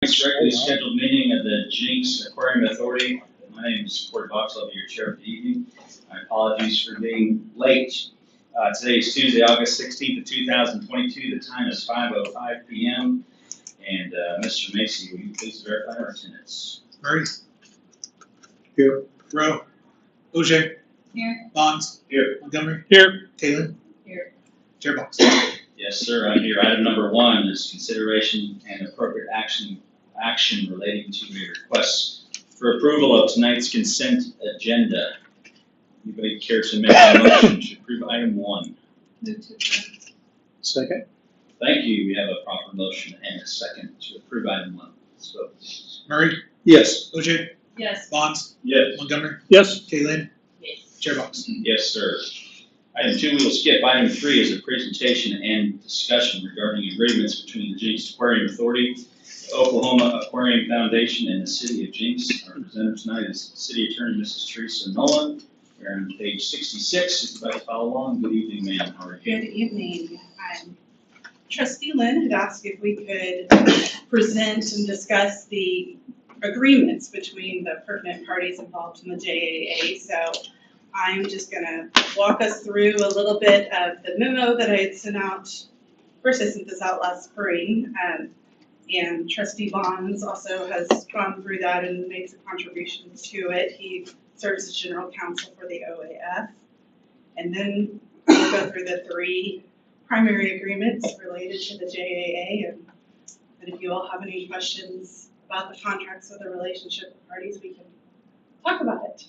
tonight's regularly scheduled meeting of the Jenks Aquarium Authority. My name is Corey Box. I'll be your chair for the evening. My apologies for being late. Today is Tuesday, August 16th of 2022. The time is 5:05 p.m. And Mr. Macy, will you please verify our attendance? Murray. Here. Rowe. OJ. Here. Bonds. Here. Montgomery. Here. Taylor. Here. Chair Box. Yes, sir. I'm here. Item number 1 is consideration and appropriate action relating to a request for approval of tonight's consent agenda. Anybody care to make a motion to approve item 1? Move to approve. Second. Thank you. We have a proper motion and a second to approve item 1. Let's vote. Murray. Yes. OJ. Yes. Bonds. Yes. Montgomery. Yes. Taylor. Yes. Chair Box. Yes, sir. Item 2, we will skip. Item 3 is a presentation and discussion regarding agreements between the Jenks Aquarium Authority, the Oklahoma Aquarium Foundation, and the City of Jenks. Our presenter tonight is City Attorney Mrs. Teresa Nolan. We're on page 66. If you'd like to follow along, good evening, ma'am. How are you? Good evening. Trustee Lynn had asked if we could present and discuss the agreements between the pertinent parties involved in the JAA. So I'm just going to walk us through a little bit of the memo that I had sent out. First, I sent this out last spring, and Trustee Bonds also has gone through that and made some contributions to it. He serves as general counsel for the OAF. And then we'll go through the 3 primary agreements related to the JAA. And if you all have any questions about the contracts or the relationship of parties, we can talk about it.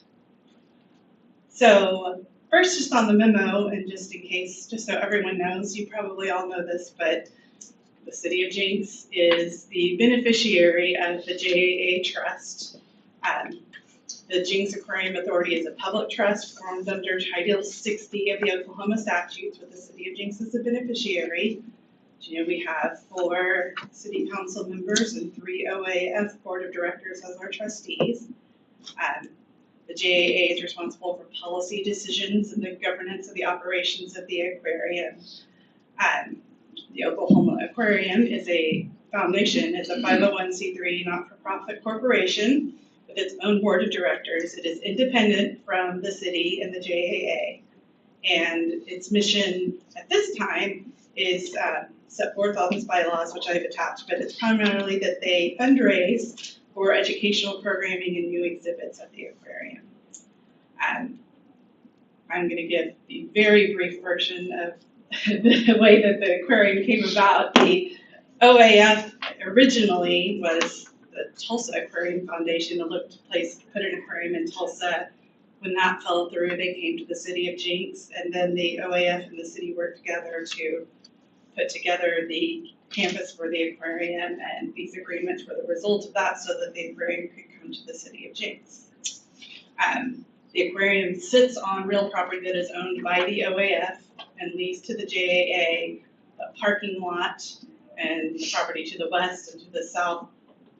So first, just on the memo, and just in case, just so everyone knows, you probably all know this, but the City of Jenks is the beneficiary of the JAA trust. The Jenks Aquarium Authority is a public trust formed under Title 60 of the Oklahoma statutes, with the City of Jenks as a beneficiary. You know, we have 4 city council members and 3 OAF board of directors as our trustees. The JAA is responsible for policy decisions and the governance of the operations of the aquarium. The Oklahoma Aquarium is a foundation. It's a 501c3 not-for-profit corporation with its own board of directors. It is independent from the city and the JAA. And its mission at this time is set forth on its bylaws, which I've attached, but it's primarily that they fundraise for educational programming and new exhibits at the aquarium. I'm going to give the very brief version of the way that the aquarium came about. The OAF originally was the Tulsa Aquarium Foundation to look to put an aquarium in Tulsa. When that fell through, they came to the City of Jenks, and then the OAF and the city worked together to put together the campus for the aquarium, and these agreements were the result of that so that the aquarium could come to the City of Jenks. The aquarium sits on real property that is owned by the OAF and leased to the JAA. The parking lot and the property to the west and to the south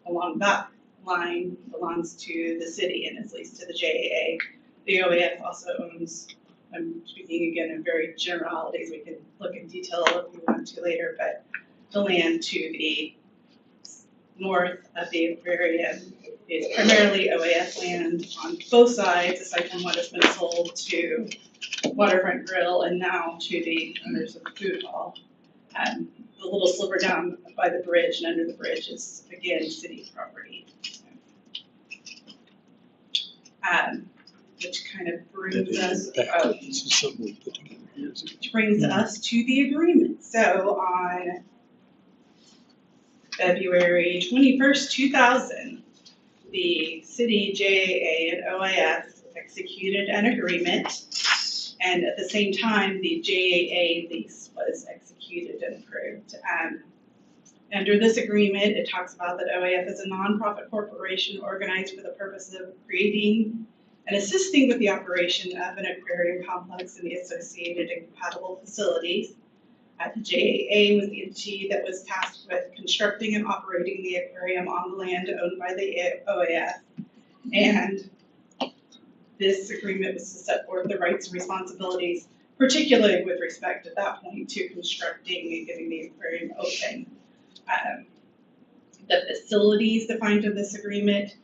along that line belongs to the city and is leased to the JAA. The OAF also owns, I'm speaking again in very generalities, we can look in detail if we want to later, but the land to the north of the aquarium is primarily OAF land on both sides, aside from what has been sold to Waterfront Grill and now to the owners of the food hall. The little sliver down by the bridge and under the bridge is, again, city property. Which kind of brings us, to the agreement. So on February 21st, 2000, the city, JAA, and OAF executed an agreement, and at the same time, the JAA lease was executed and approved. Under this agreement, it talks about that OAF is a nonprofit corporation organized for the purpose of creating and assisting with the operation of an aquarium complex and the associated and compatible facilities. The JAA was the entity that was tasked with constructing and operating the aquarium on the land owned by the OAF. And this agreement was to set forth the rights and responsibilities, particularly with respect at that point to constructing and getting the aquarium open. The facilities defined in this agreement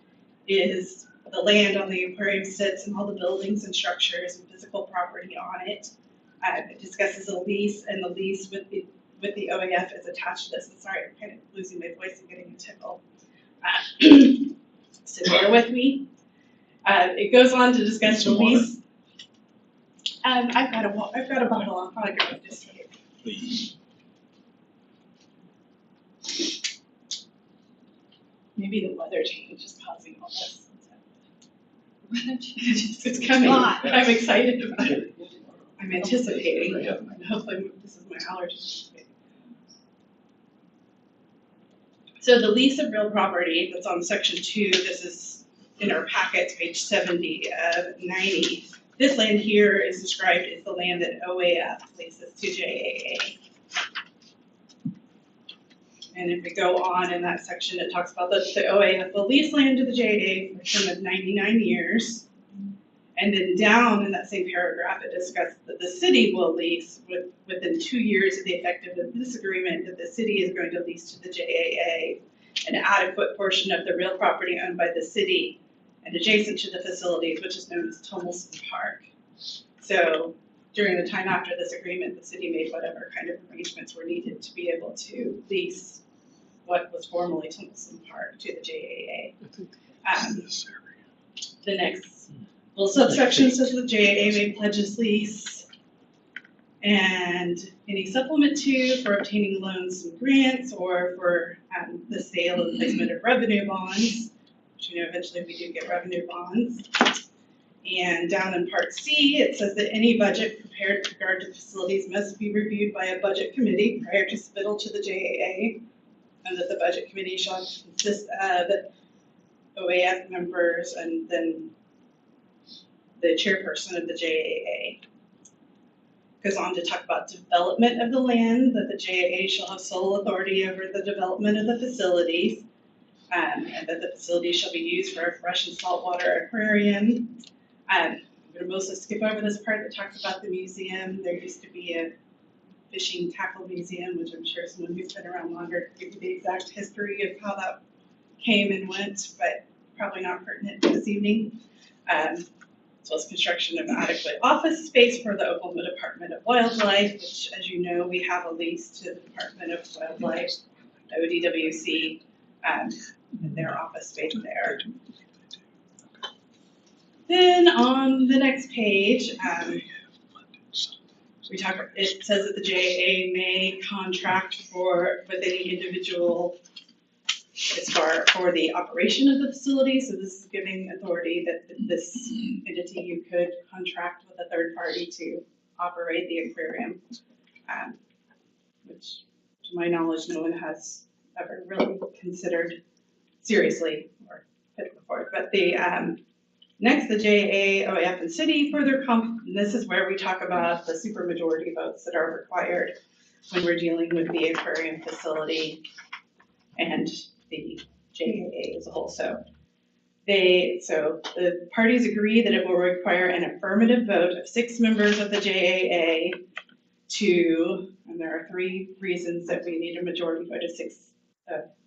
is the land on the aquarium sits and all the buildings and structures and physical property on it. It discusses a lease, and the lease with the OAF is attached to this. I'm sorry, I'm kind of losing my voice and getting a tickle. So bear with me. It goes on to discuss the lease. I've got a bottle. I'll probably go with this here. Please. Maybe the weather change is causing all this. It's coming. I'm excited about it. I'm anticipating. And hopefully this is my allergy. So the lease of real property that's on section 2, this is in our packets, page 70 of 90. This land here is described as the land that OAF leases to JAA. And if we go on in that section, it talks about the OAF will lease land to the JAA for a term of 99 years. And then down in that same paragraph, it discusses that the city will lease within 2 years of the effectiveness of this agreement, that the city is going to lease to the JAA an adequate portion of the real property owned by the city and adjacent to the facilities, which is known as Tummelson Park. So during the time after this agreement, the city made whatever kind of arrangements were needed to be able to lease what was formerly Tummelson Park to the JAA. The next little subsection says the JAA may pledge its lease and any supplement to for obtaining loans and grants or for the sale and placement of revenue bonds, which you know eventually we do get revenue bonds. And down in part C, it says that any budget prepared with regard to facilities must be reviewed by a budget committee prior to submittal to the JAA, and that the budget committee shall consist of OAF members and then the chairperson of the JAA. Goes on to talk about development of the land, that the JAA shall have sole authority over the development of the facilities, and that the facilities shall be used for a fresh and saltwater aquarium. I'm going to mostly skip over this part that talks about the museum. There used to be a fishing tackle museum, which I'm sure someone who's been around longer can give you the exact history of how that came and went, but probably not pertinent this evening. As well as construction of adequate office space for the Oklahoma Department of Wildlife, which, as you know, we have a lease to the Department of Wildlife, ODWC, and their office space there. Then on the next page, it says that the JAA may contract with any individual as far for the operation of the facility. So this is giving authority that this entity, you could contract with a third party to operate the aquarium, which to my knowledge, no one has ever really considered seriously or put before. But the next, the JAA, OAF, and city further this is where we talk about the supermajority votes that are required when we're dealing with the aquarium facility and the JAA as a whole. So the parties agree that it will require an affirmative vote of 6 members of the JAA to, and there are 3 reasons that we need a majority vote of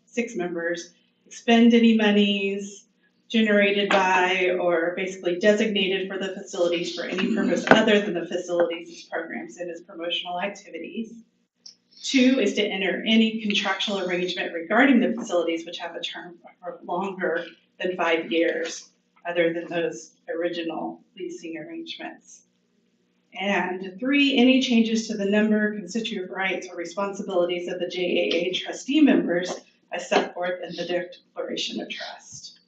6 members, expend any monies generated by or basically designated for the facilities for any purpose other than the facilities, programs, and its promotional activities. 2 is to enter any contractual arrangement regarding the facilities which have a term of longer than 5 years, other than those original leasing arrangements. And 3, any changes to the number, constitutive rights, or responsibilities of the JAA trustee members as set forth in the Declaration of Trust.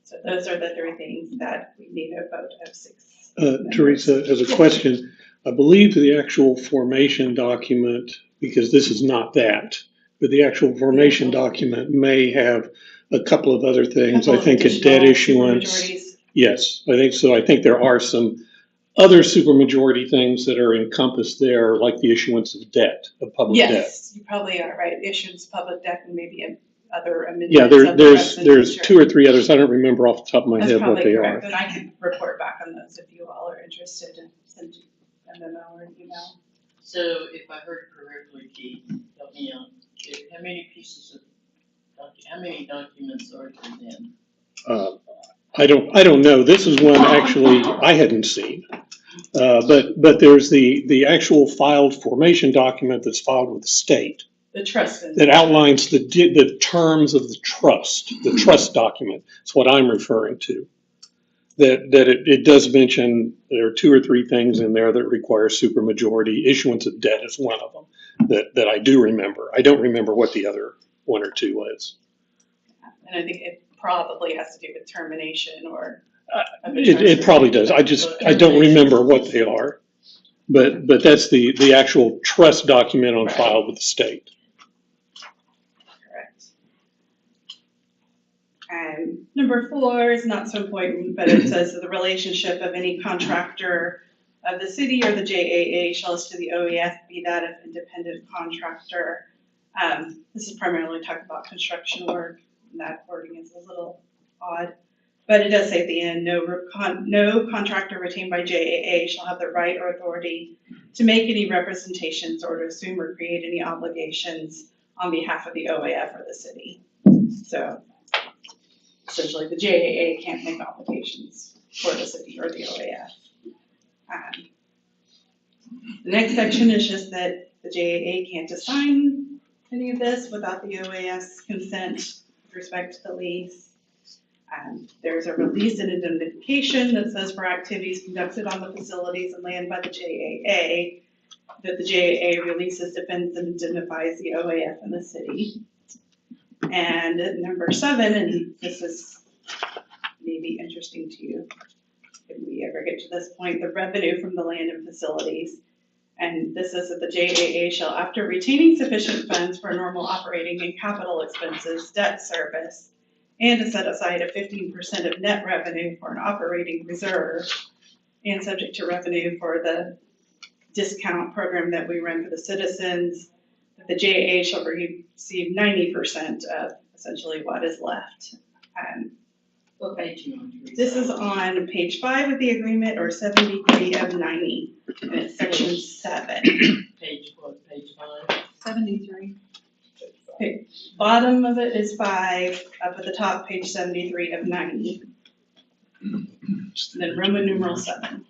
So those are the 3 things that we need a vote of 6. Teresa, as a question, I believe the actual formation document, because this is not that, but the actual formation document may have a couple of other things. I think a debt issuance. Yes, I think so. I think there are some other supermajority things that are encompassed there, like the issuance of debt, of public debt. Yes, you probably are right. Issuance of public debt and maybe other amendments. Yeah, there's 2 or 3 others. I don't remember off the top of my head what they are. And I can report back on those if you all are interested and send you a memo or an email. So if I heard correctly, Keith, help me out. How many pieces of how many documents are there then? I don't know. This is one actually I hadn't seen. But there's the actual filed formation document that's filed with the state The trust fund. that outlines the terms of the trust document. That's what I'm referring to. That it does mention there are 2 or 3 things in there that require supermajority. Issuance of debt is one of them that I do remember. I don't remember what the other 1 or 2 was. And I think it probably has to do with termination or. It probably does. I don't remember what they are. But that's the actual trust document on file with the state. Correct. And number 4 is not so important, but it says that the relationship of any contractor of the city or the JAA shall to the OEF be that of independent contractor. This is primarily talking about construction work, and that wording is a little odd. But it does say at the end, no contractor retained by JAA shall have the right or authority to make any representations or to assume or create any obligations on behalf of the OAF or the city. So essentially, the JAA can't make obligations for the city or the OAF. The next section is just that the JAA can't assign any of this without the OAF's consent with respect to the lease. There's a release and indemnification that says for activities conducted on the facilities and land by the JAA, that the JAA releases, defends, and indemnifies the OAF and the city. And at number 7, and this is maybe interesting to you if we ever get to this point, the revenue from the land and facilities. And this is that the JAA shall, after retaining sufficient funds for normal operating and capital expenses, debt service, and to set aside a 15% of net revenue for an operating reserve, and subject to revenue for the discount program that we run for the citizens, that the JAA shall receive 90% of essentially what is left. What page you on? This is on page 5 of the agreement, or 73 of 90, and it's section 7. Page what, page 5? 73. Okay, bottom of it is 5, up at the top, page 73 of 90. And then Roman numeral 7.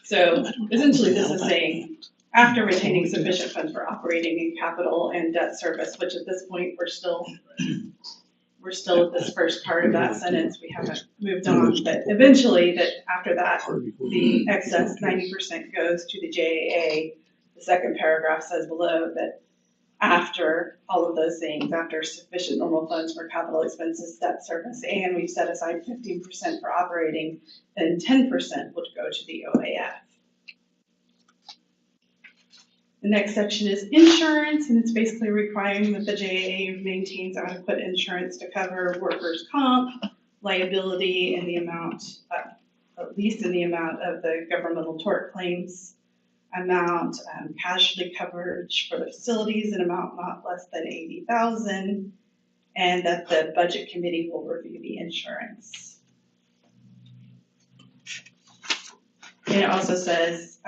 So essentially this is saying, after retaining sufficient funds for operating and capital and debt service, which at this point we're still at this first part of that sentence, we haven't moved on, but eventually that after that, the excess 90% goes to the JAA. The second paragraph says below that after all of those things, after sufficient normal funds for capital expenses, debt service, and we've set aside 15% for operating, then 10% would go to the OAF. The next section is insurance, and it's basically requiring that the JAA maintains adequate insurance to cover workers' comp, liability, and the amount, at least in the amount of the governmental tort claims amount, casualty coverage for the facilities, an amount not less than $80,000, and that the budget committee will review the insurance. And it also says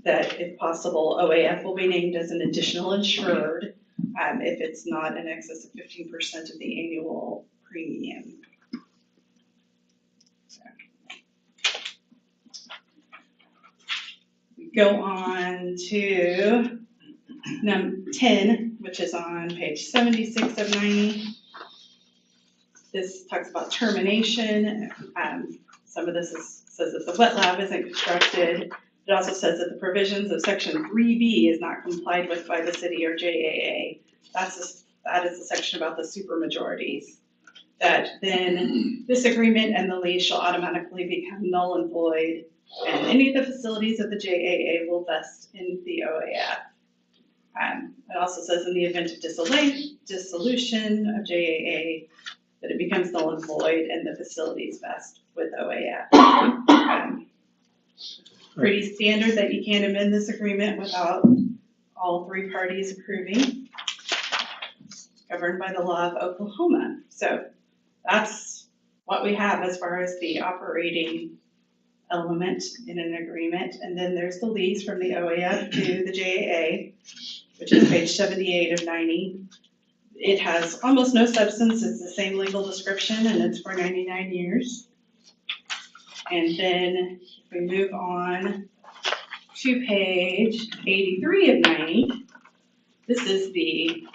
that if possible, OAF will be named as an additional insured if it's not in excess of 15% of the annual premium. Go on to number 10, which is on page 76 of 90. This talks about termination. Some of this says that the wet lab isn't constructed. It also says that the provisions of section 3B is not complied with by the city or JAA. That is the section about the supermajorities. That then this agreement and the lease shall automatically become null and void, and any of the facilities of the JAA will vest in the OAF. It also says in the event of dissolution of JAA that it becomes null and void and the facilities vest with OAF. Pretty standard that you can't amend this agreement without all 3 parties approving. It's governed by the law of Oklahoma. So that's what we have as far as the operating element in an agreement. And then there's the lease from the OAF to the JAA. which is page 78 of 90. It has almost no substance, it's the same legal description, and it's for 99 years. And then if we move on to page 83 of 90, this is the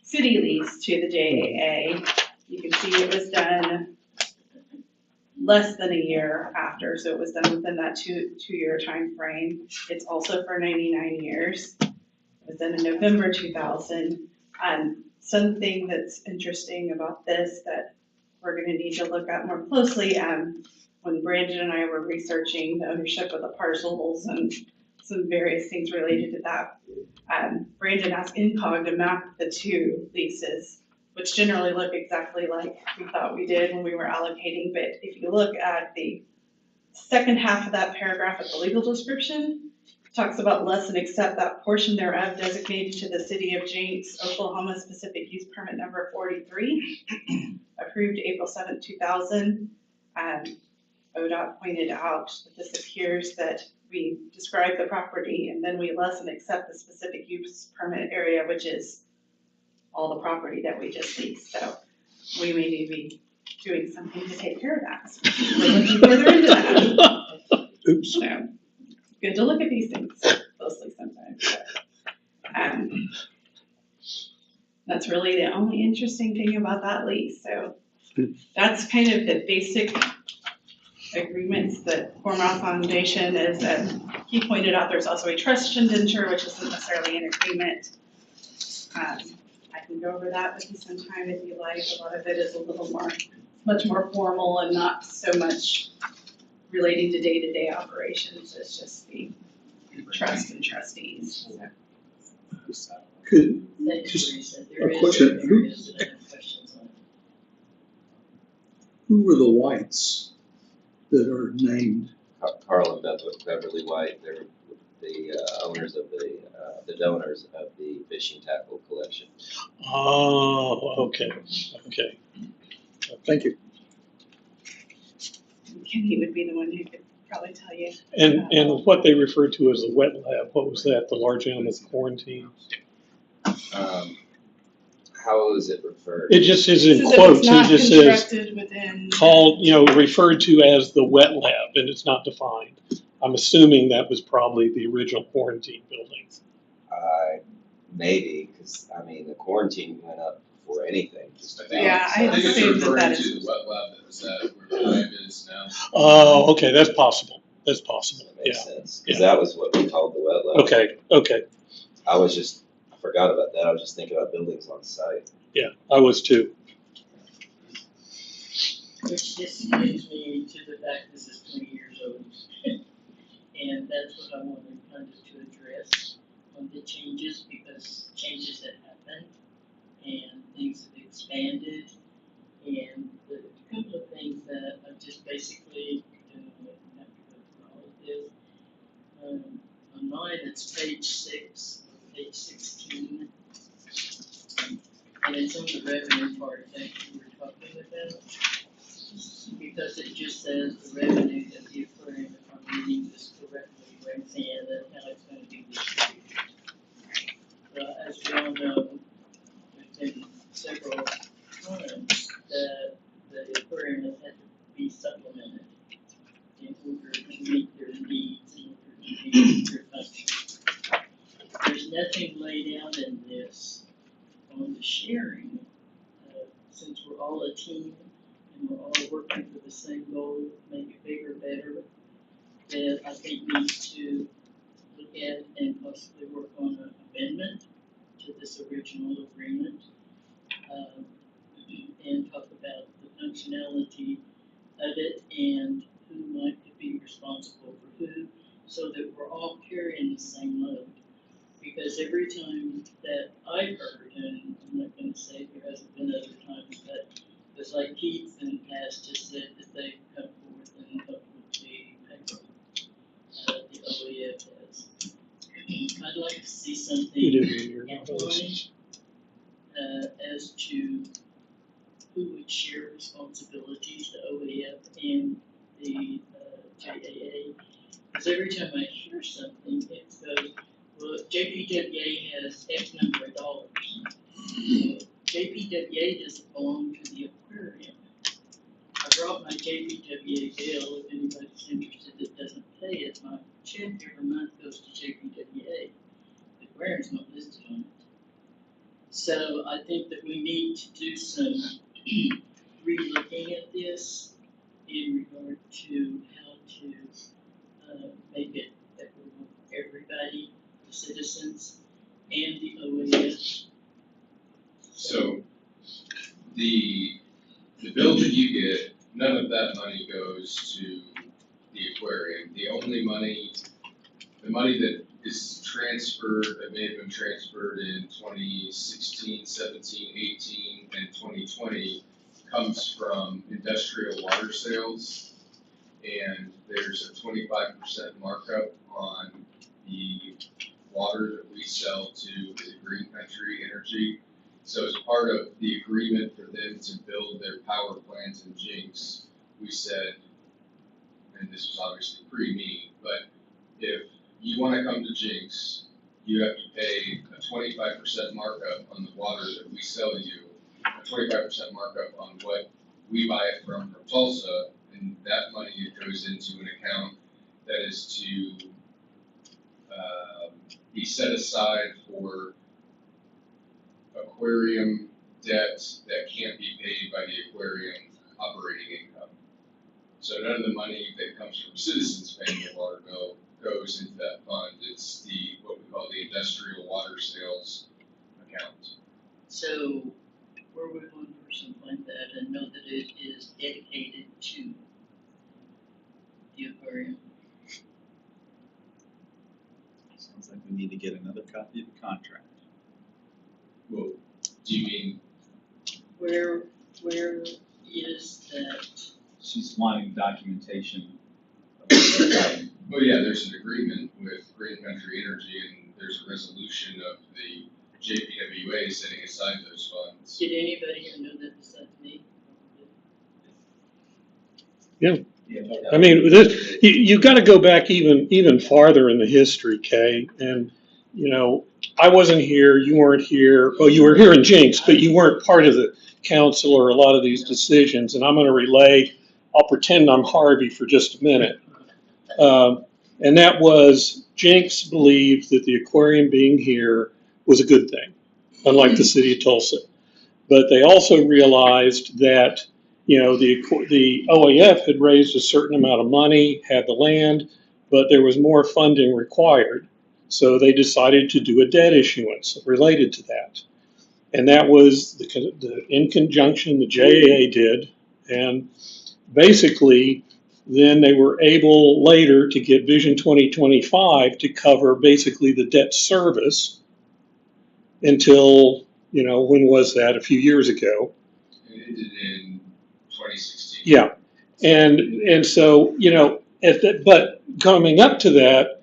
city lease to the JAA. You can see it was done less than a year after, so it was done within that two-year time frame. It's also for 99 years. It was done in November 2000. Something that's interesting about this that we're gonna need to look at more closely, when Brandon and I were researching the ownership of the parcels and some various things related to that, Brandon asked INCOG to map the two leases, which generally look exactly like we thought we did when we were allocating, but if you look at the second half of that paragraph of the legal description, talks about less and except that portion thereof designated to the city of Jenks, Oklahoma specific use permit number 43, approved April 7th, 2000. ODOT pointed out that this appears that we describe the property and then we less and accept the specific use permit area, which is all the property that we just leased. So we may need to be doing something to take care of that. So we're looking further into that. Oops. So, good to look at these things closely sometimes. But, that's really the only interesting thing about that lease. So that's kind of the basic agreements that form our foundation is. He pointed out there's also a trust indenture, which isn't necessarily an agreement. I can go over that with you sometime if you like. A lot of it is a little more, much more formal and not so much relating to day-to-day operations. It's just the trust and trustees. So. Could, Thank just you, Teresa. a There is question. areas that I have questions on. who were the whites that are named? Carl and Beverly White, they're the owners of the donors of the fishing tackle collection. Oh, okay. Thank you. Kenny would be the one who could probably tell you. And what they refer to as the wet lab, what was that, the large animal quarantine? How is it referred? It just is in Says that quotes, it's it not just says constructed within. called, referred to as the wet lab, and it's not defined. I'm assuming that was probably the original quarantine building. Maybe, because the quarantine went up before anything. Just about. Yeah, I I think it's assumed that referring that to is. the wet lab that was where the lab is now. Oh, okay, that's possible, That yeah. makes sense, because that was what we called the wet lab. Okay, I forgot about that, I was just thinking about buildings on site. yeah, I was too. Which just brings me to the fact this is 20 years old. And that's what I wanted kind of to address on the changes, because changes have happened and things have expanded. And the couple of things that I just basically have to go through all of this. On mine, it's page 6, page 16. And it's on the revenue part that you were talking about. Because it just says the revenue that the aquarium, if I'm reading this correctly, brings in and how it's going to be distributed. As we all know, there's been several times that the aquarium has had to be supplemented in order to meet their needs, in order to meet their customers. There's nothing laid out in this on the sharing, since we're all a team and we're all working for the same goal, make it bigger, better, that I think needs to look at and possibly work on an amendment to this original agreement, and talk about the functionality of it and who might be responsible for who, so that we're all carrying the same load. Because every time that I've heard, and I'm not going to say there hasn't been other times, but it's like Keith in the past just said that they've come forth and helped with the payroll, the OEF has. I'd like to see something You did outlined as to who would share responsibilities, the OEF and the JAA. Because every time I hear something, it goes, Well, JPWA has X number of dollars. JPWA doesn't belong to the aquarium. I brought my JPWA bill, if anybody's interested that doesn't pay it, my check every month goes to JPWA. The aquarium's not listed on it. So I think that we need to do some re-looking at this in regard to how to make it equitable for everybody, the citizens and the OAS. So, the bill that you get, none of that money goes to the aquarium. The only money, the money that is transferred, that may have been transferred in 2016, 17, 18, and 2020 comes from industrial water sales. And there's a 25% markup on the water that we sell to the Green Country Energy. So as part of the agreement for them to build their power plant in Jenks, we said, and this was obviously pre-me, but if you want to come to Jenks, you have to pay a 25% markup on the water that we sell you, a 25% markup on what we buy it from Tulsa, and that money goes into an account that is to be set aside for aquarium debt that can't be paid by the aquarium operating income. So none of the money that comes from citizens paying their water bill goes into that fund. It's the, what we call the industrial water sales account. So where would one person find that and know that it is dedicated to the aquarium? Sounds like we need to get another copy of the contract. Well, do you mean, Where is that? She's wanting documentation. oh yeah, there's an agreement with Green Country Energy and there's a resolution of the JPWA setting aside those funds. Did anybody here know that besides me? I mean, this, you got to go back even farther in the history, Kay. And, you know, I wasn't here, you weren't here. Oh, you were here in Jenks, but you weren't part of the council or a lot of these decisions. And I'm going to relay, I'll pretend I'm Harvey for just a minute. And that was, Jenks believed that the aquarium being here was a good thing, unlike the city of Tulsa. But they also realized that, you know, the OAF had raised a certain amount of money, had the land, but there was more funding required. So they decided to do a debt issuance related to that. And that was in conjunction, the JAA did. And basically, then they were able later to get Vision 2025 to cover basically the debt service until, you know, when was that? A few years ago. It ended in 2016. Yeah. And so, you know, but coming up to that,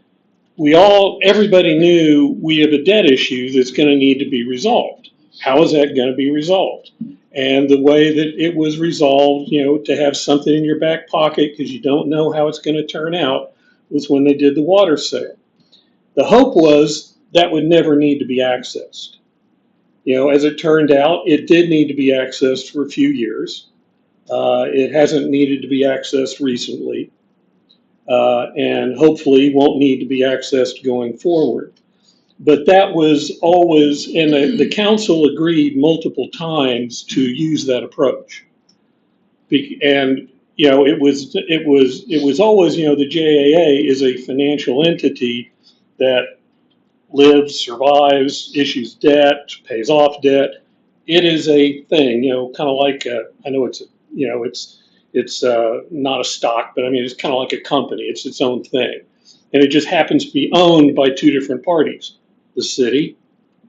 everybody knew we have a debt issue that's going to need to be resolved. How is that going to be resolved? And the way that it was resolved, you know, to have something in your back pocket because you don't know how it's going to turn out, was when they did the water sale. The hope was that would never need to be accessed. You know, as it turned out, it did need to be accessed for a few years. It hasn't needed to be accessed recently, and hopefully won't need to be accessed going forward. But that was always, and the council agreed multiple times to use that approach. And, you know, it was always, you know, the JAA is a financial entity that lives, survives, issues debt, pays off debt. It is a thing, you know, kind of like, I know it's, you know, it's not a stock, but I mean, it's kind of like a company. It's its own thing. And it just happens to be owned by two different parties, the city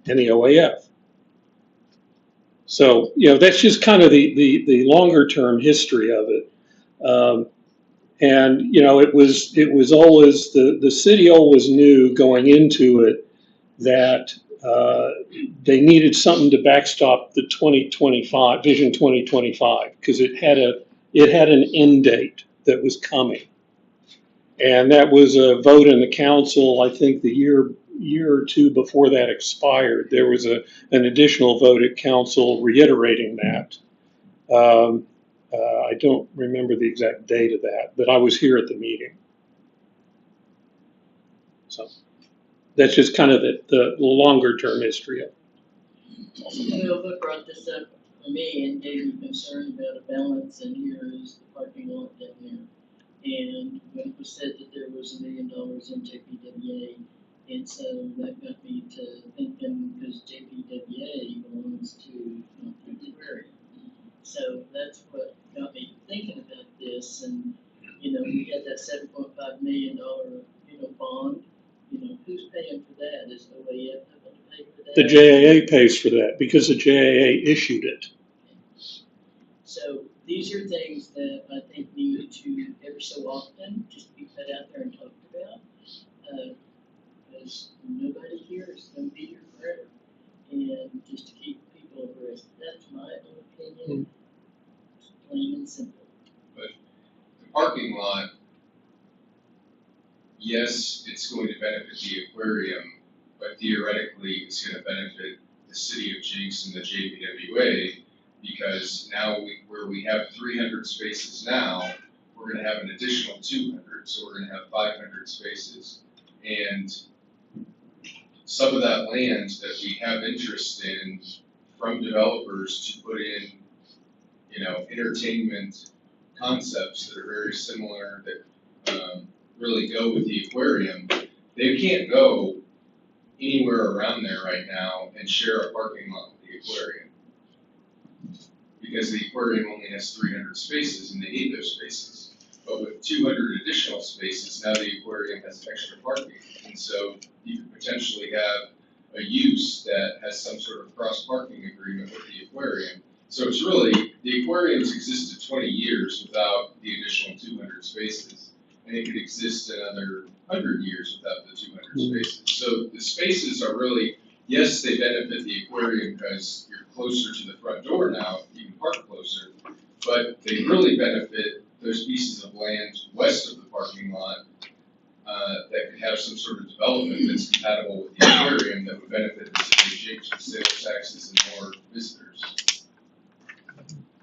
and the OAF. So, you know, that's just kind of the longer term history of it. And, you know, it was always, the city always knew going into it that they needed something to backstop the 2025, Vision 2025, because it had an end date that was coming. And that was a vote in the council, I think the year year or two before that expired, there was an additional vote at council reiterating that. I don't remember the exact date of that, but I was here at the meeting. So that's just kind of the longer term history of it. Well, what brought this up for me and gave me concern about a balance in here is the parking lot down there. And when it was said that there was $1 million in JPWA, and so that got me to thinking, because JPWA belongs to the aquarium. So that's what got me thinking about this, and, we had that $7.5 million, bond. Who's paying for that? Is OAF going to pay for that? The JAA pays for that because the JAA issued it. So these are things that I think need to, every so often, just be put out there and talked about. Because nobody here is going to be here forever. And just to keep people abreast. That's my own opinion. It's plain and simple. The parking lot, yes, it's going to benefit the aquarium, but theoretically, it's going to benefit the city of Jenks and the JPWA, because now where we have 300 spaces now, we're going to have an additional 200, so we're going to have 500 spaces. And some of that land that we have interest in from developers to put in, entertainment concepts that are very similar, that really go with the aquarium, they can't go anywhere around there right now and share a parking lot with the aquarium. Because the aquarium only has 300 spaces and they need those spaces. But with 200 additional spaces, now the aquarium has extra parking. And so you could potentially have a use that has some sort of cross-parking agreement with the aquarium. So it's really, the aquarium's existed 20 years without the additional 200 spaces. And it could exist another 100 years without the 200 spaces. So the spaces are really, yes, they benefit the aquarium because you're closer to the front door now, you can park closer, but they really benefit those pieces of land west of the parking lot that could have some sort of development that's compatible with the aquarium that would benefit the city of Jenks with sales taxes and more visitors.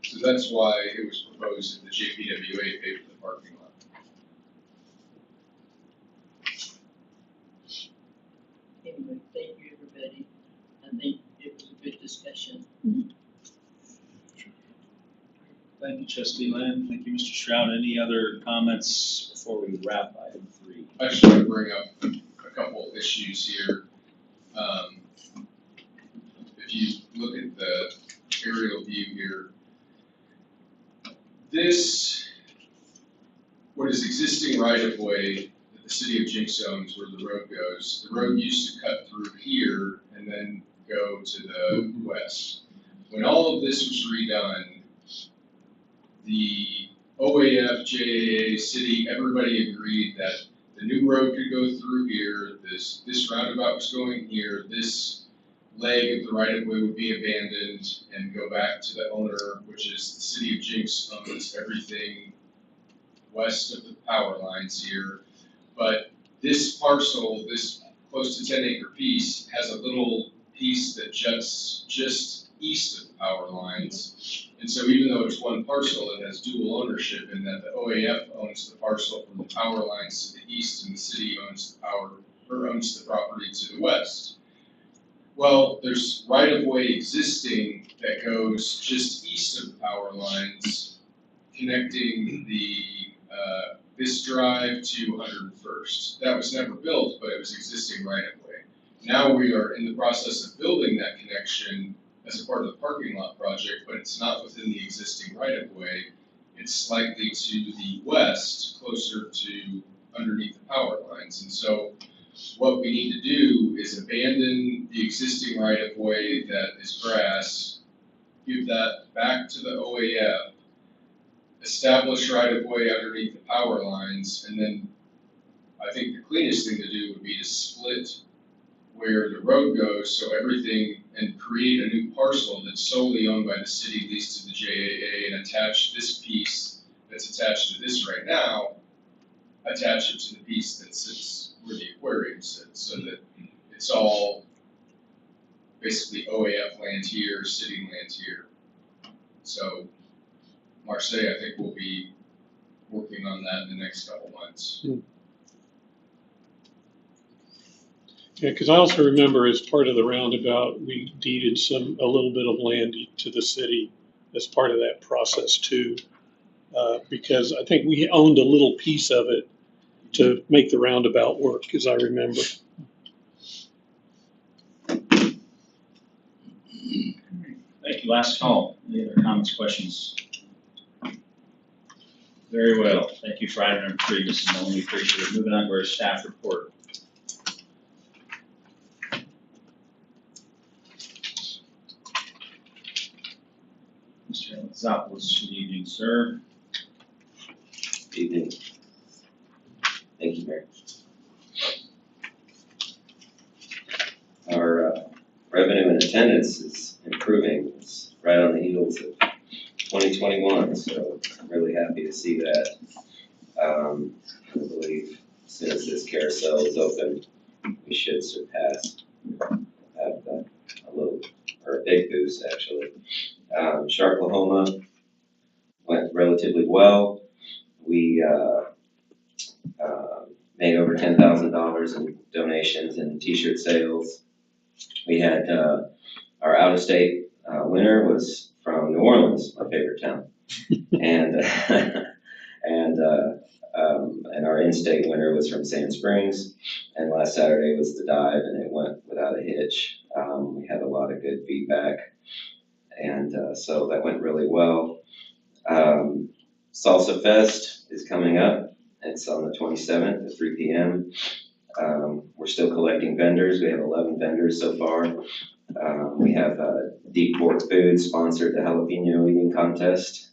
So that's why it was proposed that the JPWA pay for the parking lot. Anyway, thank you, everybody. I think it was a good discussion. Thank you, Trustee Lynn. Thank you, Mr. Stroud. Any other comments before we wrap item 3? I just want to bring up a couple issues here. If you look at the aerial view here, this, what is existing right-of-way that the city of Jenks owns where the road goes, the road used to cut through here and then go to the west. When all of this was redone, the OAF, JAA, city, everybody agreed that the new road could go through here, this roundabout was going here, this leg of the right-of-way would be abandoned and go back to the owner, which is the city of Jenks owns everything west of the power lines here. But this parcel, this close to 10-acre piece, has a little piece that juts just east of the power lines. And so even though it's one parcel, it has dual ownership in that the OAF owns the parcel from the power lines to the east and the city owns the property to the west. Well, there's right-of-way existing that goes just east of the power lines, connecting the this drive to 101st. That was never built, but it was existing right-of-way. Now we are in the process of building that connection as a part of the parking lot project, but it's not within the existing right-of-way. It's slightly to the west, closer to underneath the power lines. And so what we need to do is abandon the existing right-of-way that is grass, give that back to the OAF, establish right-of-way underneath the power lines, and then I think the cleanest thing to do would be to split where the road goes, so everything, and create a new parcel that's solely owned by the city, leased to the JAA, and attach this piece that's attached to this right now, attach it to the piece that sits where the aquarium sits, so that it's all basically OAF land here, city land here. So Marseille, I think we'll be working on that in the next couple months. Yeah, because I also remember as part of the roundabout, we deeded a little bit of land to the city as part of that process too. Because I think we owned a little piece of it to make the roundabout work, as I remember. Thank you. Last call. Any other comments, questions? Very well. Thank you for item number 3, Mrs. Nolan. We appreciate it. Moving on to our staff report. Mr. Alexopoulos, good evening, sir. Good evening. Thank you, Mayor. Our revenue and attendance is improving. It's right on the heels of 2021, so I'm really happy to see that. I believe as soon as this carousel is open, we should surpass, have a big boost actually. Sharklahoma went relatively well. We made over $10,000 in donations and t-shirt sales. We had our out-of-state winner was from New Orleans, my favorite town, and and our in-state winner was from Sand Springs. And last Saturday was the dive, and it went without a hitch. We had a lot of good feedback, and so that went really well. Salsa Fest is coming up. It's on the 27th at 3 p.m. We're still collecting vendors. We have 11 vendors so far. We have Deep Fork Foods sponsored the jalapeno eating contest.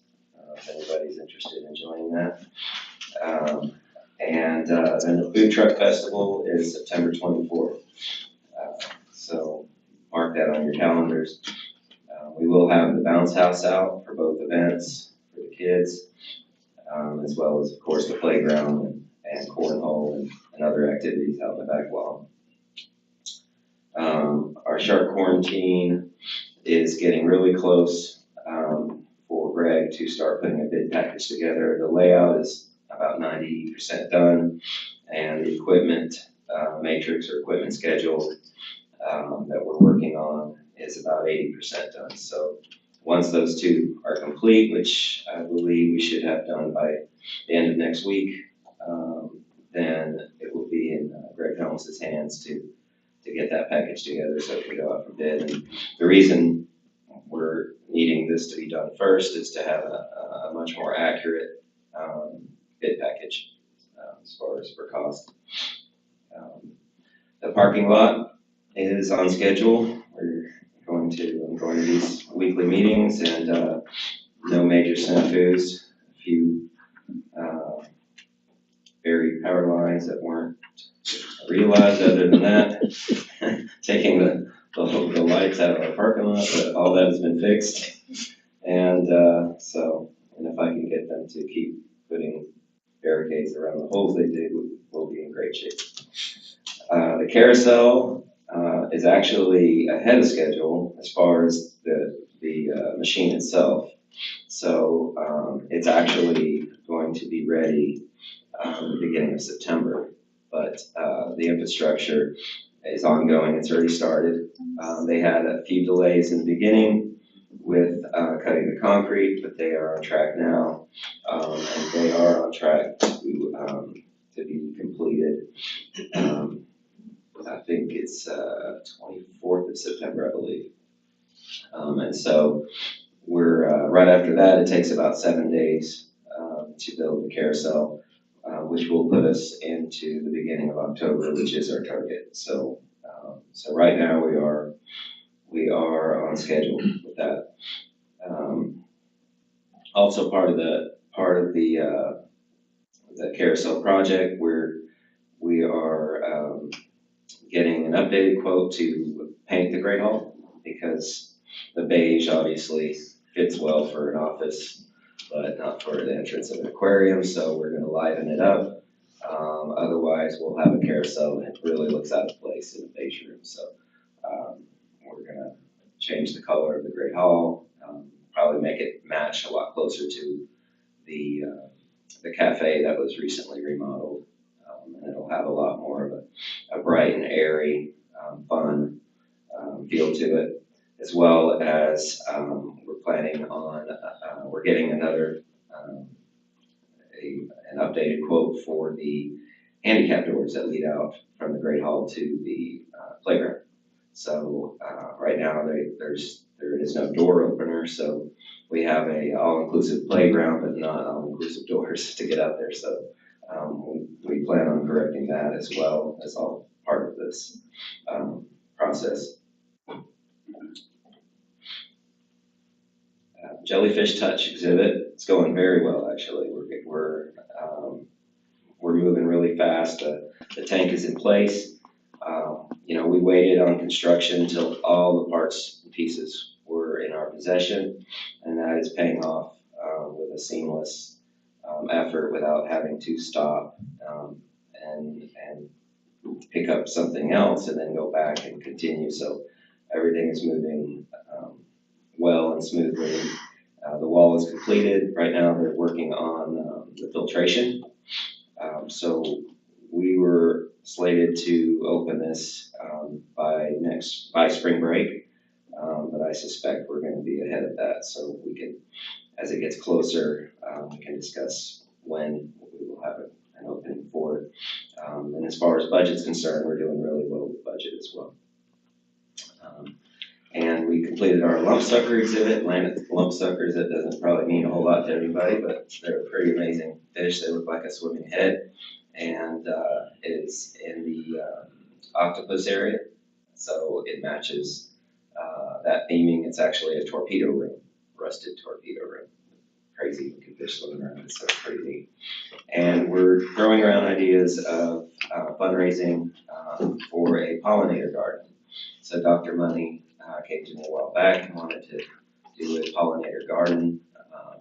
If anybody's interested in joining that. And then the Food Truck Festival is September 24th. So mark that on your calendars. We will have the bounce house out for both events for the kids, as well as, of course, the playground and cornhole and other activities out in the back lawn. Our shark quarantine is getting really close for Greg to start putting a bid package together. The layout is about 90% done, and the equipment matrix or equipment schedule that we're working on is about 80% done. So once those two are complete, which I believe we should have done by the end of next week, then it will be in Greg Helms' hands to get that package together so it can go out for bid. And the reason we're needing this to be done first is to have a much more accurate bid package as far as for cost. The parking lot is on schedule. I'm going to these weekly meetings, and no major snafus. A few buried power lines that weren't realized. Other than that, taking the lights out of our parking lot, but all that has been fixed. And and if I can get them to keep putting barricades around the holes they did, we'll be in great shape. The carousel is actually ahead of schedule as far as the machine itself. So it's actually going to be ready in the beginning of September. But the infrastructure is ongoing. It's already started. They had a few delays in the beginning with cutting the concrete, but they are on track now, and they are on track to be completed. I think it's 24th of September, I believe. And so we're right after that. It takes about 7 days to build the carousel, which will put us into the beginning of October, which is our target. So right now we are on schedule with that. Also part of the carousel project, we are getting an updated quote to paint the Great Hall, because the beige obviously fits well for an office, but not for the entrance of an aquarium. So we're going to liven it up Otherwise, we'll have a carousel that really looks out of place in the beige room. So we're gonna change the color of the Great Hall, probably make it match a lot closer to the cafe that was recently remodeled. And it'll have a lot more of a bright and airy, fun feel to it, as well as we're planning on, we're getting another, an updated quote for the handicap doors that lead out from the Great Hall to the playground. So right now there is no door opener, so we have a all-inclusive playground, but not all-inclusive doors to get out there. So we plan on correcting that as well as all part of this process. Jellyfish Touch exhibit, it's going very well actually. We're moving really fast. The tank is in place. We waited on construction until all the parts and pieces were in our possession, and that is paying off with a seamless effort without having to stop and pick up something else and then go back and continue. So everything is moving well and smoothly. The wall is completed. Right now they're working on the filtration. So we were slated to open this by spring break, but I suspect we're going to be ahead of that. So we can, as it gets closer, we can discuss when we will have an opening for it. And as far as budget's concerned, we're doing really well with budget as well. And we completed our lump sucker exhibit. Lump suckers, that doesn't probably mean a whole lot to everybody, but they're a pretty amazing fish. They look like a swimming head, and it's in the octopus area, so it matches that theming. It's actually a torpedo room, rusted torpedo room. Crazy looking fish swimming around, so it's pretty neat. And we're throwing around ideas of fundraising for a pollinator garden. So Dr. Money came to me a while back and wanted to do a pollinator garden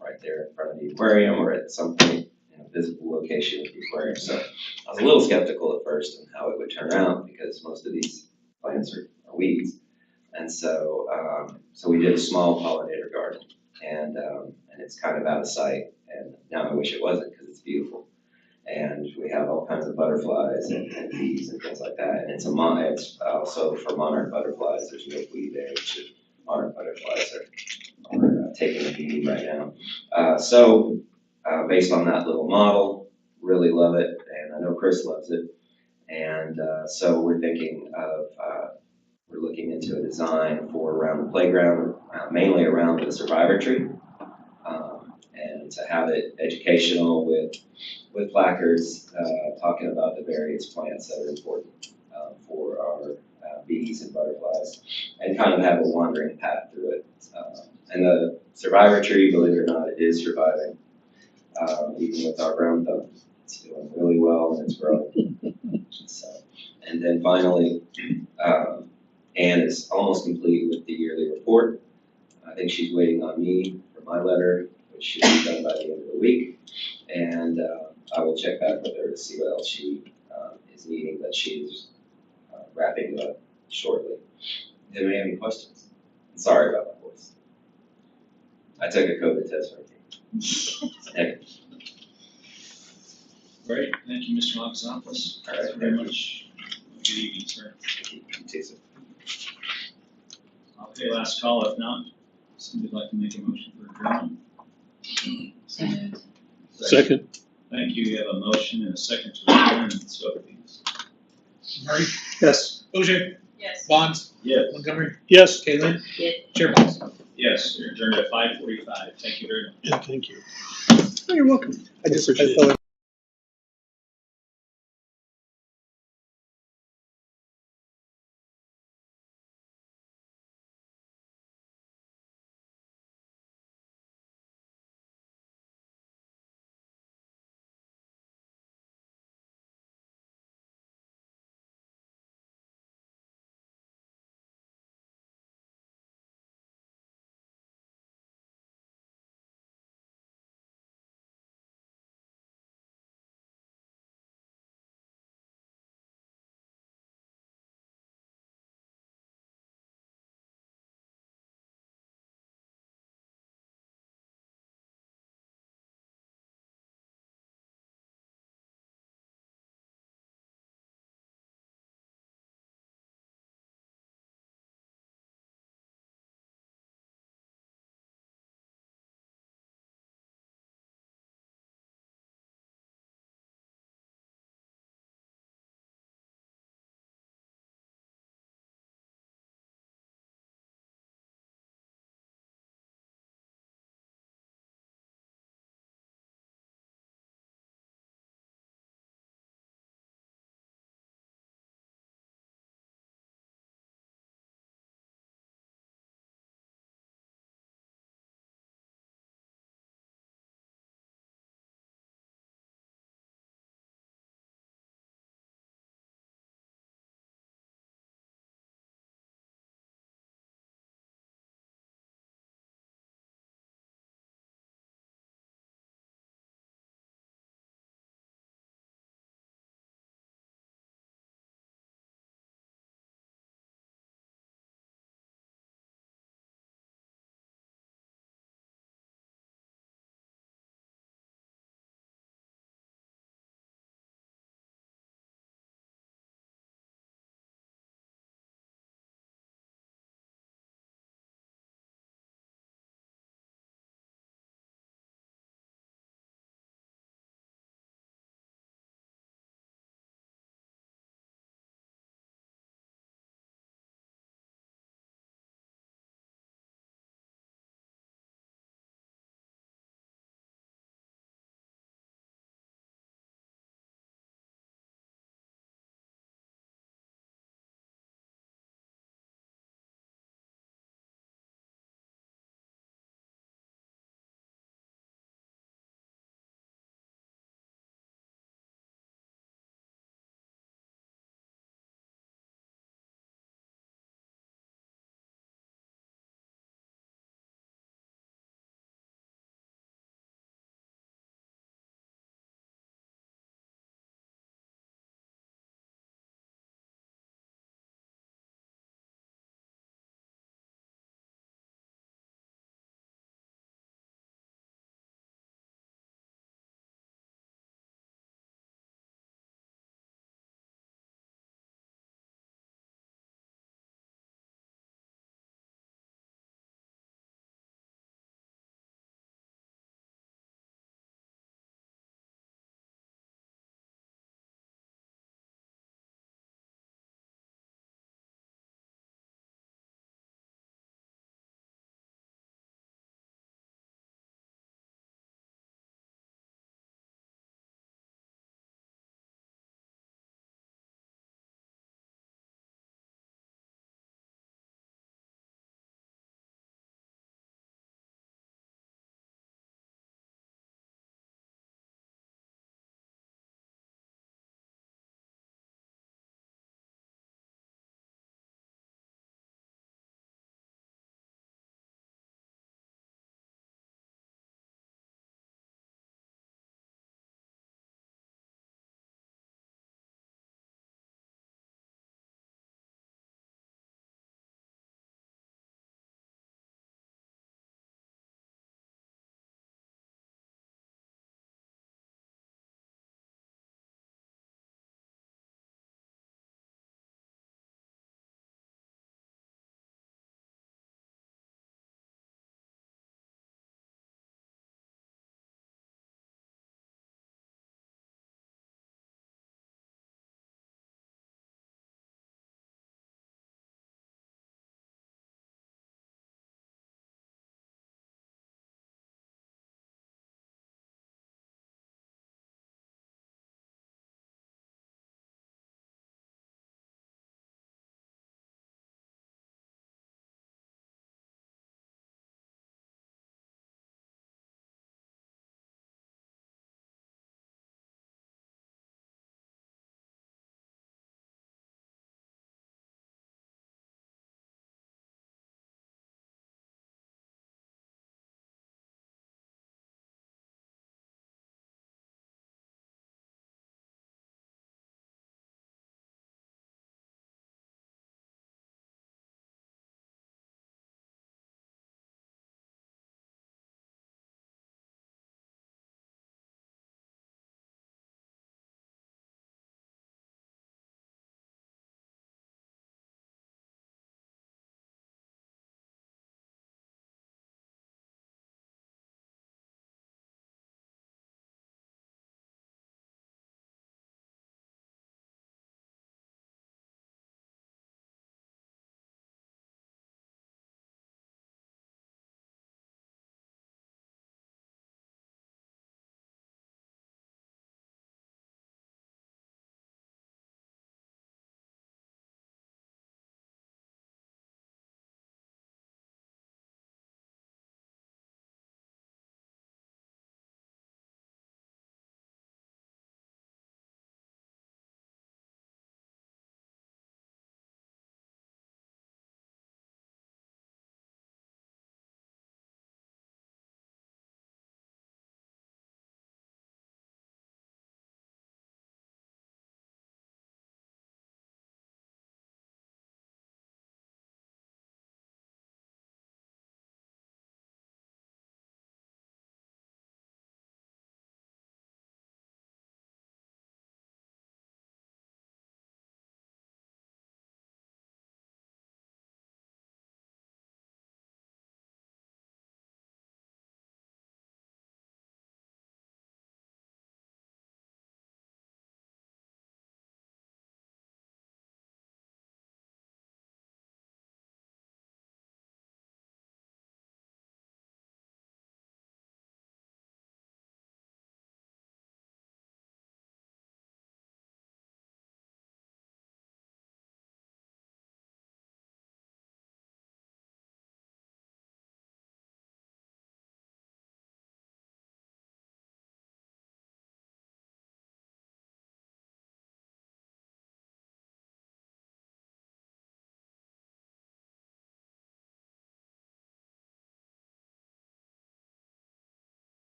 right there in front of the aquarium or at some point in a visible location of the aquarium. So I was a little skeptical at first on how it would turn out because most of these plants are weeds. And so so we did a small pollinator garden, and it's kind of out of sight. And now I wish it wasn't because it's beautiful. And we have all kinds of butterflies and bees and things like that. And it's also for monarch butterflies. There's milkweed there, which monarch butterflies are taking a beating right now. So based on that little model, really love it, and I know Chris loves it. And so we're thinking of we're looking into a design for around the playground, mainly around the survivor tree, and to have it educational with placards talking about the various plants that are important for our bees and butterflies, and kind of have a wandering path through it. And the survivor tree, believe it or not, it is surviving, even with our brown thumb. It's doing really well and it's growing. So, and then finally, Anne is almost complete with the yearly report. I think she's waiting on me for my letter, which should be done by the end of the week. And I will check back with her to see what else she is needing, but she's wrapping it up shortly. Do you have any questions? Sorry about my voice. I took a COVID test for you. Great, thank you, Mr. Alexopoulos. All right, Thank you very much. Good evening, sir. Okay, last call, if not, somebody'd like to make a motion for adjournment? Second. Thank you, we have a motion and a second to adjourn, so please. Murray, Yes. OJ, Yes. Bonds, Yes. Montgomery, Yes. Kalen, Yes. Chair Box. Yes, you're adjourned at 5:45, thank you very much. Yeah, thank you. Oh, you're welcome. I Appreciate it. thought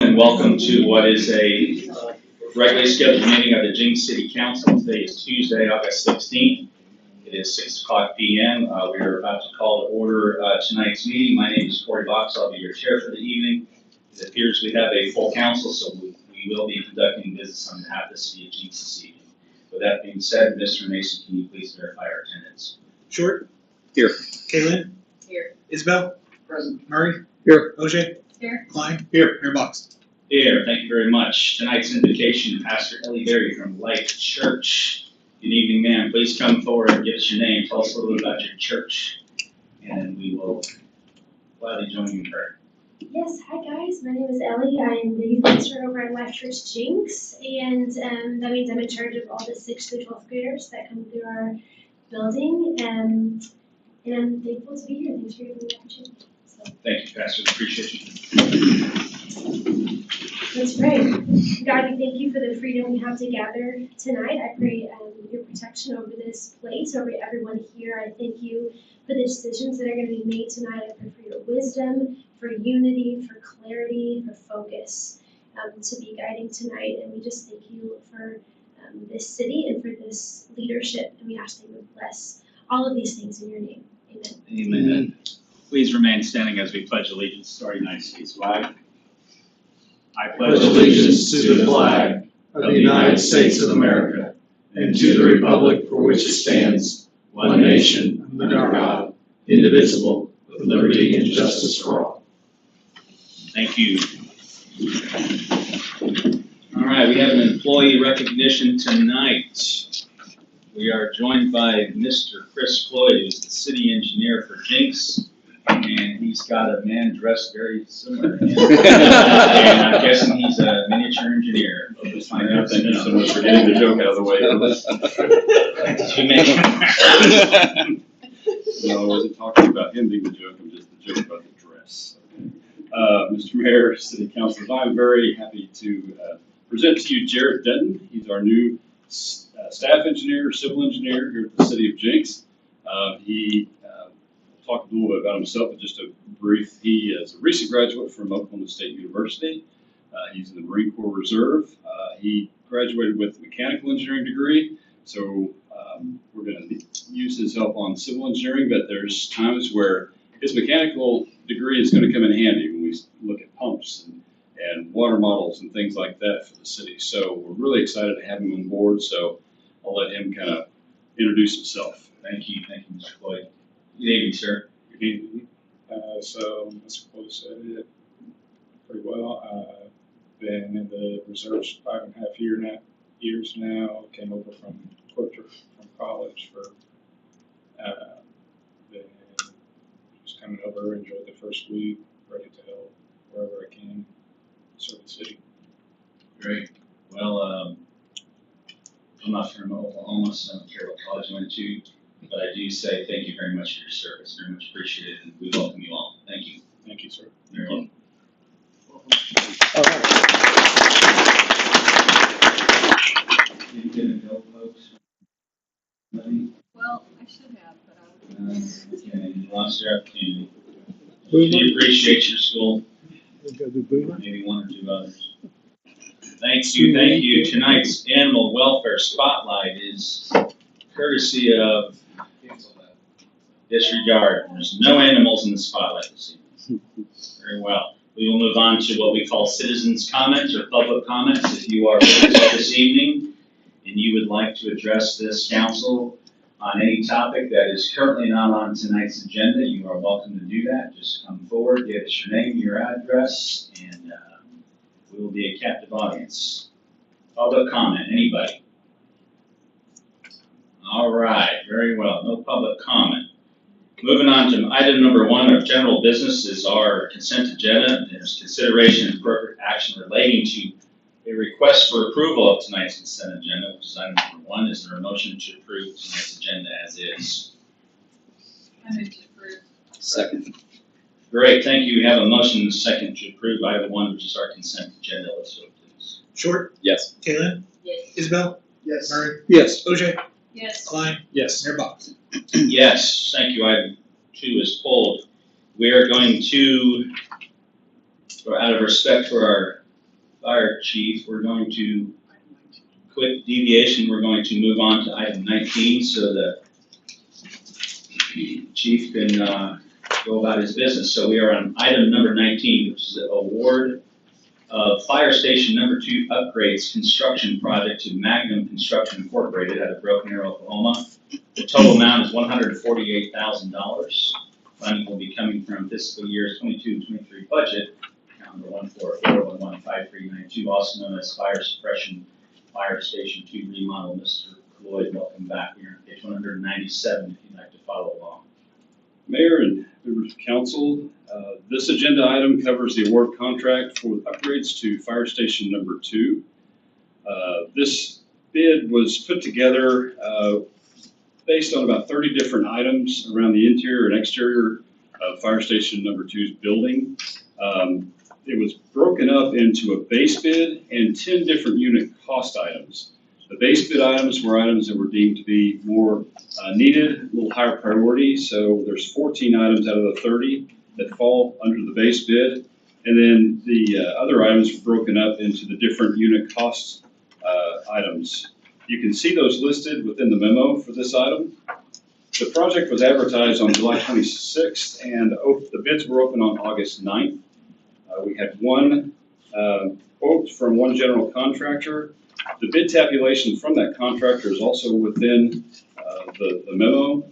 And welcome to what is a regularly scheduled meeting of the Jenks City Council. Today is Tuesday, August 16th. It is 6:00 p.m. We are about to call to order tonight's meeting. My name is Corey Box. I'll be your chair for the evening. It appears we have a full council, so we will be conducting business on behalf of the City of Jenks this evening. With that being said, Mr. Mason, can you please verify our attendance? Short. Here. Kaylin. Here. Isabel. Present. Murray. Here. OJ. Here. Klein. Here. Mayor Box. Here, thank you very much. Tonight's invocation, Pastor Ellie Berry from Life Church. Good evening, ma'am. Please come forward and give us your name. Tell us a little bit about your church, and we will gladly join you in prayer. Yes, hi guys, my name is Ellie. I am the youth pastor over at Life Church Jenks, and that means I'm in charge of all the 6th through 12th graders that come through our building, and I'm thankful to be here. Thanks for giving me the opportunity. So, Thank you, Pastor. Appreciate you. let's pray. God, we thank you for the freedom we have to gather tonight. I pray your protection over this place, over everyone here. I thank you for the decisions that are going to be made tonight. I pray for your wisdom, for unity, for clarity, for focus to be guiding tonight. And we just thank you for this city and for this leadership. And we ask that you would bless all of these things in your name. Amen. Amen. Please remain standing as we pledge allegiance to our United States flag. I Pledge allegiance to the flag of the United States of America and to the republic for which it stands, one nation, under God, indivisible, with liberty and justice for all. Thank you. All right, we have an employee recognition tonight. We are joined by Mr. Chris Floyd, who's the city engineer for Jenks, and he's got a man dressed very similar to him. And I'm guessing he's a miniature engineer. We'll just find out. Thank you so much for getting the joke out of the way. Did you make No, I wasn't talking about him being the joke, I'm just the joke about the dress. Mr. Mayor, City Councilors, I'm very happy to present to you Jared Denton. He's our new staff engineer, civil engineer here at the City of Jenks. He talked a little bit about himself, but just a brief, he is a recent graduate from Oklahoma State University. He's in the Marine Corps Reserve. He graduated with a mechanical engineering degree, so we're going to use his help on civil engineering, but there's times where his mechanical degree is going to come in handy when we look at pumps and water models and things like that for the city. So we're really excited to have him on board, so I'll let him kind of introduce himself. Thank you, Mr. Floyd. Good evening, sir. Good evening. So Mr. Floyd said it pretty well. Been in the reserves 5.5 years now. Came over from college for then just coming over, enjoyed the first week, ready to help wherever I can serve the city. Great. Well, I'm not from Oklahoma, so I don't care what college I went to, but I do say thank you very much for your service. Very much appreciated, and we welcome you all. Thank you. Thank you, sir. You're welcome. Did you get a bill, folks? Well, I should have, but I was. Okay, you lost your opportunity. We appreciate your school. Maybe one or two others. Thank you. Tonight's animal welfare spotlight is courtesy of Disregard. There's no animals in the spotlight this evening. Very well. We will move on to what we call citizens' comments or public comments. If you are with us this evening and you would like to address this council on any topic that is currently not on tonight's agenda, you are welcome to do that. Just come forward, give us your name, your address, and we will be a captive audience. Public comment, anybody? All right, very well. No public comment. Moving on to item number 1 of general business is our consent agenda. There's consideration and appropriate action relating to a request for approval of tonight's consent agenda, which is item number 1. Is there a motion to approve tonight's agenda as is? I move to approve. Second. Great, thank you. We have a motion and a second to approve item 1, which is our consent agenda. Let's vote, please. Short. Yes. Kaylin. Yes. Isabel. Yes. Murray. Yes. OJ. Yes. Klein. Yes. Mayor Box. Yes, thank you. Item 2 is pulled. We are going to, out of respect for our Fire Chief, we're going to, quick deviation, we're going to move on to item 19 so that the chief can go about his business. So we are on item number 19, which is the award of Fire Station number 2 upgrades construction project to Magnum Construction Incorporated out of Broken Arrow, Oklahoma. The total amount is $148,000. Funding will be coming from fiscal year 22-23 budget, account number 144115392, also known as Fire Suppression Fire Station 2 remodel. Mr. Lloyd, welcome back. We're on page 197 if you'd like to follow along. Mayor and members of council, this agenda item covers the award contract for upgrades to Fire Station number 2. This bid was put together based on about 30 different items around the interior and exterior of Fire Station number 2's building. It was broken up into a base bid and 10 different unit cost items. The base bid items were items that were deemed to be more needed, a little higher priority. So there's 14 items out of the 30 that fall under the base bid. And then the other items were broken up into the different unit cost items. You can see those listed within the memo for this item. The project was advertised on July 26th and the bids were open on August 9th. We had one quote from one general contractor. The bid tabulation from that contractor is also within the memo.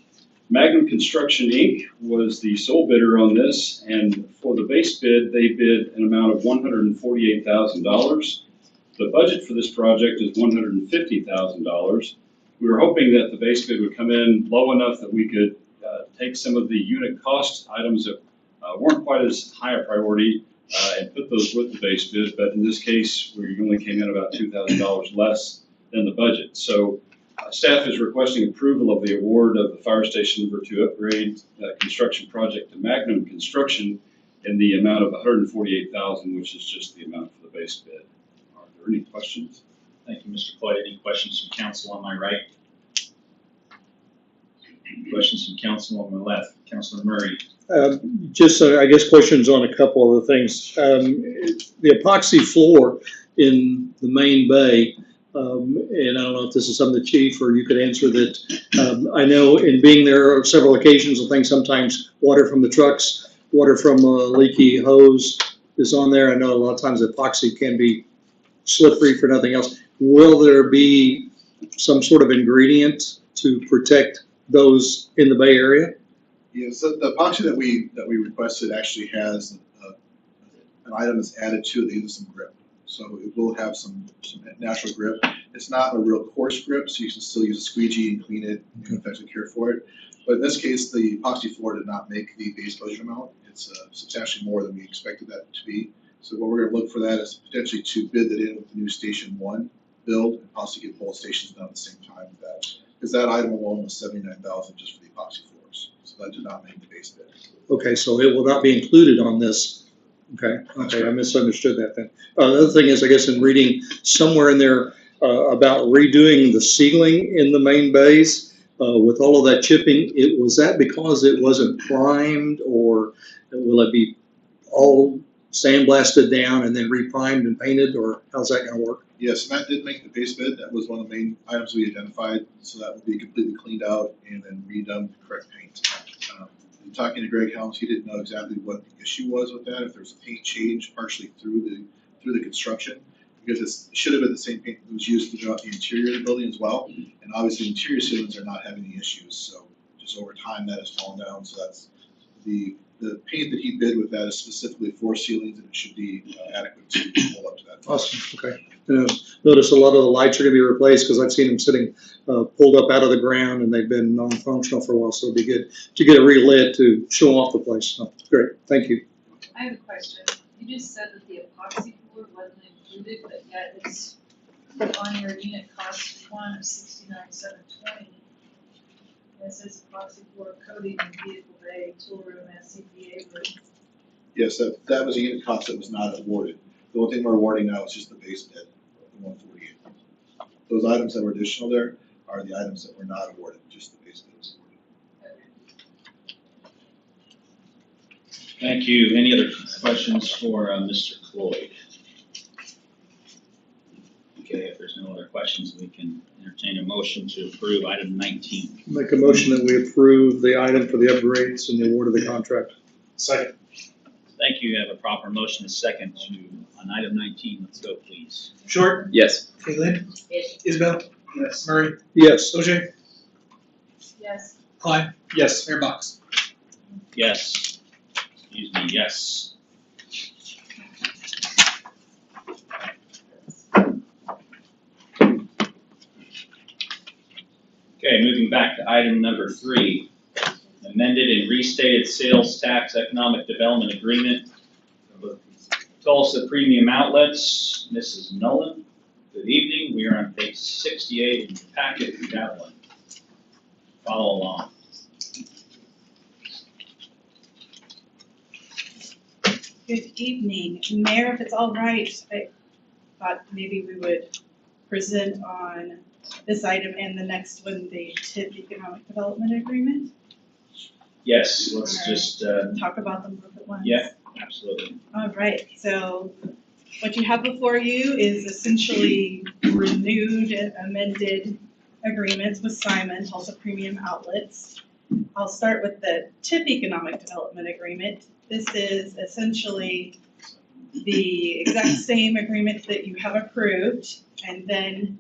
Magnum Construction, Inc. was the sole bidder on this, and for the base bid, they bid an amount of $148,000. The budget for this project is $150,000. We were hoping that the base bid would come in low enough that we could take some of the unit cost items that weren't quite as high a priority and put those with the base bid, but in this case, we only came in about $2,000 less than the budget. So staff is requesting approval of the award of the Fire Station number 2 upgrade construction project to Magnum Construction in the amount of $148,000, which is just the amount for the base bid. Are there any questions? Thank you, Mr. Floyd. Any questions from council on my right? Questions from council on my left? Councilor Murray. Just, I guess, questions on a couple of the things. The epoxy floor in the main bay, and I don't know if this is something the chief or you could answer that. I know in being there on several occasions, I think sometimes water from the trucks, water from a leaky hose is on there. I know a lot of times epoxy can be slippery for nothing else. Will there be some sort of ingredient to protect those in the Bay Area? Yeah, so the epoxy that we requested actually has an item that's added to it that gives some grip. So it will have some natural grip. It's not a real coarse grip, so you can still use a squeegee and clean it and effectively care for it. But in this case, the epoxy floor did not make the base closure amount. It's substantially more than we expected that to be. So what we're going to look for that is potentially to bid that in with the new Station 1 build and possibly get both stations done at the same time with that. Because that item alone was $79,000 just for the epoxy floors. So that did not make the base bid. Okay, so it will not be included on this. Okay, I misunderstood that then. The other thing is, I guess in reading somewhere in there about redoing the ceiling in the main bays with all of that chipping, was that because it wasn't primed, or will it be all sandblasted down and then reprimed and painted, or how's that going to work? Yes, and that did make the base bid. That was one of the main items we identified. So that would be completely cleaned out and then redone with the correct paint. Talking to Greg Helms, he didn't know exactly what the issue was with that, if there's a paint change partially through the construction, because it should have been the same paint that was used throughout the interior of the building as well. And obviously interior ceilings are not having any issues, so just over time that has fallen down. So that's the paint that he bid with that is specifically for ceilings, and it should be adequate to hold up to that. Awesome, okay. Notice a lot of the lights are going to be replaced because I've seen them sitting pulled up out of the ground and they've been non-functional for a while, so it'll be good to get it relit to show off the place. So, great, thank you. I have a question. You just said that the epoxy floor wasn't included, but yet it's on your unit cost one of $69,720. It says epoxy floor coating in vehicle bay, tool room, SCBA room. Yes, that was a unit cost that was not awarded. The only thing we're awarding now is just the base bid, the 148. Those items that were additional there are the items that were not awarded, just the base bid was awarded. Thank you. Any other questions for Mr. Cloyd? Okay, if there's no other questions, we can entertain a motion to approve item 19. Make a motion that we approve the item for the upgrades and the award of the contract. Second. Thank you. You have a proper motion, a second on item 19. Let's go, please. Short? Yes. Kayleen? Yes. Isabel? Yes. Murray? Yes. OJ? Yes. Klein? Yes. Mayor Box? Yes. Excuse me, yes. Okay, moving back to item number 3, amended and restated sales tax economic development agreement. Tulsa Premium Outlets, Mrs. Nolan. Good evening. We are on page 68 in the packet. If you have one, follow along. Good evening. Mayor, if it's all right, I thought maybe we would present on this item and the next one, the TIP Economic Development Agreement. Yes, let's just, Talk about them both at once. yeah, absolutely. All right, so what you have before you is essentially renewed and amended agreements with Simon, Tulsa Premium Outlets. I'll start with the TIP Economic Development Agreement. This is essentially the exact same agreement that you have approved, and then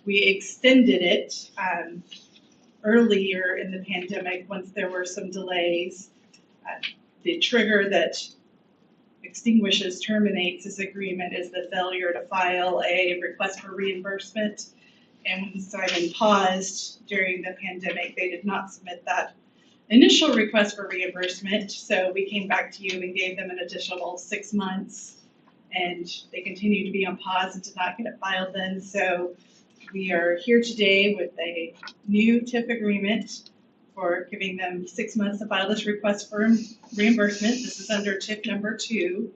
we extended it earlier in the pandemic once there were some delays. The trigger that extinguishes, terminates this agreement is the failure to file a request for reimbursement. And when Simon paused during the pandemic, they did not submit that initial request for reimbursement. So we came back to you and gave them an additional 6 months, and they continued to be on pause and did not get it filed then. So we are here today with a new TIP agreement for giving them 6 months to file this request for reimbursement. This is under TIP number 2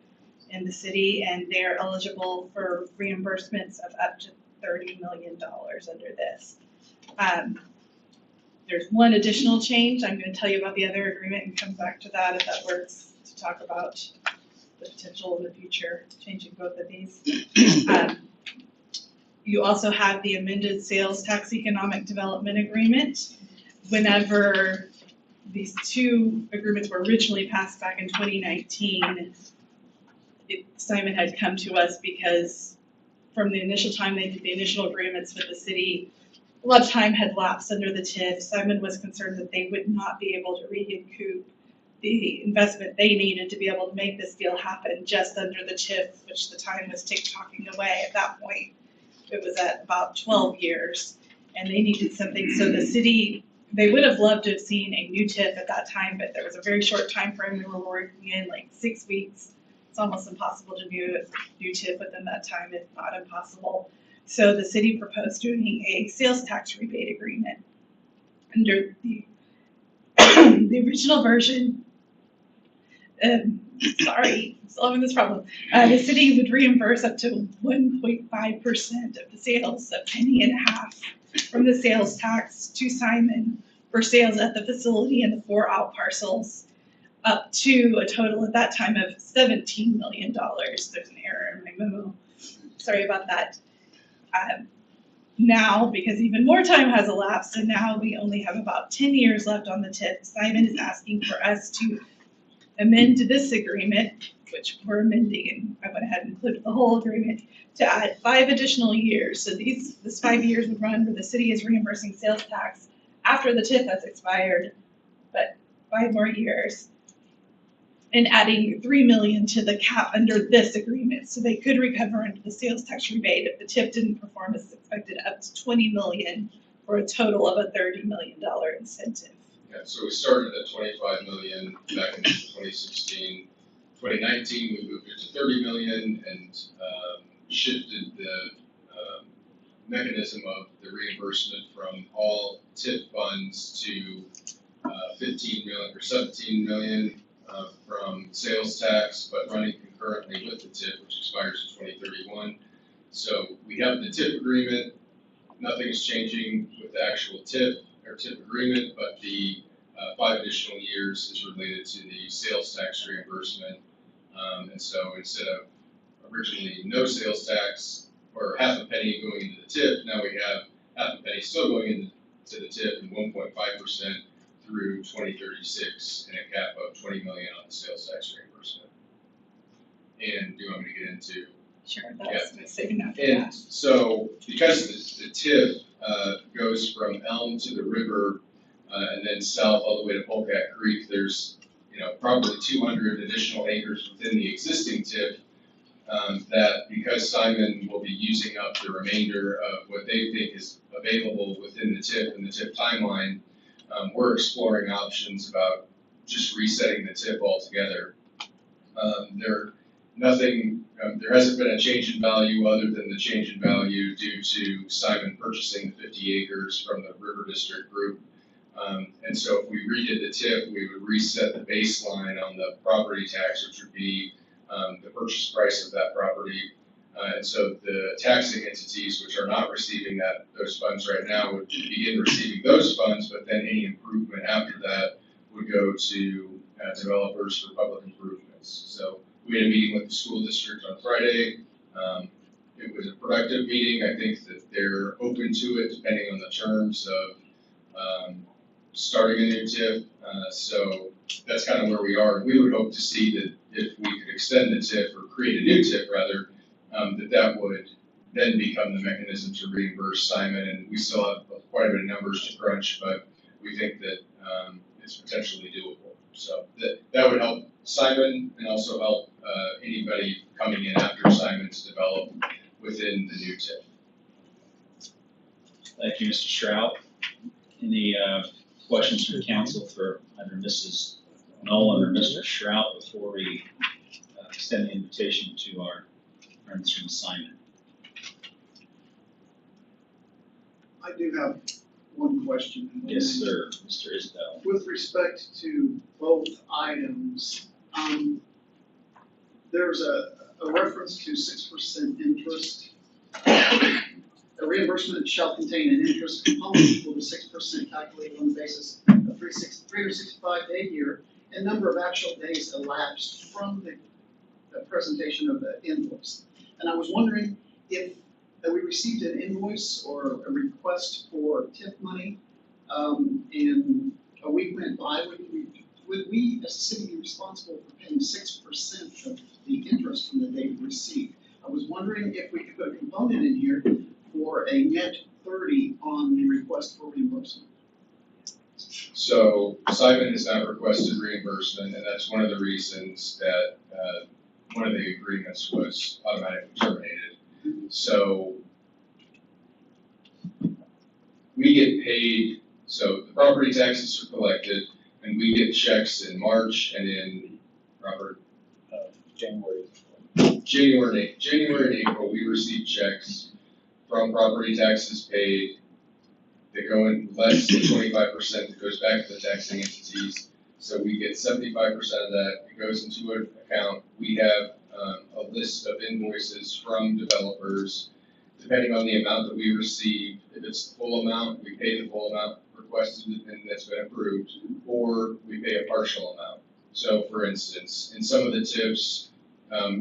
in the city, and they're eligible for reimbursements of up to $30 million under this. There's one additional change. I'm going to tell you about the other agreement and come back to that if that works, to talk about the potential in the future changing both of these. You also have the amended sales tax economic development agreement. Whenever these two agreements were originally passed back in 2019, Simon had come to us because from the initial time they did the initial agreements with the city, a lot of time had lapsed under the TIF. Simon was concerned that they would not be able to recoup the investment they needed to be able to make this deal happen just under the TIF, which the time was tick-tocking away at that point. It was at about 12 years, and they needed something. So the city, they would have loved to have seen a new TIF at that time, but there was a very short time frame. We were working in like 6 weeks. It's almost impossible to do a new TIF within that time, if not impossible. So the city proposed doing a sales tax rebate agreement. Under the original version, sorry, I'm still having this problem. The city would reimburse up to 1.5% of the sales of penny and a half from the sales tax to Simon for sales at the facility and the 4 out parcels, up to a total at that time of $17 million. There's an error in my memo. Sorry about that. Now, because even more time has elapsed, and now we only have about 10 years left on the TIP, Simon is asking for us to amend this agreement, which we're amending, and I went ahead and included the whole agreement, to add 5 additional years. So this 5 years would run where the city is reimbursing sales tax after the TIF has expired, but 5 more years, and adding $3 million to the cap under this agreement, so they could recover under the sales tax rebate if the TIF didn't perform as expected, up to $20 million for a total of a $30 million incentive. Yeah, so we started at 25 million back in 2016. 2019, we moved it to 30 million and shifted the mechanism of the reimbursement from all TIP funds to 15 million or 17 million from sales tax, but running concurrently with the TIP, which expires in 2031. So we have the TIP agreement. Nothing is changing with the actual TIP or TIP agreement, but the 5 additional years is related to the sales tax reimbursement. And so instead of originally no sales tax or half a penny going into the tip. Now we have half a penny still going into the tip and 1.5% through 2036 and a cap of 20 million on the sales tax reimbursement. And do you want me to get into? Sure, that's my saving after And that. so because the tip goes from Elm to the river and then south all the way to Polecat Creek, there's probably 200 additional acres within the existing tip that because Simon will be using up the remainder of what they think is available within the tip and the tip timeline, we're exploring options about just resetting the tip altogether. There hasn't been a change in value other than the change in value due to Simon purchasing the 50 acres from the River District Group. And so if we redid the tip, we would reset the baseline on the property tax, which would be the purchase price of that property. And so the taxing entities, which are not receiving those funds right now, would begin receiving those funds, but then any improvement after that would go to developers for public improvements. So we had a meeting with the school district on Friday. It was a productive meeting. I think that they're open to it depending on the terms of starting a new TIF. So that's kind of where we are. We would hope to see that if we could extend the TIF or create a new TIF rather, that would then become the mechanism to reimburse Simon. And we still have quite a bit of numbers to crunch, but we think that it's potentially doable. So that would help Simon and also help anybody coming in after Simon to develop within the new TIF. Thank you, Mr. Stroud. Any questions from council for either Mrs. Nolan or Mr. Stroud before we extend the invitation to our friends from Simon? I do have one question. Yes, sir, Mr. Isbell. With respect to both items, there's a reference to 6% interest. A reimbursement shall contain an interest component equal to 6% calculated on the basis of 365-day year and number of actual days elapsed from the presentation of the invoice. And I was wondering if we received an invoice or a request for TIF money, and a week went by, would we as a city be responsible for paying 6% of the interest from the date received? I was wondering if we could put a component in here for a net 30 on the request for reimbursement. So Simon has not requested reimbursement, and that's one of the reasons that one of the agreements was automatically terminated. So we get paid, so the property taxes are collected, and we get checks in March and in, Robert? January. January and April, we receive checks from property taxes paid. They go in less than 25% that goes back to the taxing entities. So we get 75% of that. It goes into an account. We have a list of invoices from developers. Depending on the amount that we receive, if it's the full amount, we pay the full amount requested and that's been approved, or we pay a partial amount. So for instance, in some of the TIFs,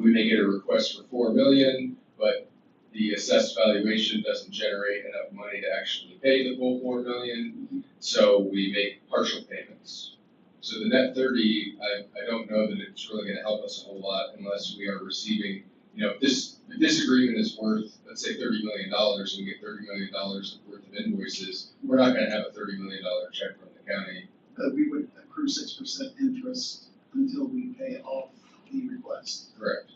we may get a request for 4 million, but the assessed valuation doesn't generate enough money to actually pay the full 4 million, so we make partial payments. So the net 30, I don't know that it's really going to help us a whole lot unless we are receiving, if this agreement is worth, let's say $30 million, and we get $30 million worth of invoices, we're not going to have a $30 million check from the county. We would accrue 6% interest until we pay off the request. Correct.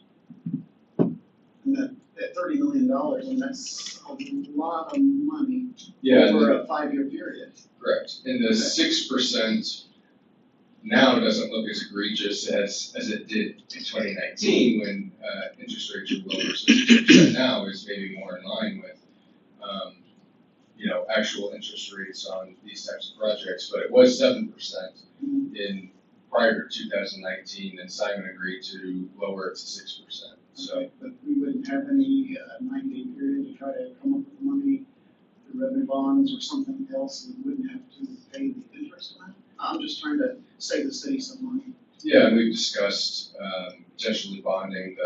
And that $30 million, and that's a lot of money Yeah, over a 5-year period. correct. And the 6% now doesn't look as egregious as it did in 2019 when interest rates were lower. So 6% now is maybe more in line with, actual interest rates on these types of projects. But it was 7% in prior to 2019, and Simon agreed to lower it to 6%. So, Okay, but we wouldn't have any 90-day period to try to come up with money through revenue bonds or something else. We wouldn't have to pay the interest on it. I'm just trying to save the city some money. yeah, and we've discussed potentially bonding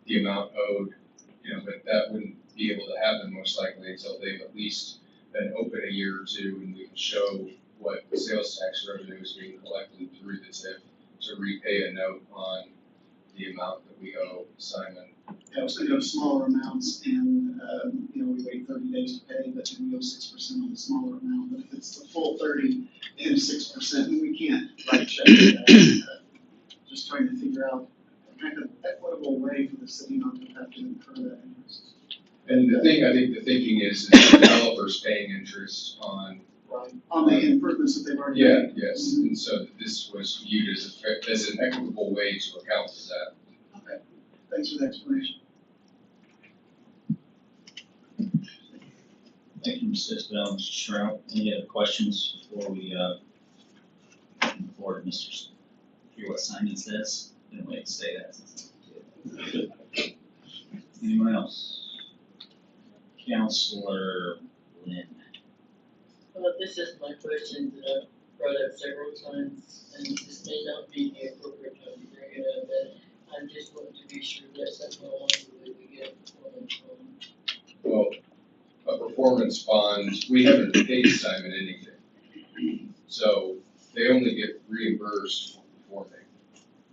the amount owed but that wouldn't be able to happen most likely until they've at least been open a year or two and we can show what sales tax revenue is being collected through the TIF to repay a note on the amount that we owe Simon. I was thinking of smaller amounts and, we wait 30 days to pay, but then we owe 6% on the smaller amount. But if it's the full 30 and 6%, then we can't write a check for that. Just trying to figure out a kind of equitable way for the city not to have to incur that interest. And I think the thinking is the developer's paying interest on. On the improvements that they've already Yeah, made. yes, and so this was viewed as an equitable way to account for that. Okay, thanks for the explanation. Thank you, Mr. Isbell, Mr. Stroud. Any other questions before we, move forward, Mr. Hear what Simon says? Didn't wait to say that. Anyone else? Counselor Lynn. Well, this is my question that I've brought up several times, and this may not be the appropriate time to bring it up, but I just want to be sure that something along the way we get performance bond. Well, a performance bond, we haven't paid Simon anything. So they only get reimbursed for performing.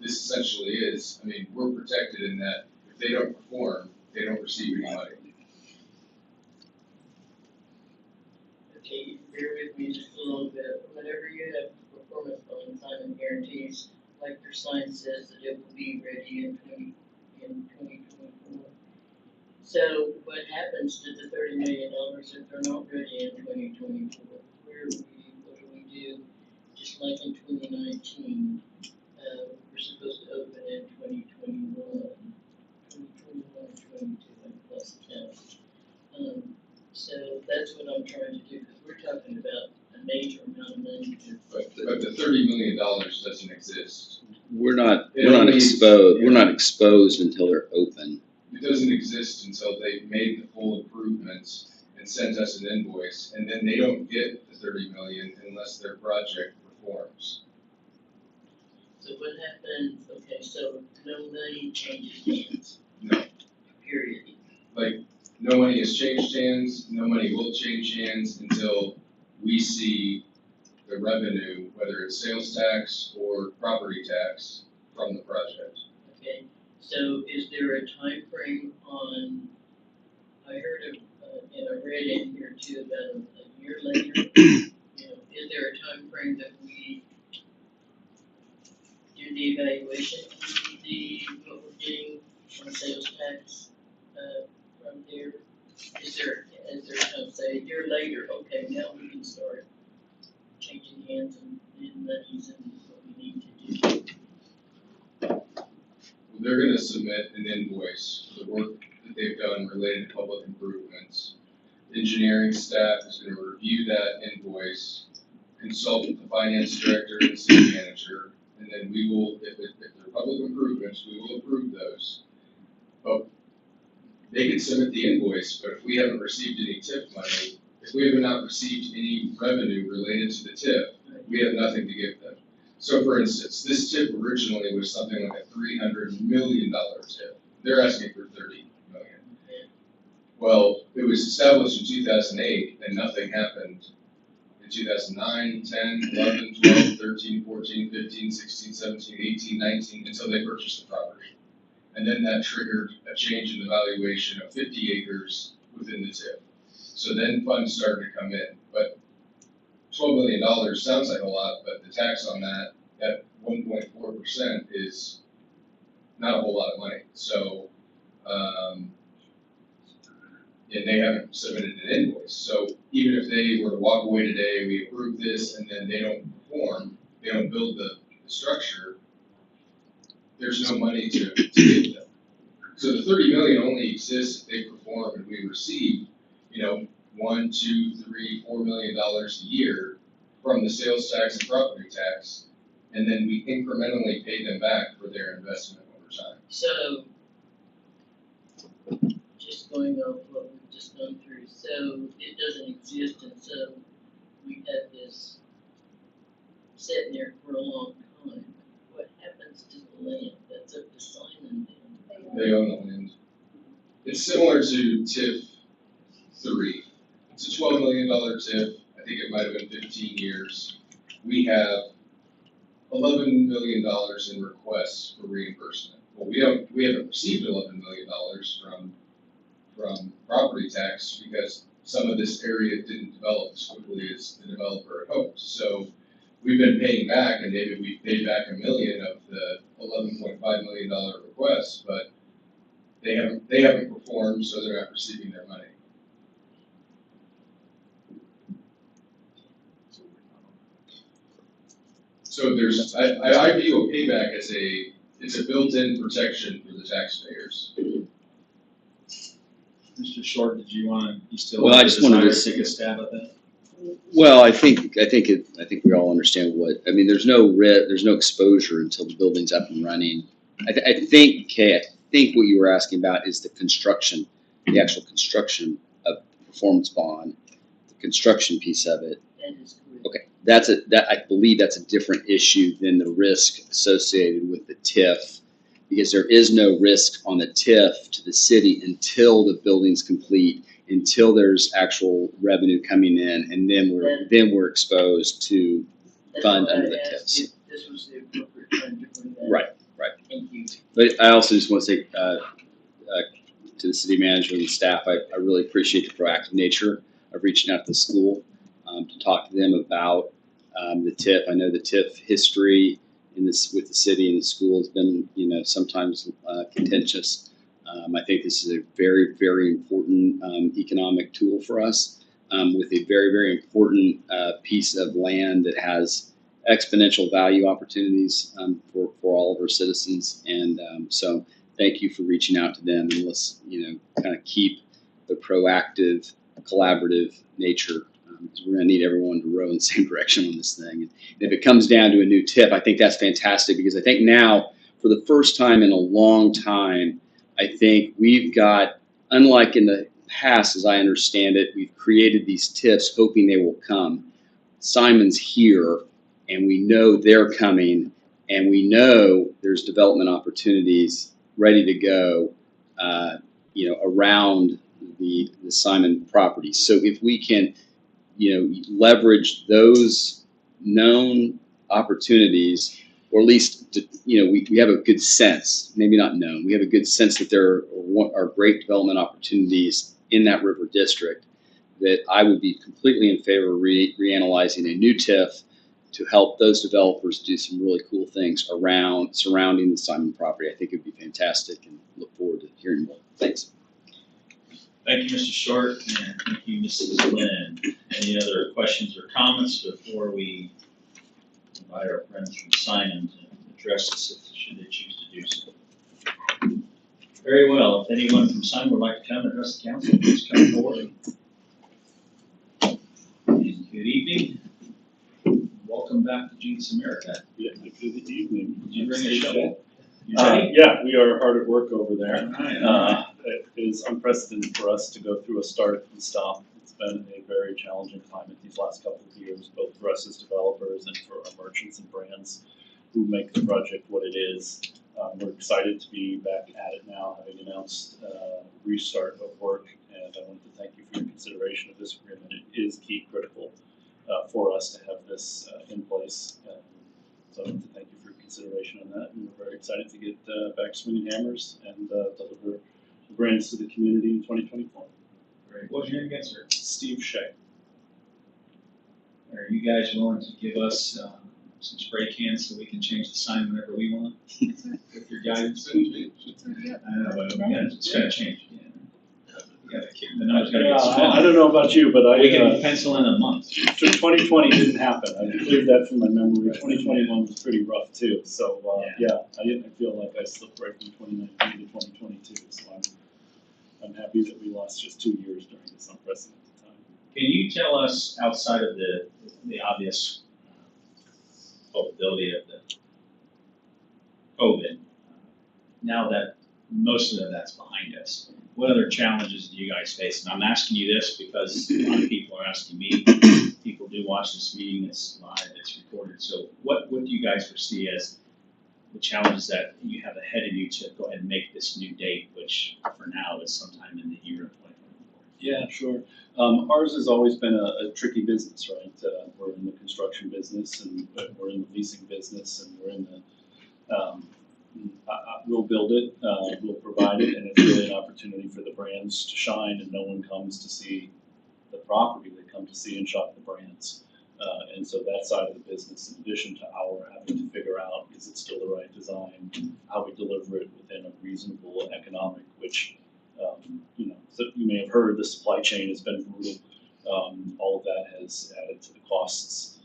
This essentially is, we're protected in that if they don't perform, they don't receive any money. Okay, bear with me just a little bit. Whenever you have performance bond, Simon guarantees, like your sign says, that it will be ready in 2024. So what happens to the $30 million if they're not ready in 2024? What do we do? Just like in 2019, we're supposed to open in 2021 or 22, I lost count. So that's what I'm trying to do, because we're talking about a major amount of money. But the $30 million doesn't exist. We're not exposed until they're open. It doesn't exist until they've made the full improvements and sent us an invoice, and then they don't get the 30 million unless their project performs. So what happens, okay, so no money changes hands? No. Period. No money has changed hands, no money will change hands until we see the revenue, whether it's sales tax or property tax from the project. Okay, so is there a time frame on, I heard of, and I read in here too, about a year later, is there a time frame that we do the evaluation on what we're getting from sales tax, from there? Is there say a year later, okay, now we can start changing hands and monies and what we need to do? They're gonna submit an invoice for the work that they've done related to public improvements. Engineering staff is gonna review that invoice, consult with the finance director and the city manager, and then we will, if they're public improvements, we will approve those. But they can submit the invoice, but if we haven't received any TIF money, if we have not received any revenue related to the TIF, we have nothing to give them. So for instance, this TIF originally was something like a $300 million TIF. They're asking for 30 million. Well, it was established in 2008 and nothing happened in 2009, 10, 11, 12, 13, 14, 15, 16, 17, 18, 19, until they purchased the property. And then that triggered a change in the valuation of 50 acres within the TIF. So then funds started to come in, but $12 million sounds like a lot, but the tax on that, at 1.4% is not a whole lot of money. So, and they haven't submitted an invoice. So even if they were to walk away today, we approve this, and then they don't perform, they don't build the structure, there's no money to give them. So the 30 million only exists if they perform and we receive, $1, $2, $3, $4 million a year from the sales tax and property tax, and then we incrementally pay them back for their investment over time. So, just going off what we've just gone through, so it doesn't exist, and so we've had this sitting there for a long time. What happens to the land? That's up to Simon then. They own the land. It's similar to TIF 3. It's a $12 million TIF. I think it might have been 15 years. We have $11 million in requests for reimbursement. Well, we haven't received $11 million from property tax because some of this area didn't develop as quickly as the developer had hoped. So we've been paying back, and maybe we paid back $1 million of the $11.5 million request, but they haven't performed, so they're not receiving their money. So there's, I view a payback as it's a built-in protection for the taxpayers. Mr. Short, did you still Well, I have a just wanted desire to- to take a stab at that? Well, I think we all understand there's no exposure until the building's up and running. I think, Kay, what you were asking about is the actual construction of the performance bond, the construction piece of it. That is correct. Okay, I believe that's a different issue than the risk associated with the TIF, because there is no risk on the TIF to the city until the building's complete, until there's actual revenue coming in, and then we're exposed to fund under the That's why I TIFs. asked if this was the appropriate time to bring that up. Right. Thank you. But I also just want to say to the city manager and the staff, I really appreciate the proactive nature of reaching out to the school to talk to them about the TIF. I know the TIF history with the city and the school has been, sometimes contentious. I think this is a very, very important economic tool for us with a very, very important piece of land that has exponential value opportunities for all of our citizens. And so thank you for reaching out to them, and let's, kind of keep the proactive, collaborative nature, because we're going to need everyone to row in the same direction on this thing. And if it comes down to a new TIF, I think that's fantastic, because I think now, for the first time in a long time, I think we've got, unlike in the past, as I understand it, we've created these TIFs hoping they will come. Simon's here, and we know they're coming, and we know there's development opportunities ready to go, around the Simon property. So if we can, leverage those known opportunities, or at least, we have a good sense, maybe not known, we have a good sense that there are great development opportunities in that river district, that I would be completely in favor of reanalyzing a new TIF to help those developers do some really cool things surrounding the Simon property. I think it would be fantastic, and look forward to hearing more. Thanks. Thank you, Mr. Short, and thank you, Mrs. Lynn. Any other questions or comments before we invite our friends from Simon to address us, should they choose to do so? Very well. If anyone from Simon would like to come and address the council, please come forward. And good evening. Welcome back to Jenks America. Yeah, good evening. Did you bring a shovel? Yeah, we are hard at work over there. Right. It is unprecedented for us to go through a start and stop. It's been a very challenging climate these last couple of years, both for us as developers and for our merchants and brands who make the project what it is. We're excited to be back at it now, having announced restart of work, and I wanted to thank you for your consideration of this agreement. It is key critical for us to have this in place. So I want to thank you for your consideration on that, and we're very excited to get back swinging hammers and deliver the brands to the community in 2024. Great. What's your name again, sir? Steve Shea. Are you guys willing to give us some spray cans so we can change the sign whenever we want? With your guidance? I know, but it's gonna change again. The number's gotta get smaller. I don't know about you, but We can pencil in a month. 2020 didn't happen. I cleared that from my memory. 2021 was pretty rough too. So I feel like I slipped right from 2019 to 2022. So I'm happy that we lost just 2 years during this unprecedented time. Can you tell us, outside of the obvious culpability of the COVID, now that most of that's behind us, what other challenges do you guys face? And I'm asking you this because a lot of people are asking me. People do watch this meeting, it's live, it's recorded. So what do you guys foresee as the challenge that you have ahead of you to go ahead and make this new date, which for now is sometime in the year of 2024. Yeah, sure. Ours has always been a tricky business, right? We're in the construction business, and we're in the leasing business, and we're in the, we'll build it, we'll provide it, and it's really an opportunity for the brands to shine, and no one comes to see the property, they come to see and shop the brands. And so that side of the business, in addition to our having to figure out, is it still the right design, how we deliver it within a reasonable economic, which, so you may have heard, the supply chain has been brutal. All of that has added to the costs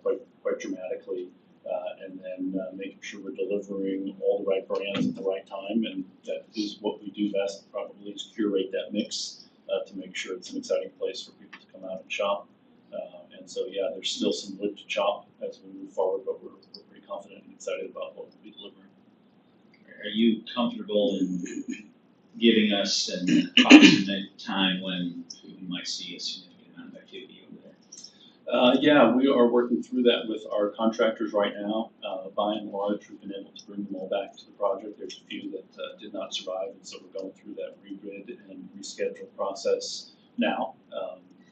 quite dramatically. And then making sure we're delivering all the right brands at the right time, and that is what we do best, probably, is curate that mix to make sure it's an exciting place for people to come out and shop. And so, yeah, there's still some wood to chop as we move forward, but we're pretty confident and excited about what we'll be delivering. Are you comfortable in giving us an approximate time when we might see a significant amount of activity over there? Yeah, we are working through that with our contractors right now. By and large, we've been able to bring them all back to the project. There's a few that did not survive, and so we're going through that rebid and reschedule process now.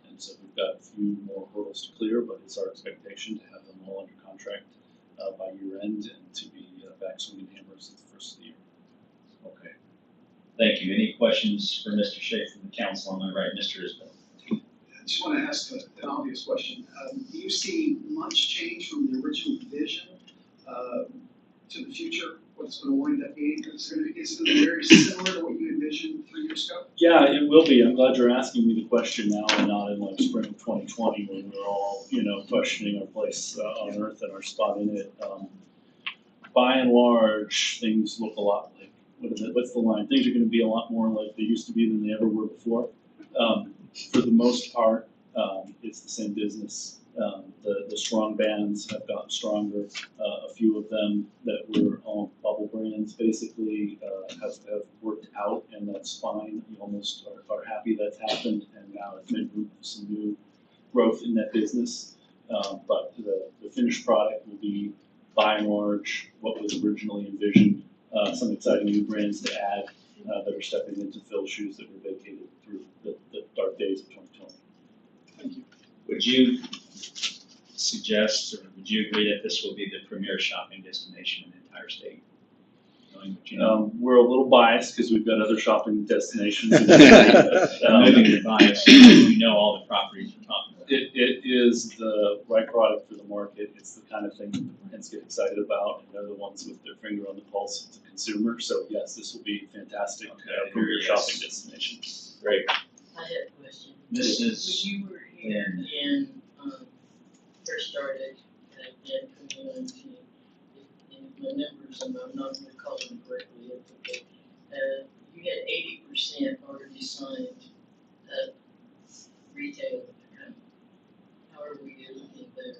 And so we've got a few more hurdles to clear, but it's our expectation to have them all under contract by year end and to be back swinging hammers at the first of the year. Okay. Thank you. Any questions for Mr. Shea from the council on my right? Mr. Isbell. I just want to ask an obvious question. Do you see much change from the original vision to the future? What's going to wind up being? Is it going to be very similar to what you envisioned 3 years ago? Yeah, it will be. I'm glad you're asking me the question now and not in like spring of 2020 when we're all, questioning our place on Earth and our spot in it. By and large, things look a lot like, what's the line? Things are going to be a lot more like they used to be than they ever were before. For the most part, it's the same business. The strong bands have gotten stronger. A few of them that were on bubble brands basically have worked out, and that's fine. You almost are happy that's happened, and now it's made room for some new growth in that business. But the finished product will be, by and large, what was originally envisioned. Some exciting new brands to add that are stepping into Phil's shoes that were vacated through the dark days of 2020. Thank you. Would you suggest, or would you agree that this will be the premier shopping destination in the entire state? Knowing what you know. We're a little biased because we've got other shopping destinations. Moving your bias, you know all the properties we're talking about. It is the right product for the market. It's the kind of thing that the brands get excited about, and they're the ones with their finger on the pulse of the consumer. So yes, this will be fantastic premier shopping destination. Great. I have a question. Mrs. When you were here and first started at community, and my numbers, I'm not going to call them correctly, okay. You had 80% already signed retail. How are we looking there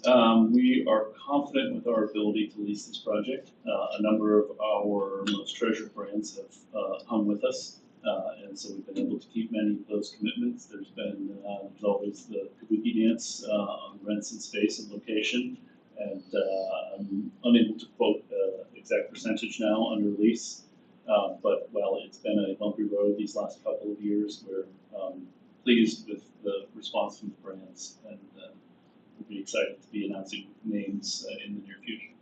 now? We are confident with our ability to lease this project. A number of our most treasured brands have hung with us. And so we've been able to keep many of those commitments. There's always the kabuki dance on rents and space and location. And I'm unable to quote the exact percentage now under lease. But while it's been a bumpy road these last couple of years, we're pleased with the response from the brands, and we'll be excited to be announcing names in the near future.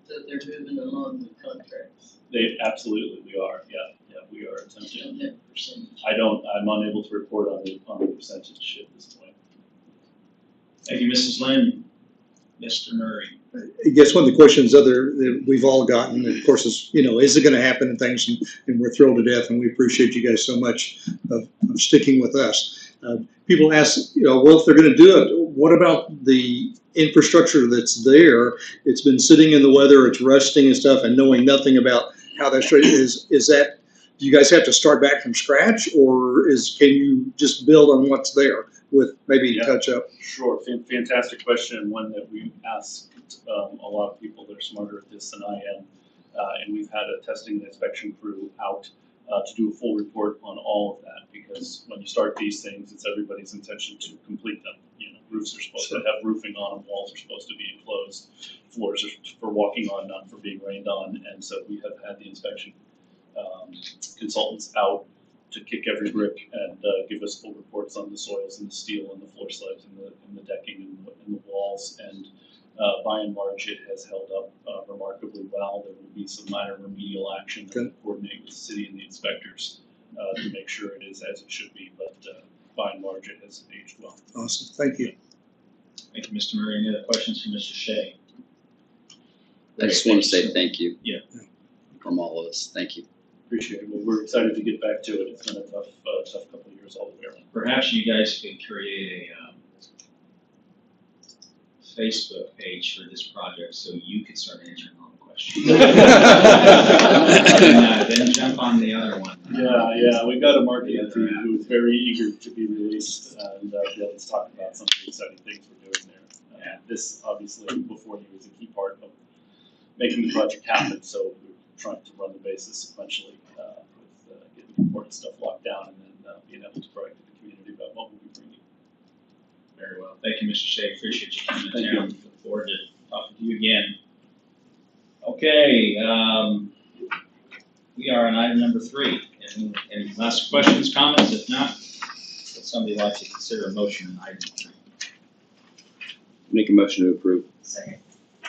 So they're moving along with contracts? We are, yeah, we are attempting. You don't have a percentage? I'm unable to report on the percentage at this point. Thank you, Mrs. Lynn. Mr. Murray. I guess one of the questions that we've all gotten, of course, is, is it going to happen and things, and we're thrilled to death, and we appreciate you guys so much of sticking with us. People ask, well, if they're going to do it, what about the infrastructure that's there? It's been sitting in the weather, it's rusting and stuff, and knowing nothing about how that's is that, do you guys have to start back from scratch, or can you just build on what's there with maybe touch up? Sure, fantastic question, and one that we've asked a lot of people that are smarter at this than I am, and we've had a testing and inspection crew out to do a full report on all of that, because when you start these things, it's everybody's intention to complete them. You know, roofs are supposed to have roofing on them, walls are supposed to be enclosed, floors are for walking on, not for being rained on, and so we have had the inspection consultants out to kick every brick and give us full reports on the soils and the steel and the floor slabs and the decking and the walls, and by and large, it has held up remarkably well. There will be some minor remedial action that will coordinate with the city and the inspectors to make sure it is as it should be, but by and large, it has aged well. Awesome, thank you. Thank you, Mr. Murray. Any other questions for Mr. Shea? I just want to say thank you. Yeah. From all of us, thank you. Appreciate it. Well, we're excited to get back to it. It's been a tough couple of years all the way around. Perhaps you guys could create a Facebook page for this project so you could start answering all the questions. Then jump on the other one. Yeah, we've got a marketing team who's very eager to be released and be able to talk about some of the exciting things we're doing there. This, obviously, before you, is a key part of making the project happen, so we're trying to run the basis sequentially with getting important stuff locked down and then being able to brag to the community about what we'll be bringing. Very well. Thank you, Mr. Shea. Appreciate you coming Thank down. Look forward to talking to you again. Okay, we are on item number 3. Any last questions, comments? If not, would somebody like to consider a motion on item 3? Make a motion to approve. Second.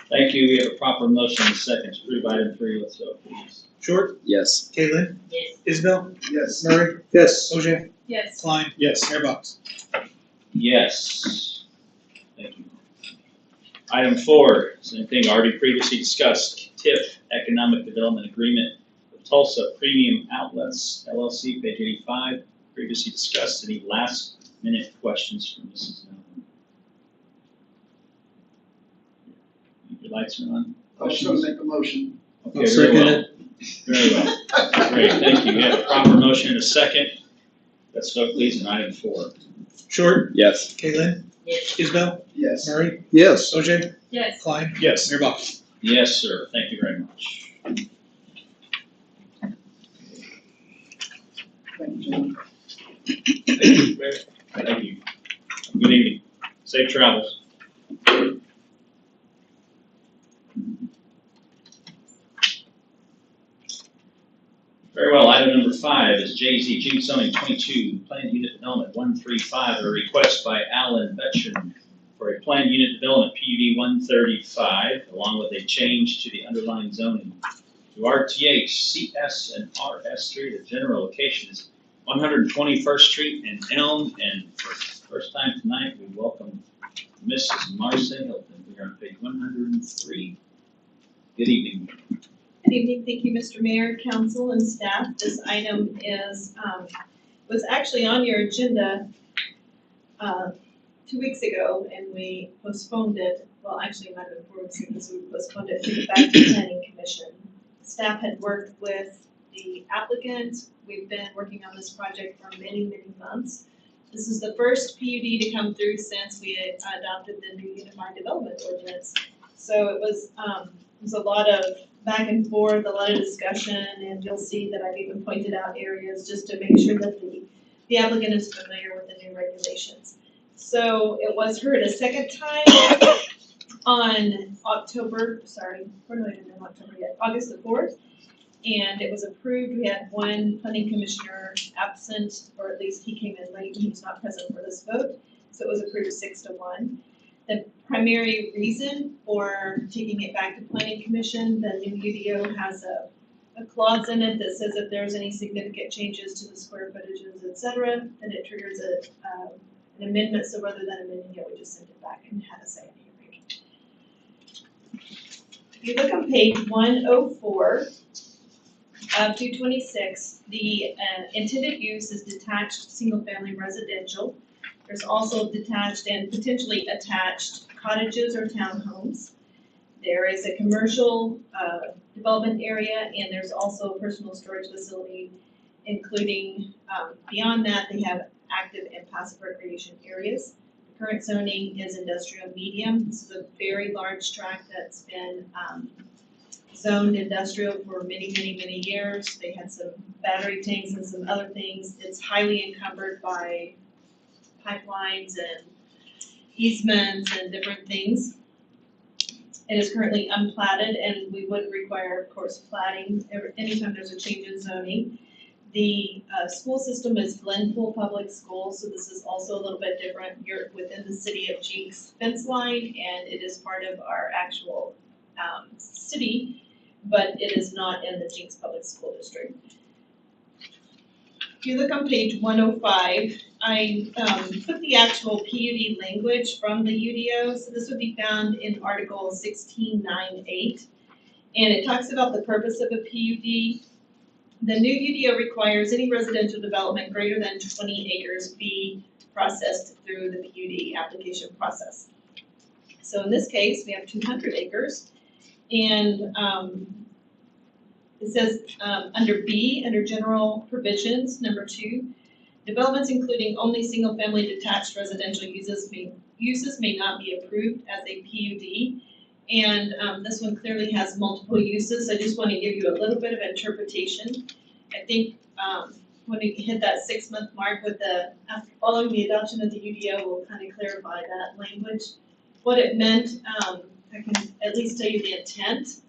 Thank you. We have a proper motion and a second to approve item 3. Let's vote, please. Short, Yes. Caitlin, Yes. Isabel, Yes. Murray, Yes. OJ, Yes. Klein, Yes. Mayor Box. Yes. Thank you. Item 4, same thing already previously discussed, TIF, Economic Development Agreement with Tulsa Premium Outlets LLC, page 85, previously discussed. Any last minute questions from Mrs. Melvin? Your lights are on. I was gonna make a motion. Okay, very well. Very well. Great, thank you. We have a proper motion and a second. Let's vote please on item 4. Short, Yes. Caitlin, Yes. Isabel, Yes. Murray, Yes. OJ, Yes. Klein, Yes. Mayor Box. Yes, sir. Thank you very much. Thank you, John. Thank you. Good evening. Safe travels. Very well, item number 5 is JZ Jinx zoning 22, planned unit development 135, a request by Alan Betchen for a planned unit development PUD 135, along with a change to the underlying zoning to RTH, CS, and RS3. The general location is 121st Street and Elm, and for the first time tonight, we welcome Mrs. Marcia Hilton. We are on page 103. Good evening. Good evening, thank you, Mr. Mayor, council, and staff. This item is, was actually on your agenda 2 weeks ago, and we postponed it. Well, actually, not even 4 weeks ago, because we postponed it to the back to the planning commission. Staff had worked with the applicant. We've been working on this project for many, many months. This is the first PUD to come through since we had adopted the new Unified Development Ordinance. So it was a lot of back and forth, a lot of discussion, and you'll see that I've even pointed out areas just to make sure that the applicant is familiar with the new regulations. So it was heard a second time on August the 4th, and it was approved. We had one planning commissioner absent, or at least he came in late and he was not present for this vote, so it was approved 6-1. The primary reason for taking it back to planning commission, the new UDO has a clause in it that says if there's any significant changes to the square footages, et cetera, then it triggers an amendment. So rather than amending it, we just sent it back and had a second hearing. If you look on page 104 of 226, the intended use is detached single-family residential. There's also detached and potentially attached cottages or townhomes. There is a commercial development area, and there's also a personal storage facility, including, beyond that, they have active and passive recreation areas. The current zoning is industrial medium. This is a very large tract that's been zoned industrial for many, many, many years. They had some battery tanks and some other things. It's highly encumbered by pipelines and easements and different things. It is currently unplatted, and we would require, of course, platting anytime there's a change in zoning. The school system is Glenpool Public Schools, so this is also a little bit different. You're within the city of Jenks fence line, and it is part of our actual city, but it is not in the Jenks Public School District. If you look on page 105, I put the actual PUD language from the UDO, so this would be found in Article 16.9.8, and it talks about the purpose of a PUD. The new UDO requires any residential development greater than 20 acres be processed through the PUD application process. So in this case, we have 200 acres, and it says under B, under general provisions, number 2, developments including only single-family detached residential uses may not be approved as a PUD. And this one clearly has multiple uses. I just want to give you a little bit of interpretation. I think when we hit that 6-month mark with following the adoption of the UDO, we'll kind of clarify that language. What it meant, I can at least tell you the intent,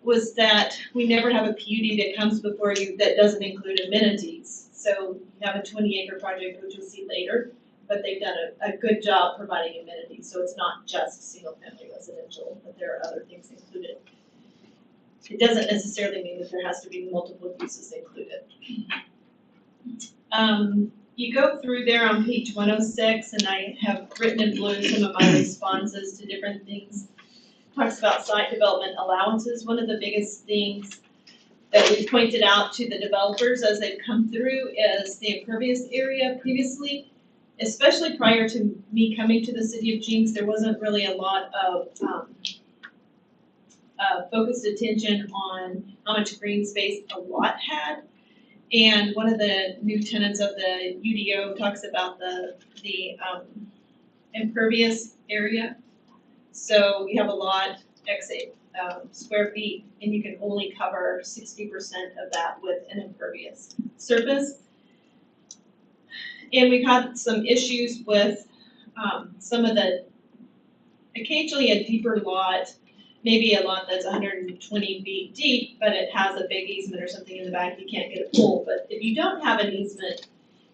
was that we never have a PUD that comes before you that doesn't include amenities. So you have a 20-acre project, which we'll see later, but they've done a good job providing amenities. So it's not just single-family residential, but there are other things included. It doesn't necessarily mean that there has to be multiple uses included. You go through there on page 106, and I have written in blue some of my responses to different things. Talks about site development allowances. One of the biggest things that we pointed out to the developers as they've come through is the impervious area previously, especially prior to me coming to the city of Jenks, there wasn't really a lot of focused attention on how much green space a lot had. And one of the new tenants of the UDO talks about the impervious area. So you have a lot, square feet, and you can only cover 60% of that with an impervious surface. And we've had some issues with some of occasionally a deeper lot, maybe a lot that's 120 feet deep, but it has a big easement or something in the back, you can't get a pool. But if you don't have an easement,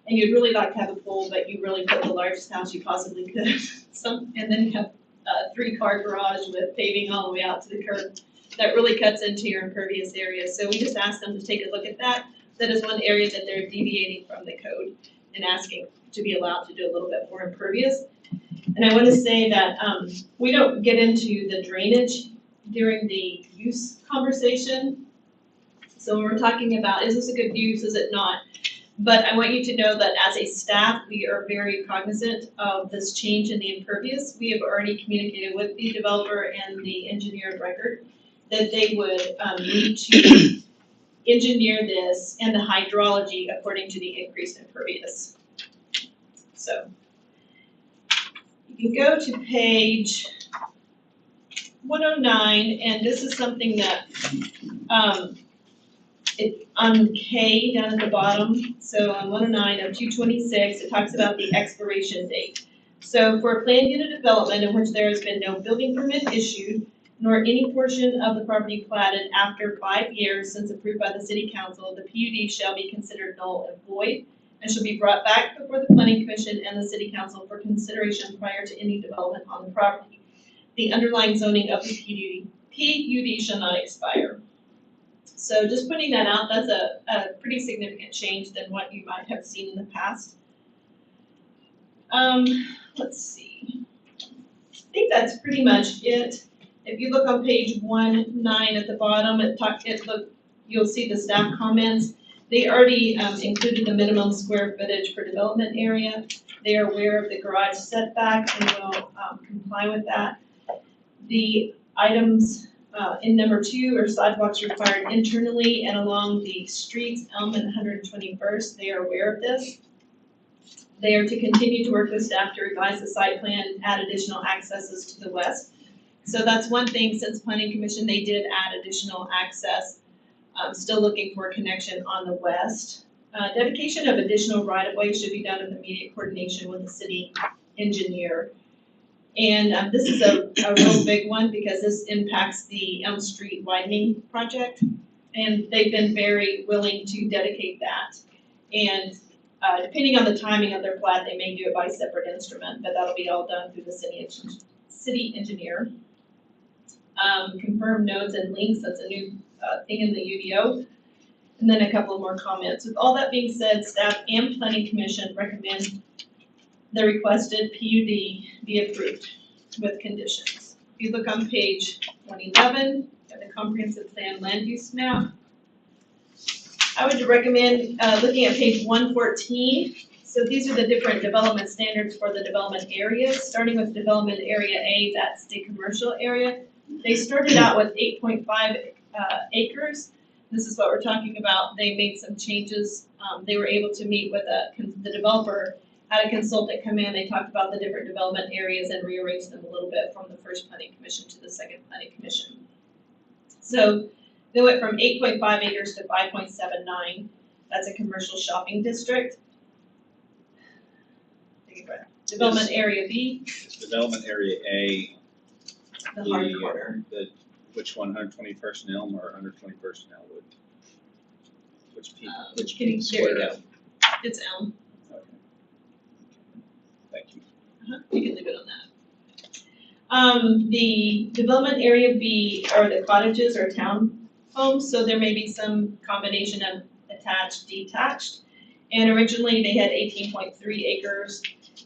and you'd really like to have a pool, but you really put the largest house you possibly could, and then you have a 3-car garage with paving all the way out to the curb, that really cuts into your impervious area. So we just asked them to take a look at that. That is one area that they're deviating from the code and asking to be allowed to do a little bit more impervious. And I want to say that we don't get into the drainage during the use conversation. So when we're talking about, is this a good use, is it not? But I want you to know that as a staff, we are very cognizant of this change in the impervious. We have already communicated with the developer and the engineer of record that they would need to engineer this and the hydrology according to the increased impervious. So you can go to page 109, and this is something that on K down at the bottom, so on 109 of 226, it talks about the expiration date. So for a planned unit development in which there has been no building permit issued, nor any portion of the property platted after 5 years since approved by the city council, the PUD shall be considered null and void, and shall be brought back before the planning commission and the city council for consideration prior to any development on the property. The underlying zoning of the PUD shall not expire. So just putting that out, that's a pretty significant change than what you might have seen in the past. Let's see. I think that's pretty much it. If you look on page 19 at the bottom, you'll see the staff comments. They already included the minimum square footage per development area. They are aware of the garage setback and will comply with that. The items in number 2 are sidewalks required internally and along the streets, Elm and 121st. They are aware of this. They are to continue to work with staff to revise the site plan and add additional accesses to the west So that's one thing, since planning commission, they did add additional access. Still looking for a connection on the west. Dedication of additional right-of-way should be done in immediate coordination with the city engineer. And this is a real big one because this impacts the Elm Street widening project. And they've been very willing to dedicate that. And depending on the timing of their plat, they may do it by separate instrument, but that'll be all done through the city engineer. Confirm nodes and links, that's a new thing in the UDO. And then a couple more comments. With all that being said, staff and planning commission recommend the requested PUD be approved with conditions. If you look on page 111, got the comprehensive plan land use map. I would recommend looking at page 114. So these are the different development standards for the development areas. Starting with development area A, that's the commercial area. They started out with 8.5 acres. This is what we're talking about. They made some changes. They were able to meet with the developer, had a consultant come in. They talked about the different development areas and rearranged them a little bit from the first planning commission to the second planning commission. So they went from 8.5 acres to 5.79. That's a commercial shopping district. Take a breath. Development area B. Is development area A, The hard corner. which one, 121st and Elm or 121st and Elmwood? Which P, which There P we square? go. It's Elm. Okay. Thank you. You can leave it on that. The development area B are the cottages or townhomes, so there may be some combination of attached, detached. And originally they had 18.3 acres,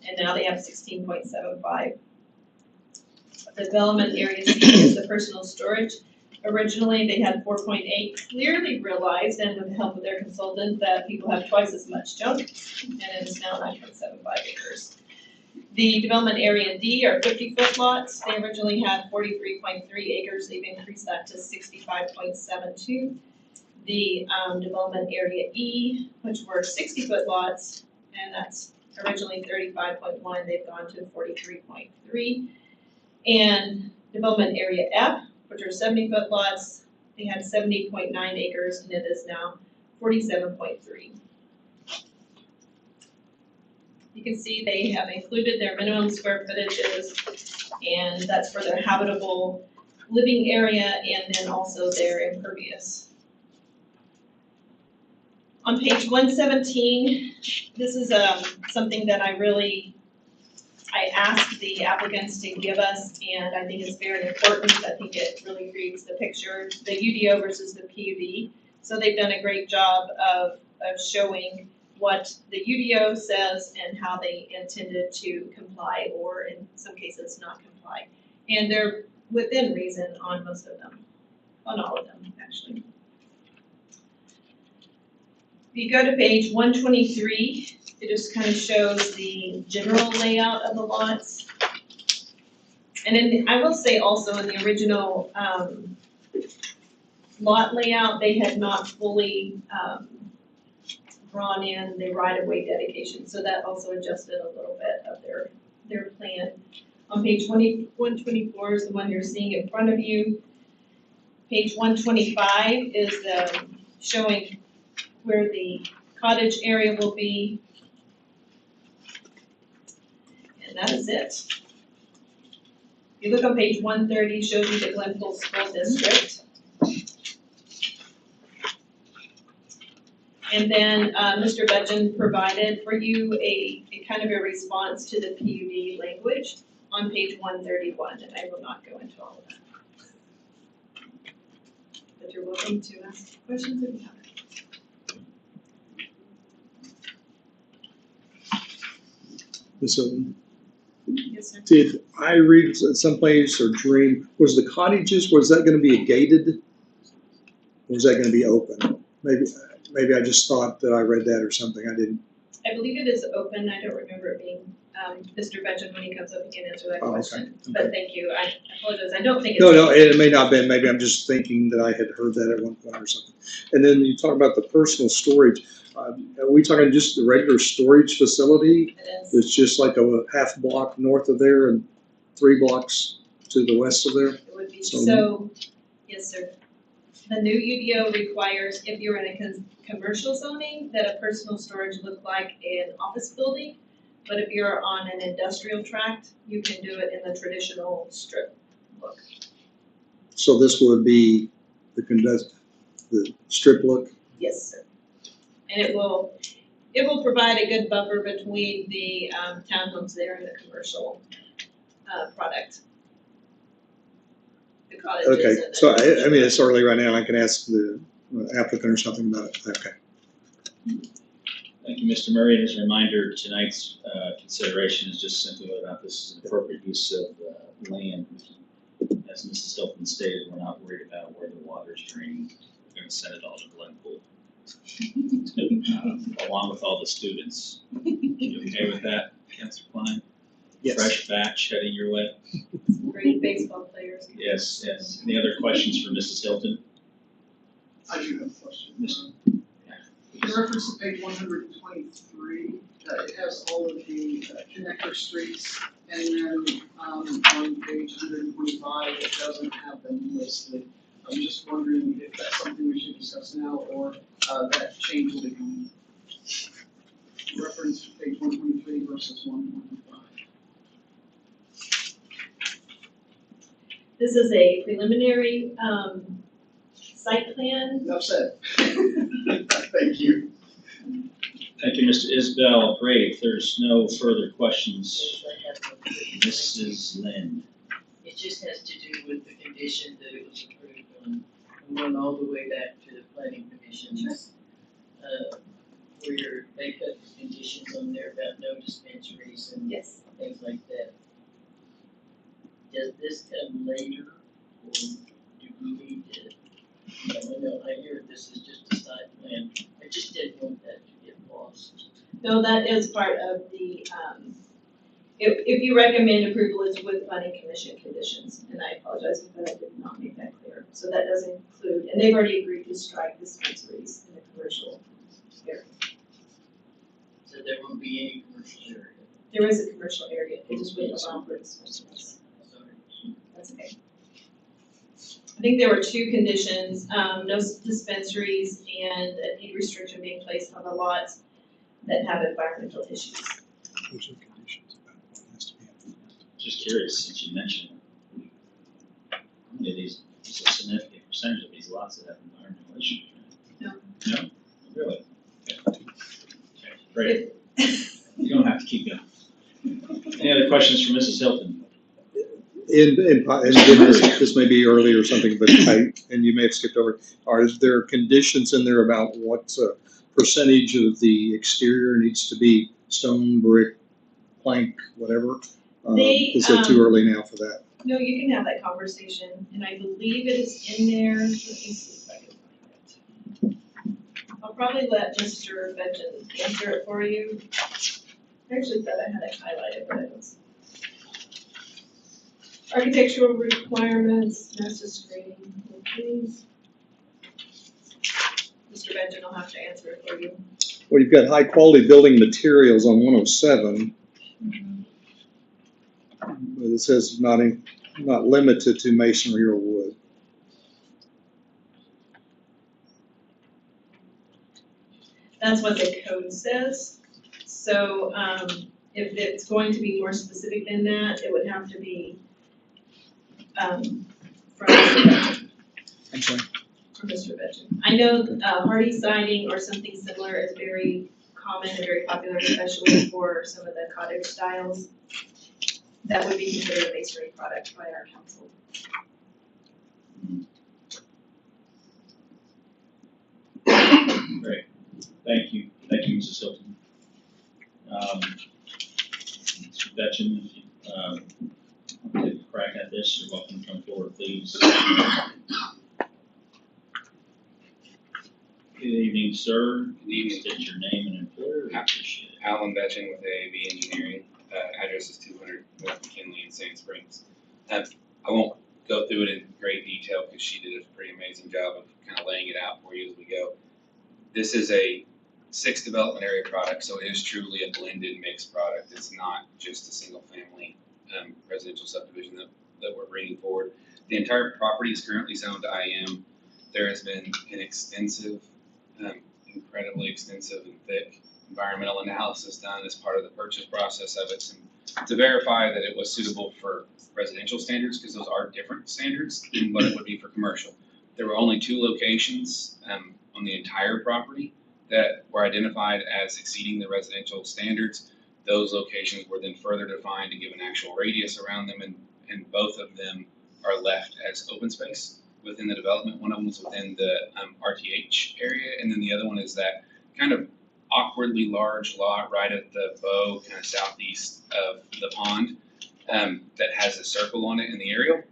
and now they have 16.75. The development area C is the personal storage. Originally, they had 4.8, clearly realized, and with the help of their consultant, that people have twice as much junk, and it is now 9.75 acres. The development area D are 50-foot lots. They originally had 43.3 acres. They've increased that to 65.72. The development area E, which were 60-foot lots, and that's originally 35.1, they've gone to 43.3. And development area F, which are 70-foot lots, they had 70.9 acres, and it is now 47.3. You can see they have included their minimum square footages, and that's for their habitable living area and then also their impervious. On page 117, this is something that I asked the applicants to give us, and I think it's very important. I think it really creates the picture, the UDO versus the PUD. So they've done a great job of showing what the UDO says and how they intended to comply, or in some cases not comply. And they're within reason on most of them, on all of them, actually. If you go to page 123, it just kind of shows the general layout of the lots. And I will say also in the original lot layout, they had not fully drawn in the right-of-way dedication, so that also adjusted a little bit of their plan. On page 124 is the one you're seeing in front of you. Page 125 is showing where the cottage area will be. And that is it. If you look on page 130, shows you the Glenville School District. And then Mr. Budgeon provided for you a kind of a response to the PUD language on page 131, and I will not go into all of that. But you're welcome to ask questions if you have. Ms. Oden, Yes, sir. did I read someplace or dream, was the cottages, was that gonna be gated? Or was that gonna be open? Maybe I just thought that I read that or something, I didn't. I believe it is open. I don't remember it being, Mr. Benjamin, when he comes up, he can answer that Oh, okay. question. Okay. But thank you. I apologize. I don't think it's. No, it may not have been, maybe I'm just thinking that I had heard that at one point or something. And then you talk about the personal storage, are we talking just the regular storage facility? It is. It's just like a half block north of there and 3 blocks to the west of there? It would be, So- so, yes, sir. The new UDO requires, if you're in a commercial zoning, that a personal storage look like an office building. But if you're on an industrial tract, you can do it in the traditional strip look. So this would be the strip look? Yes, sir. And it will provide a good buffer between the townhomes there and the commercial product. The cottages and Okay, the. so I mean, it's early right now, I can ask the applicant or something about it, okay. Thank you, Mr. Murray. And as a reminder, tonight's consideration is just simply whether or not this is an appropriate use of land. As Mrs. Hilton stated, we're not worried about where the water's draining. We're gonna send it all to Glenpool. Along with all the students. You okay with that, Councilor Klein? Yes. Fresh batch heading your way? Great baseball players. Yes, yes. Any other questions for Mrs. Hilton? I do have a question. Miss- In reference to page 123, it has all of the connector streets, and then on page 125, it doesn't have them listed. I'm just wondering if that's something we should discuss now, or that change will be coming. Reference page 123 versus 125. This is a preliminary site plan. Enough said. Thank you. Thank you, Mr. Isbell. Great. If there's no further questions, Yes, I have one. Mrs. Lynn. It just has to do with the condition that it was approved on, and went all the way back to the planning commissions. Where they put the conditions on there about no dispensaries and Yes. things like that. Does this come later, or do we need to, I know, I hear this is just a side plan, I just didn't want that to get lost. No, that is part of the, if you recommend approval, it's with planning commission conditions, and I apologize if I did not make that clear. So that does include, and they've already agreed to strike dispensaries in the commercial area. So there won't be any commercial area. There is a commercial area, it just wouldn't allow for dispensaries. Sorry. That's okay. I think there were two conditions, no dispensaries and a deed restriction being placed on the lots that have environmental issues. Those are conditions about what has to be. Just curious, since you mentioned it. How many of these, is a significant percentage of these lots that have environmental issues? No. No? Really? Okay. Okay, great. You don't have to keep going. Any other questions for Mrs. Hilton? And this may be early or something, but and you may have skipped over, are there conditions in there about what percentage of the exterior needs to be stone, brick, plank, whatever? Is it too early now for that? No, you can have that conversation, and I believe it is in there, let me see if I can find it. I'll probably let Mr. Benton answer it for you. I actually thought I had it highlighted, but I don't see it. Architectural requirements, master screening, please. Mr. Benton will have to answer it for you. Well, you've got high quality building materials on 107. But it says not limited to masonry or wood. That's what the code says. So, if it's going to be more specific than that, it would have to be, from Mr. Benton. I'm sorry. From Mr. Benton. I know, hardy siding or something similar is very common and very popular, especially for some of the cottage styles. That would be considered a masonry product by our council. Great. Thank you, Mrs. Hilton. Mr. Betchen, if you, take a crack at this, you're welcome to come forward, please. Good evening, sir. Good evening. State your name and employer, we appreciate it. Alan Betchen with AAB Engineering. Address is 200 North McKinley in Sand Springs. I won't go through it in great detail because she did a pretty amazing job of kind of laying it out for you as we go. This is a 6 development area product, so it is truly a blended mixed product. It's not just a single family residential subdivision. that we're bringing forward. The entire property is currently zoned IM. There has been an extensive, incredibly extensive and thick environmental analysis done as part of the purchase process of it to verify that it was suitable for residential standards, because those are different standards than what it would be for commercial. There were only 2 locations on the entire property that were identified as exceeding the residential standards. Those locations were then further defined to give an actual radius around them, and both of them are left as open space within the development. One of them is within the RTH area, and then the other one is that kind of awkwardly large lot right at the bow, kind of southeast of the pond, that has a circle on it in the aerial.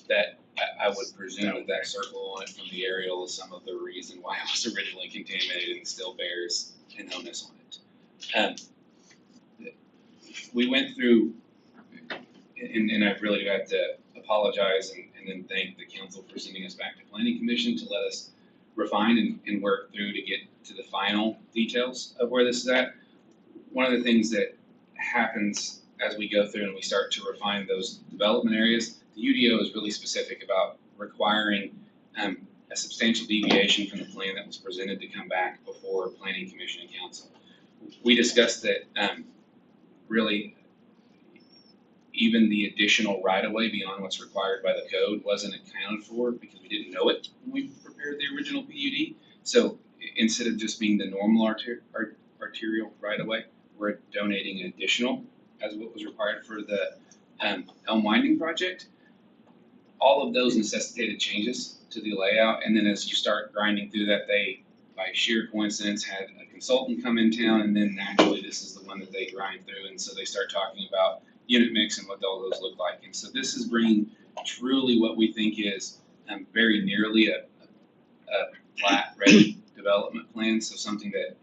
That I would presume that circle on it from the aerial is some of the reason why it was originally contaminated and still bears an onus on it. We went through, and I really have to apologize and then thank the council for sending us back to planning commission to let us refine and work through to get to the final details of where this is at. One of the things that happens as we go through and we start to refine those development areas, the UDO is really specific about requiring a substantial deviation from the plan that was presented to come back before planning commission and council. We discussed that really even the additional right-of-way beyond what's required by the code wasn't accounted for because we didn't know it when we prepared the original PUD. So instead of just being the normal arterial right-of-way, we're donating an additional as what was required for the Elm Winding project. All of those necessitated changes to the layout, and then as you start grinding through that, they, by sheer coincidence, had a consultant come in town, and then naturally this is the one that they grind through, and so they start talking about unit mix and what all those look like. And so this is bringing truly what we think is very nearly a flat, ready development plan. So something that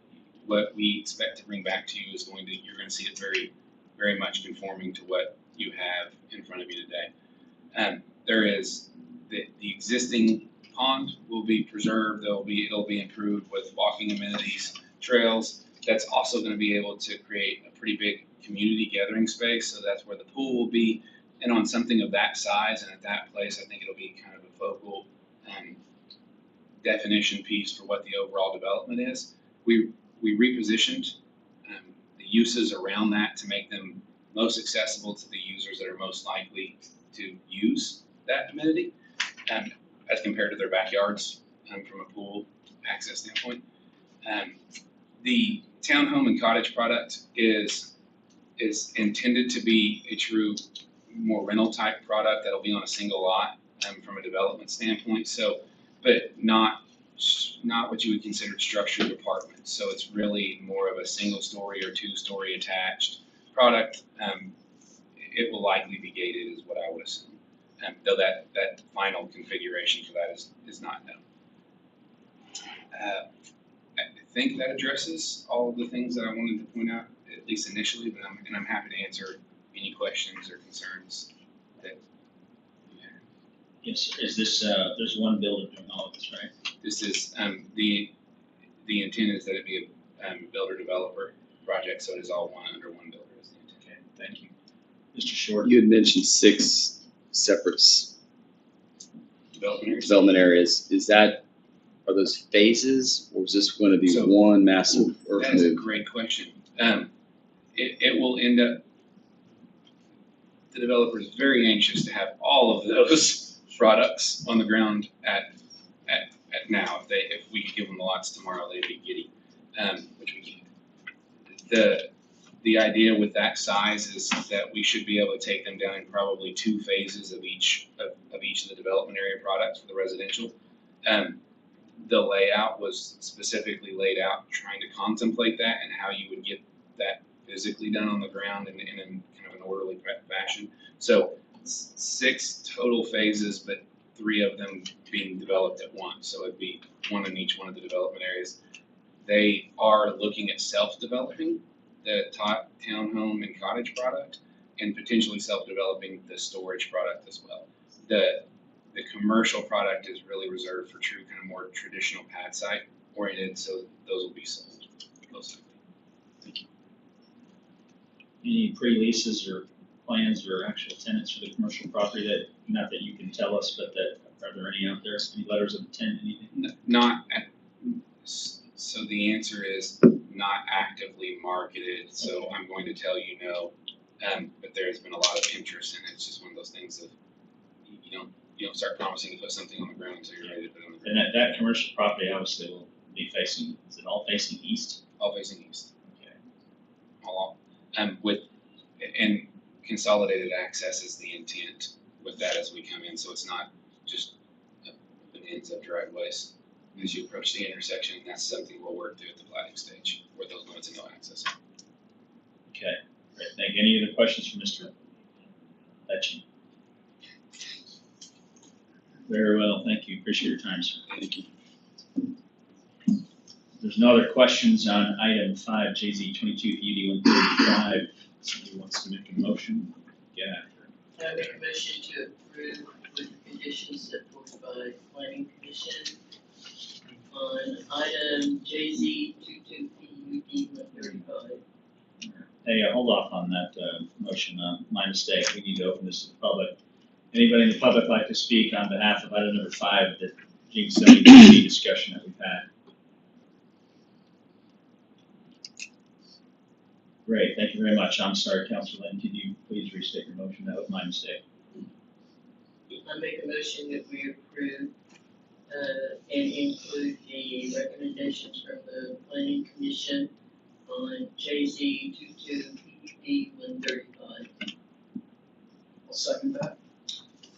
what we expect to bring back to you is you're going to see it very, very much conforming to what you have in front of you today. There is the existing pond will be preserved. It'll be improved with walking amenities, trails. That's also going to be able to create a pretty big community gathering space. So that's where the pool will be. And on something of that size and at that place, I think it'll be kind of a focal definition piece for what the overall development is. We repositioned the uses around that to make them most accessible to the users that are most likely to use that amenity as compared to their backyards from a pool access standpoint. The townhome and cottage product is intended to be a true more rental type product that'll be on a single lot from a development standpoint. So, but not what you would consider structured apartments. So it's really more of a single story or 2-story attached product. It will likely be gated is what I would assume. Though that final configuration for that is not known. I think that addresses all of the things that I wanted to point out, at least initially, but I'm happy to answer any questions or concerns that you have. Yes, is this, there's one builder doing all of this, right? This is, the intent is that it be a builder developer project, so it is all under one builder is the intent. Okay, thank you. Mr. Short? You had mentioned 6 separate development areas. Are those phases, or is this going to be one massive earth That's a move? great question. It will end up, the developer is very anxious to have all of those products on the ground at now. If we could give them the lots tomorrow, they'd be giddy, which we can't. The idea with that size is that we should be able to take them down in probably 2 phases of each of the development area products for the residential. The layout was specifically laid out trying to contemplate that and how you would get that physically done on the ground in kind of an orderly fashion. So 6 total phases, but 3 of them being developed at once. So it'd be 1 in each one of the development areas. They are looking at self-developing the top townhome and cottage product and potentially self-developing the storage product as well. The commercial product is really reserved for true kind of more traditional pad site oriented, so those will be sold most likely. Thank you. Any pre-leases or plans or actual tenants for the commercial property that, not that you can tell us, but that, are there any out there, any letters of intent, anything? Not, so the answer is not actively marketed, so I'm going to tell you no. But there's been a lot of interest and it's just one of those things of, you don't start promising to put something on the ground until you're ready to put it on the ground. And that commercial property obviously will be facing, is it all facing east? All facing east. Okay. All, and consolidated access is the intent with that as we come in, so it's not just bonanza of driveways. As you approach the intersection, that's something we'll work through at the planning stage, where those limits of no access. Okay, great, thank you. Any other questions for Mr. Betchin? Very well, thank you, appreciate your time, sir. Thank you. There's no other questions on item 5, JZ 22 PUD 135. Somebody wants to make a motion? Get after it. I make a motion to approve with the conditions set forth by planning commission on item JZ 22 PUD 135. Hey, hold off on that motion, my mistake, we need to open this to the public. Anybody in the public like to speak on behalf of item number 5, the Jenks zoning PUD discussion that we've had? Great, thank you very much. I'm sorry, Councilor Lynn, could you please restate your motion? That was my mistake. I make a motion that we approve and include the recommendations from the planning commission on JZ 22 PUD 135. I'll second that.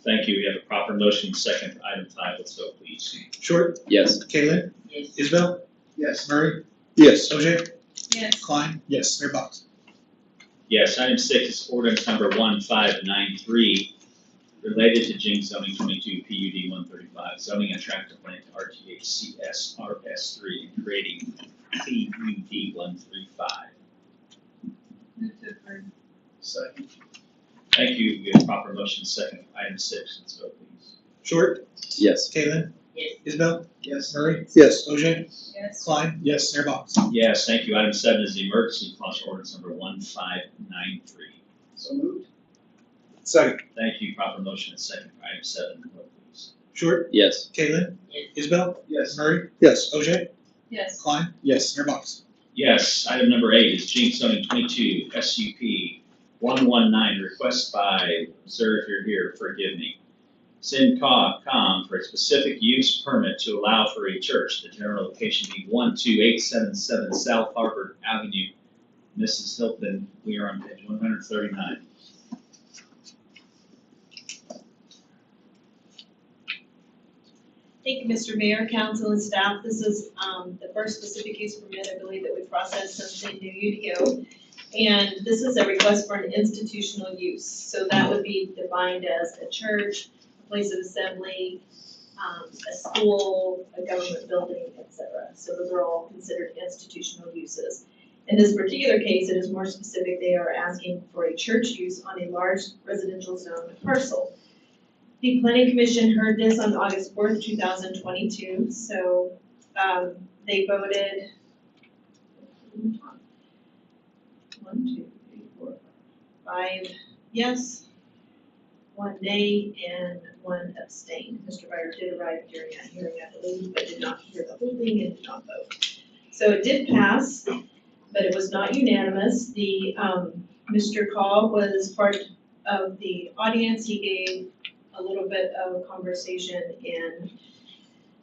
Thank you. We have a proper motion, second for item 5. Let's vote, please. Short, Yes. Kaylin, Yes. Isabel, Yes. Murray, Yes. OJ, Yes. Klein, yes, Mayor Box. Yes, item 6 is ordinance number 1593, related to Jenks zoning 22 PUD 135, zoning a tract of land to RTHCS RS3 and creating PUD 135. Move to approve. Second. Thank you. We have proper motion, second for item 6. Let's vote, please. Short, Yes. Kaylin, Yes. Isabel, Yes. Murray, Yes. OJ, Yes. Klein, yes, Mayor Box. Yes, thank you. Item 7 is the emergency clause ordinance number 1593. So moved. Second. Thank you. Proper motion, second for item 7. Vote, please. Short, Yes. Kaylin, Yes. Isabel, Yes. Murray, Yes. OJ, Yes. Klein, yes, Mayor Box. Yes, item number 8 is Jenks zoning 22 SUP 119, request by, sir, if you're here, forgive me, SINCOM for a specific use permit to allow for a church. The general location being 12877 South Harvard Avenue. Mrs. Hilton, we are on page 139. Thank you, Mr. Mayor, council, and staff. This is the first specific use permit, I believe, that we processed since the new UDO. And this is a request for an institutional use. So that would be defined as a church, a place of assembly, a school, a government building, etc. So those are all considered institutional uses. In this particular case, it is more specific. They are asking for a church use on a large residential zone parcel. The planning commission heard this on August 4th, 2022, so they voted 5 yes, 1 nay, and 1 abstain. Mr. Byer did arrive during that hearing, I believe, but did not hear the whole thing and did not vote. So it did pass, but it was not unanimous. The Mr. Call was part of the audience. He gave a little bit of conversation and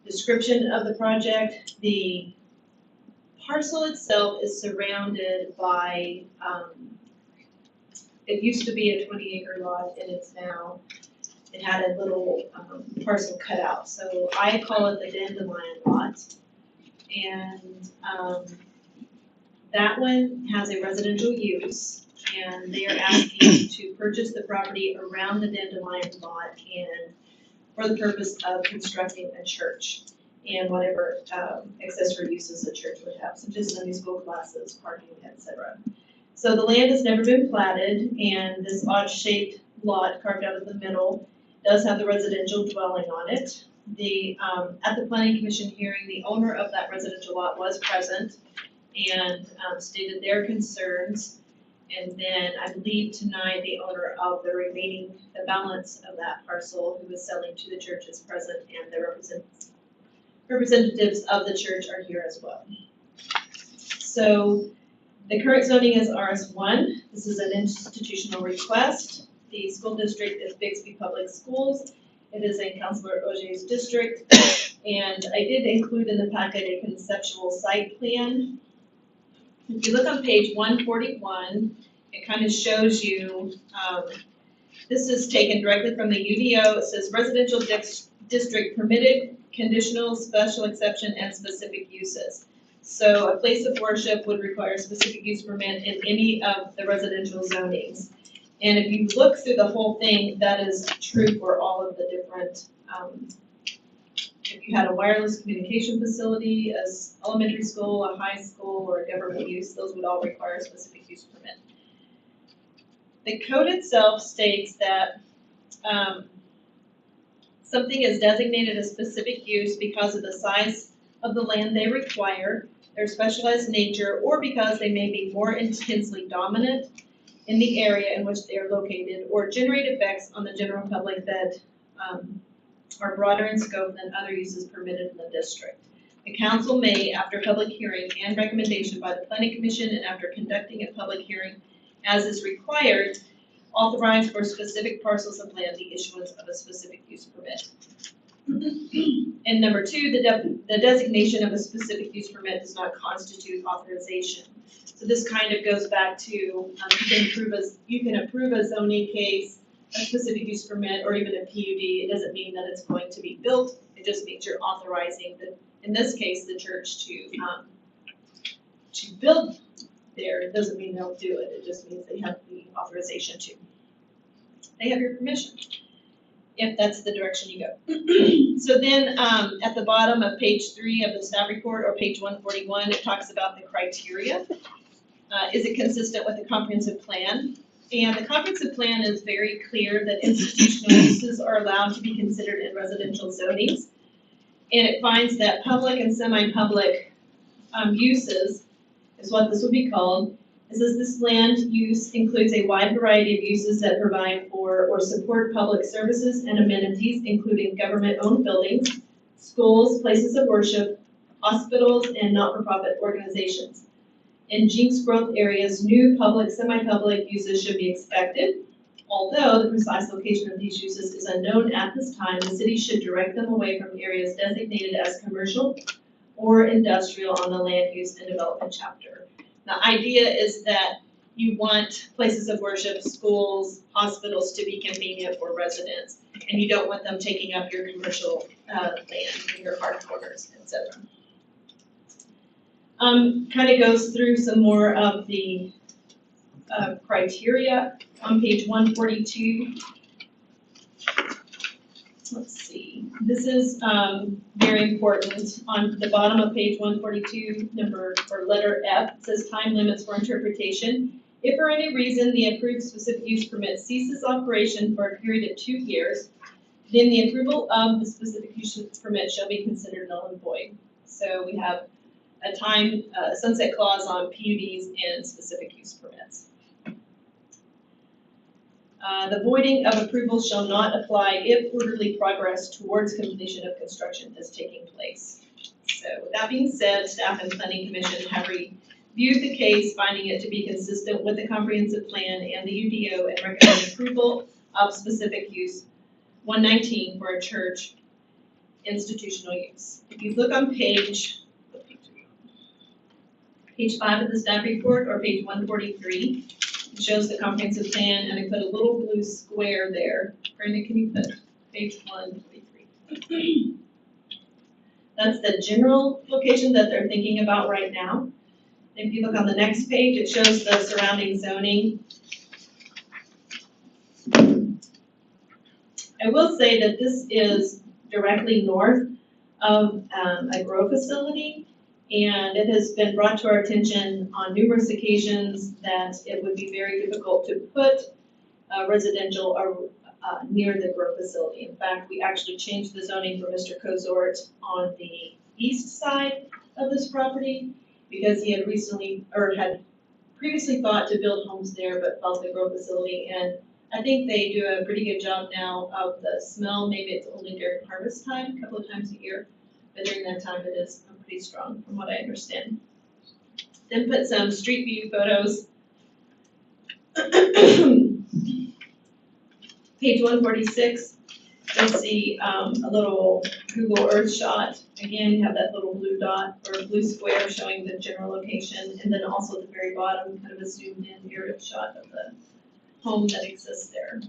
description of the project. The parcel itself is surrounded by, it used to be a 20-acre lot and it's now, it had a little parcel cut out. So I call it the dandelion lot. And that one has a residential use. And they are asking to purchase the property around the dandelion lot and for the purpose of constructing a church and whatever accessory uses a church would have, such as Sunday school classes, parking, etc. So the land has never been platted, and this odd-shaped lot carved out of the middle does have the residential dwelling on it. At the planning commission hearing, the owner of that residential lot was present and stated their concerns. And then I believe tonight the owner of the balance of that parcel who is selling to the church is present, and the representatives of the church are here as well. So the current zoning is RS1. This is an institutional request. The school district is Bixby Public Schools. It is in Councilor Ogier's district. And I did include in the packet a conceptual site plan. If you look on page 141, it kind of shows you, this is taken directly from the UDO. It says residential district permitted, conditional, special exception, and specific uses. So a place of worship would require a specific use permit in any of the residential zonings. And if you look through the whole thing, that is true for all of the different, if you had a wireless communication facility, a elementary school, a high school, or a government use, those would all require a specific use permit. The code itself states that something is designated a specific use because of the size of the land they require, their specialized nature, or because they may be more intensely dominant in the area in which they are located, or generate effects on the general public that are broader in scope than other uses permitted in the district. The council may, after public hearing and recommendation by the planning commission and after conducting a public hearing as is required, authorize for specific parcels of land the issuance of a specific use permit. And number two, the designation of a specific use permit does not constitute authorization. So this kind of goes back to, you can approve a zoning case, a specific use permit, or even a PUD. It doesn't mean that it's going to be built. It just means you're authorizing, in this case, the church to build there. It doesn't mean they'll do it. It just means they have the authorization to. They have your permission, if that's the direction you go. So then at the bottom of page 3 of the staff report, or page 141, it talks about the criteria. Is it consistent with the comprehensive plan? And the comprehensive plan is very clear that institutional uses are allowed to be considered in residential zonings. And it finds that public and semi-public uses is what this would be called. It says this land use includes a wide variety of uses that provide for or support public services and amenities, including government-owned buildings, schools, places of worship, hospitals, and not-for-profit organizations. In Jenks growth areas, new public, semi-public uses should be expected. Although the precise location of these uses is unknown at this time, the city should direct them away from areas designated as commercial or industrial on the land use and development chapter. The idea is that you want places of worship, schools, hospitals to be convenient for residents, and you don't want them taking up your commercial land in your park corners, etc. Kind of goes through some more of the criteria on page 142. Let's see, this is very important. On the bottom of page 142, letter F, it says time limits for interpretation. If for any reason the approved specific use permit ceases operation for a period of 2 years, then the approval of the specific use permit shall be considered null and void. So we have a time sunset clause on PUDs and specific use permits. The voiding of approval shall not apply if orderly progress towards completion of construction is taking place. So with that being said, staff and planning commission have reviewed the case, finding it to be consistent with the comprehensive plan and the UDO, and recommend approval of specific use 119 for a church institutional use. If you look on page 5 of the staff report, or page 143, it shows the comprehensive plan, and I put a little blue square there. Brenda, can you put page 143? That's the general location that they're thinking about right now. If you look on the next page, it shows the surrounding zoning. I will say that this is directly north of a grow facility, and it has been brought to our attention on numerous occasions that it would be very difficult to put residential near the grow facility. In fact, we actually changed the zoning for Mr. Kozort on the east side of this property because he had recently, or had previously thought to build homes there, but felt they grow facility, and I think they do a pretty good job now of the smell. Maybe it's only during harvest time, a couple of times a year, but during that time it is pretty strong, from what I understand. Then put some street view photos. Page 146, you'll see a little Google Earth shot. Again, you have that little blue dot or blue square showing the general location, and then also at the very bottom, kind of a zoomed in aerial shot of the home that exists there.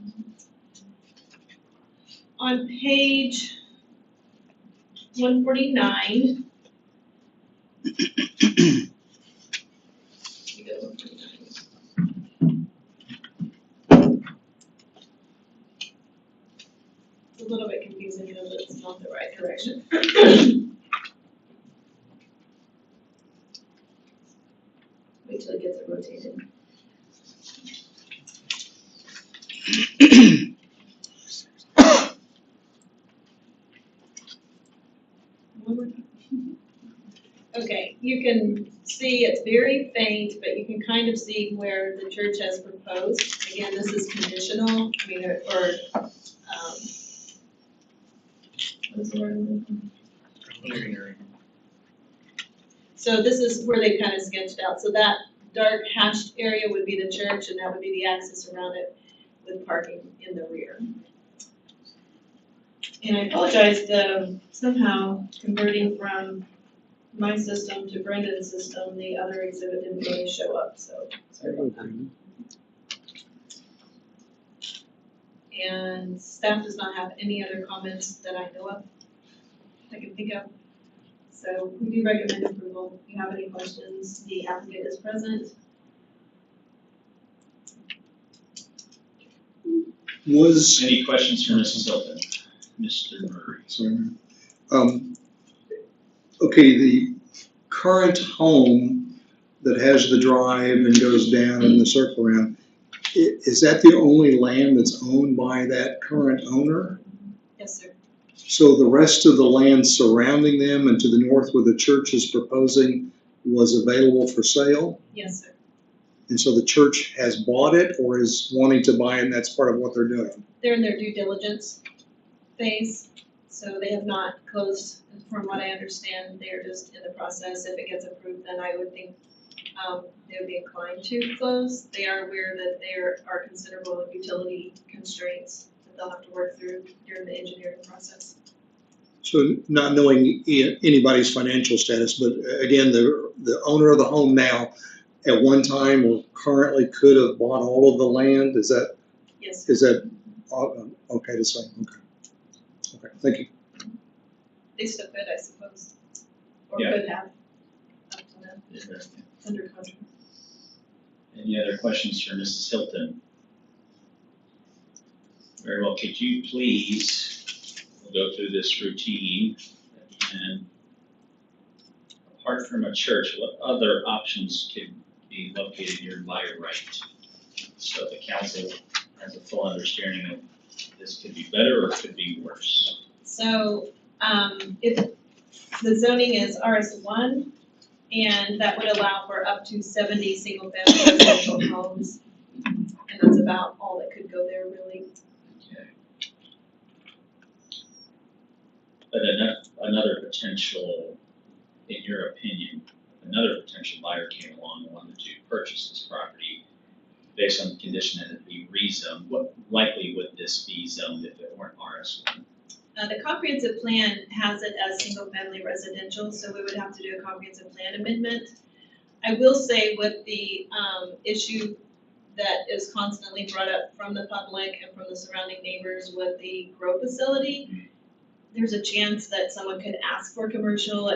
On page 149, it's a little bit confusing because it's not the right direction. Wait till it gets it rotated. Okay, you can see it's very faint, but you can kind of see where the church has proposed. Again, this is conditional, I mean, or what is the word? So this is where they kind of sketched out. So that dark hatched area would be the church, and that would be the access around it with parking in the rear. And I apologize, somehow converting from my system to Brendan's system, the other exhibit didn't really show up, so sorry about that. And staff does not have any other comments that I know of, I can think of. So we do recommend approval. If you have any questions, the applicant is present. Any questions for Mrs. Hilton? Mr. Murray? Sorry. Okay, the current home that has the drive and goes down in the circle around, is that the only land that's owned by that current owner? Yes, sir. So the rest of the land surrounding them and to the north where the church is proposing was available for sale? Yes, sir. And so the church has bought it or is wanting to buy it, and that's part of what they're doing? They're in their due diligence phase, so they have not closed. From what I understand, they're just in the process. If it gets approved, then I would think they would be inclined to close. They are aware that there are considerable utility constraints that they'll have to work through during the engineering process. So not knowing anybody's financial status, but again, the owner of the home now, at one time or currently could have bought all of the land. Is that? Yes. Is that okay to say? Okay. Okay. Thank you. They still could, I suppose, or Yeah. could have up to now, under contract. Any other questions for Mrs. Hilton? Very well, could you please, we'll go through this routine, and apart from a church, what other options could be located near by right? So the council has a full understanding of this could be better or could be worse. So, if the zoning is RS1, and that would allow for up to 70 single-family residential homes, and that's about all that could go there, really. Okay. But another potential, in your opinion, another potential buyer came along and wanted to purchase this property based on the condition that it be rezoned, what likely would this be zoned if it weren't RS1? The comprehensive plan has it as single-family residential, so we would have to do a comprehensive plan amendment. I will say with the issue that is constantly brought up from the public and from the surrounding neighbors with the grow facility, there's a chance that someone could ask for commercial.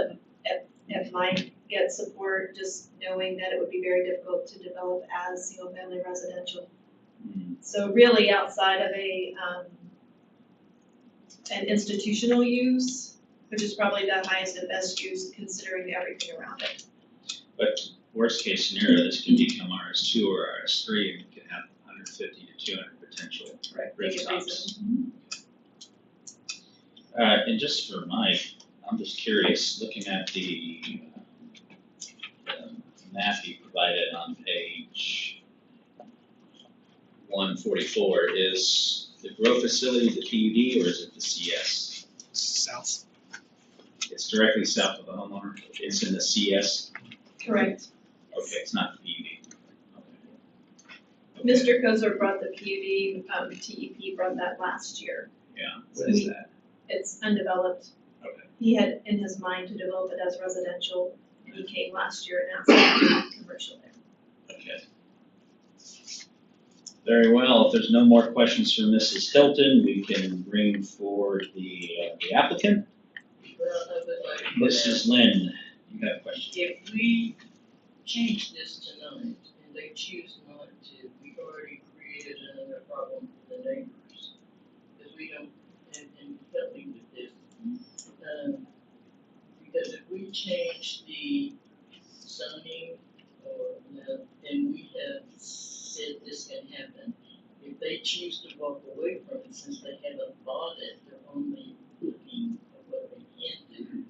It might get support, just knowing that it would be very difficult to develop as single-family residential. So really outside of an institutional use, which is probably the highest and best use considering everything around it. But worst case scenario, this could become RS2 or RS3, and you could have 150 to 200 potential rooftops. And just for I'm just curious, looking at the map you provided on page 144, is the grow facility the PUD or is it the CS? South. It's directly south of the homeowner. It's in the CS. Correct. Okay, it's not the PUD. Okay. Mr. Kozer brought the PUD, TEP brought that last year. Yeah, what is that? It's undeveloped. Okay. He had in his mind to develop it as residential, and he came last year and asked to do commercial there. Okay. Very well. If there's no more questions for Mrs. Hilton, we can bring forward the applicant. Well, I would like to. Mrs. Lynn, you have a question? If we change this tonight and they choose not to, we've already created another problem for the neighbors. Because we don't, and help me with this. Because if we change the zoning or, and we have said this can happen, if they choose to walk away from it, since they haven't bought it, they're only looking at what they can do.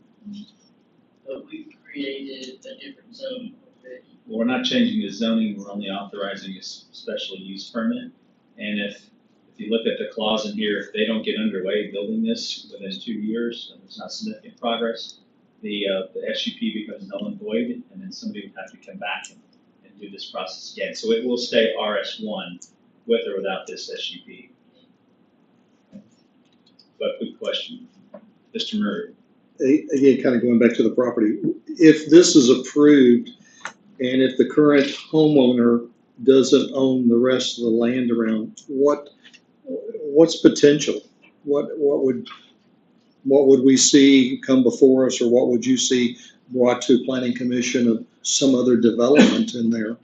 But we've created a different zone already. Well, we're not changing the zoning, we're only authorizing a special use permit. And if you look at the clause in here, if they don't get underway building this within 2 years, and there's not significant progress, the SUP becomes null and void, and then somebody would have to come back and do this process again. So it will stay RS1 with or without this SUP. But good question. Mr. Murray. Again, kind of going back to the property, if this is approved and if the current homeowner doesn't own the rest of the land around, what's potential? What would we see come before us, or what would you see brought to planning commission of some other development in there?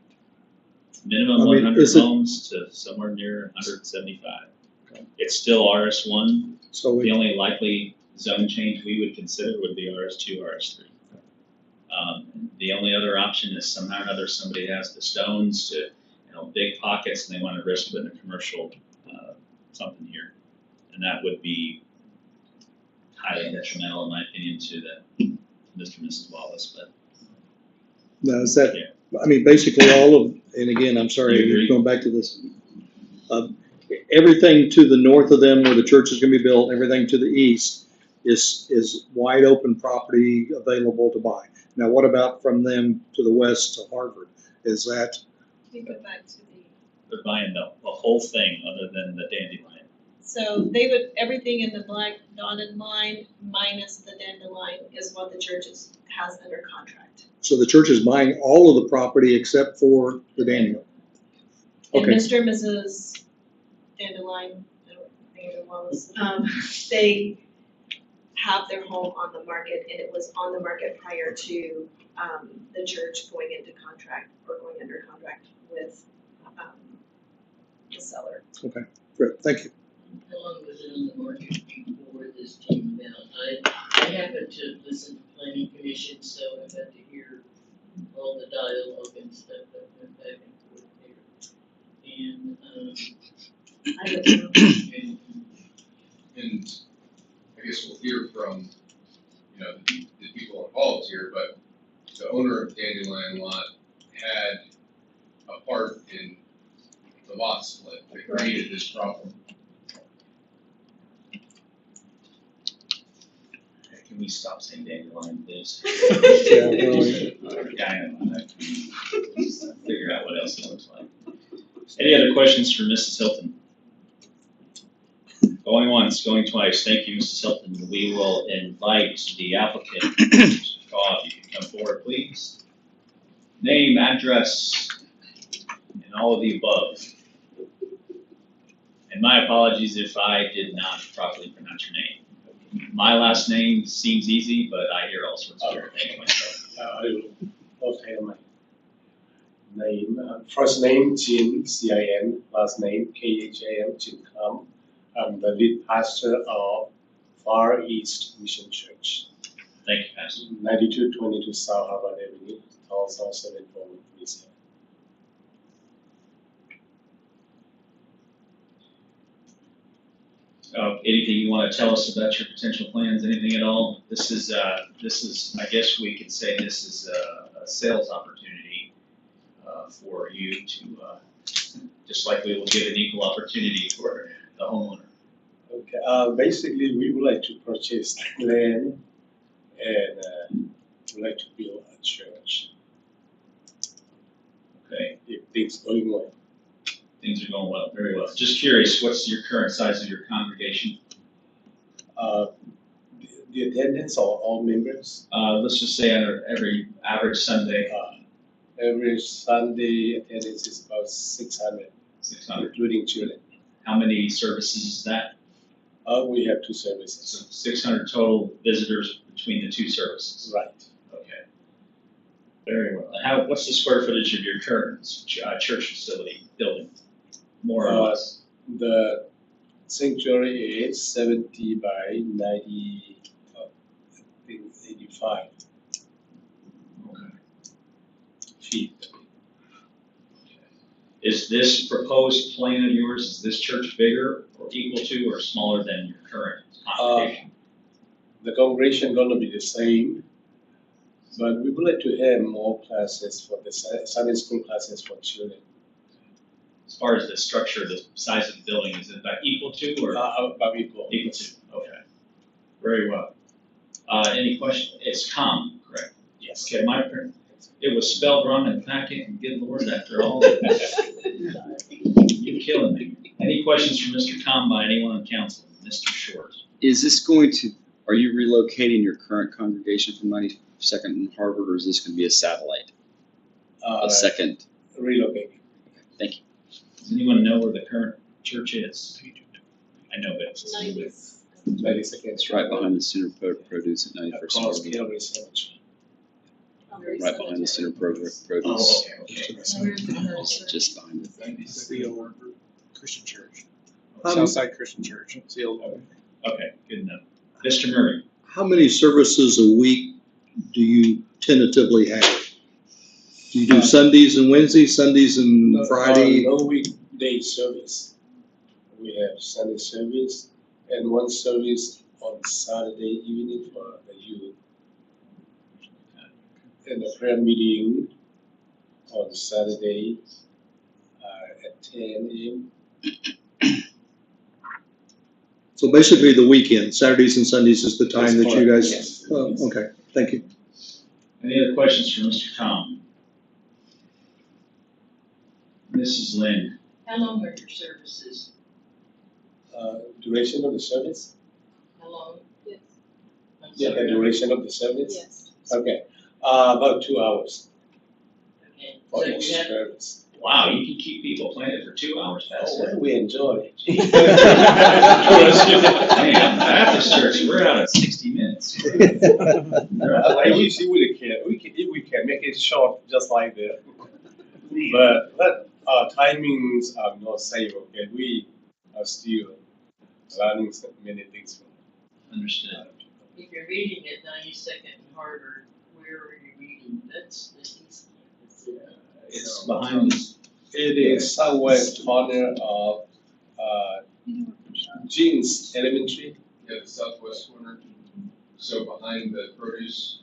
Minimum 100 homes to somewhere near 175. Okay. It's still RS1. So the only likely zone change we would consider would be RS2, RS3. The only other option is somehow or another somebody has the stones to, big pockets, and they want to risk putting a commercial something here, and that would be highly detrimental, in my opinion, to the Mr. and Mrs. Wallace. But now is that? Yeah. I mean, basically all of, and again, I'm sorry, going back to this. Everything to the north of them, where the church is going to be built, everything to the east is wide open property available to buy. Now, what about from them to the west to Harvard? Is that? Can you go back to the? They're buying the whole thing other than the dandelion. So they would, everything in the black dotted line minus the dandelion is what the church has under contract. So the church is buying all of the property except for the dandelion. And Okay. Mr. and Mrs. Dandelion, they have their home on the market, and it was on the market prior to the church going into contract or going under contract with the seller. Okay, great, thank you. How long was it on the market before this came about? I happened to listen to planning commission, so I got to hear all the dialogue and stuff that went back and forth there. And, I don't know. And I guess we'll hear from, the people involved here, but the owner of Dandelion Lot had a part in the lot split that created this problem. Can we stop saying dandelion, please? Yeah, really. Figure out what else it looks like. Any other questions for Mrs. Hilton? Going once, going twice. Thank you, Mrs. Hilton. We will invite the applicant. Mr. Goff, you can come forward, please. Name, address, and all of the above. And my apologies if I did not properly pronounce your name. My last name seems easy, but I hear all sorts of weird things myself. I will not have my name. First name, Jin, C-I-N. Last name, K-H-A-M, Jin Kam. I'm the lead pastor of Far East Mission Church. Thank you, Pastor. 9222 South Harvard Avenue, Tulsa 7437. Anything you want to tell us about your potential plans? Anything at all? This is, I guess we could say this is a sales opportunity. for you to, just like we will give an equal opportunity for the homeowner. Okay, basically, we would like to purchase land and would like to build a church. Okay, If things going well. things are going well, very well. Just curious, what's your current size of your congregation? The attendance of all members, Let's just say on every average Sunday, every Sunday attendance is about 600, 600. including children. How many services is that? We have 2 services. So 600 total visitors between the 2 services. Right. Okay. Very well. What's the square footage of your current church facility building? More or less. The sanctuary is 70 by 90, I think 85 feet. Is this proposed plan of yours, is this church bigger or equal to or smaller than your current congregation? The congregation gonna be the same, but we would like to have more classes for the Sunday school classes for children. As far as the structure, the size of the building, is it about equal to or? About equal. Equal to, okay. Very well. Any question? It's common, correct? Yes. Okay, it was spelled wrong in the packet, and good Lord, after all. You're killing me. Any questions for Mr. Com by anyone on council? Mr. Short. Is this going to, are you relocating your current congregation from 92nd and Harvard, or is this going to be a satellite? A second? Relocating. Thank you. Does anyone know where the current church is? I know, but it's 92nd. It's right behind the Center Produce at 91st and Across Harvard. Calvary Cemetery. Right behind the Center Produce. Oh, okay. Just behind it. It's the old Christian church. Um, Southside Christian Church. It's the old one. Okay, good enough. Mr. Murray. How many services a week do you tentatively have? Do you do Sundays and Wednesdays, Sundays and Friday? No weekday service. We have Sunday service and one service on Saturday evening for the youth. And a prayer meeting on Saturday at 10 a.m. So basically the weekend, Saturdays and Sundays is the time that you guys, Yes. okay, thank you. Any other questions for Mr. Tom? Mrs. Lynn. How long are your services? Duration of the service? How long? Yes. Yeah, the duration of the service? Yes. Okay, about 2 hours Okay. for So each you have, service. Wow, you can keep people planted for 2 hours, Oh, Pastor. well, we enjoy. Man, Baptist church, we're out at 60 minutes. We see we can make it short, just like that. But timings are not safe, okay? We are still learning so many things from Understood. other people. if you're reading at 92nd and Harvard, where are you reading? That's the east campus. It's behind this. It is southwest corner of Jenks Elementary. Yeah, the southwest corner, so behind the produce.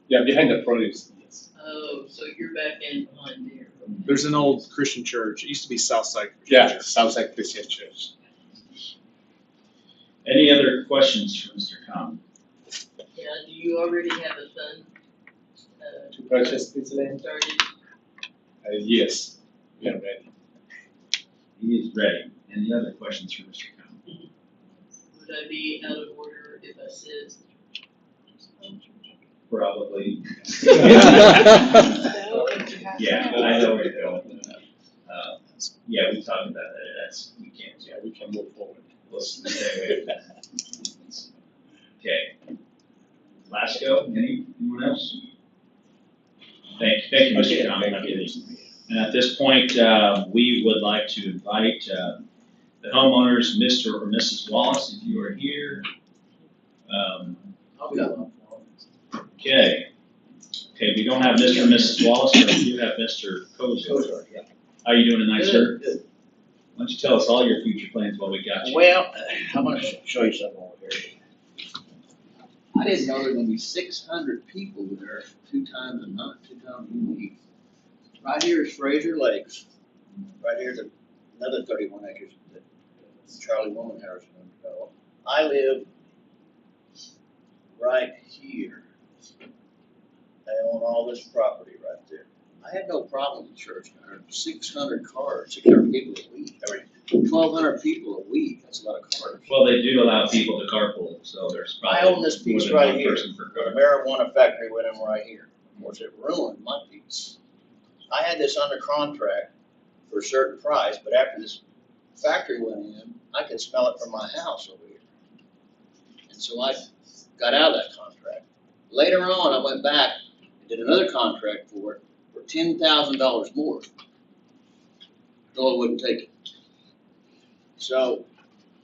Yeah, behind the produce. Yes. Oh, so you're back in behind there. There's an old Christian church. It used to be Southside Christian Yeah, Church. Southside Christian Church. Any other questions for Mr. Com? Yeah, do you already have a fund? To purchase this land? Started? Yes, we are ready. He is ready. Any other questions for Mr. Com? Would I be out of order if I said? Probably. No, but you have. Yeah, I know where you're going. Yeah, we talked about that. We can't. Yeah, we can move forward. Let's stay away from that. Okay. Last go. Anyone else? Thank you, Mr. Com. Thank you. And at this point, we would like to invite the homeowners, Mr. or Mrs. Wallace, if you are here. Okay. Okay, we don't have Mr. or Mrs. Wallace, but we do have Mr. Kozer. How are you doing tonight, sir? Good. Why don't you tell us all your future plans while we got you? Well, I'm gonna show you something over here. I didn't know there were gonna be 600 people there 2 times a night, 2 times a week. Right here is Fraser Lakes. Right here's another 31 acres that Charlie Womanhauer's going to develop. I live right here. They own all this property right there. I had no problem with the church. 600 cars, 600 people a week. I mean, 1,200 people a week. That's a lot of cars. Well, they do allow people to carpool, so there's I probably own this more piece than right one here. person per The car. marijuana factory went in right here. Of course, it ruined my piece. I had this under contract for a certain price, but after this factory went in, I could smell it from my house over here. And so I got out of that contract. Later on, I went back and did another contract for it for $10,000 more. No, I wouldn't take it. So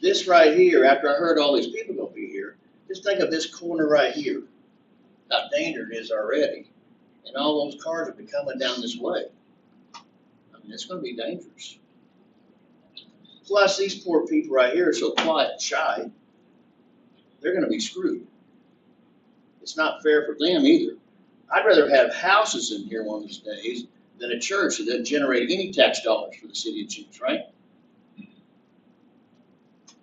this right here, after I heard all these people gonna be here, just think of this corner right here, how dangerous it is already. And all those cars will be coming down this way. I mean, it's gonna be dangerous. Plus, these poor people right here are so quiet and shy, they're gonna be screwed. It's not fair for them either. I'd rather have houses in here one of these days than a church that doesn't generate any tax dollars for the city of Jenks, right?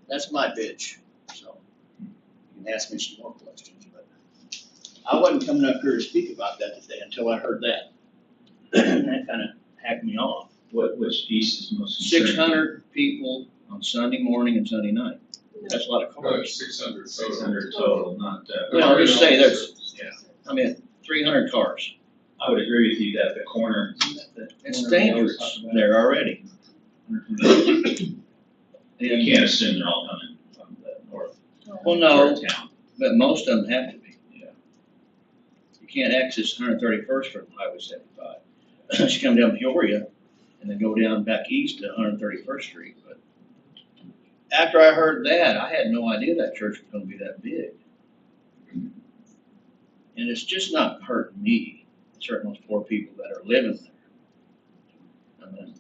That's my bitch, so you can ask me some more questions, but I wasn't coming up here to speak about that today until I heard that. And that kind of hacked me off. Which piece is most concerning? 600 people on Sunday morning and Sunday night. That's a lot of No, cars. it's 600 total. 600 total, not, Well, just say there's, yeah. I mean, 300 cars. I would agree with you that the corner. It's dangerous there already. You can't assume they're all coming from the north. Well, no, part of town. but most of them have to be. Yeah. You can't access 131st from Highway 75. You come down Peoria and then go down back east to 131st Street. But after I heard that, I had no idea that church was gonna be that big. And it's just not hurting me, it's hurting those poor people that are living there. I mean,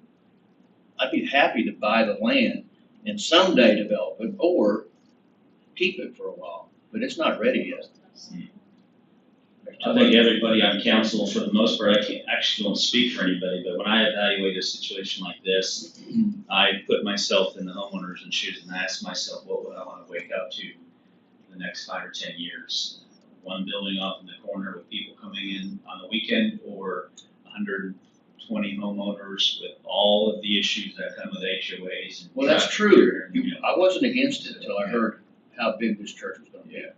I'd be happy to buy the land and someday develop it or keep it for a while, but it's not ready yet. I think everybody on council, for the most part, I can't, actually don't speak for anybody, but when I evaluate a situation like this, I put myself in the homeowner's shoes and I ask myself, what would I want to wake up to in the next 5 or 10 years? One building off in the corner with people coming in on the weekend, or 120 homeowners with all of the issues that come with HOAs. And Well, that's traffic true. here, you know. I wasn't against it until I heard how big this church was gonna be. Yeah.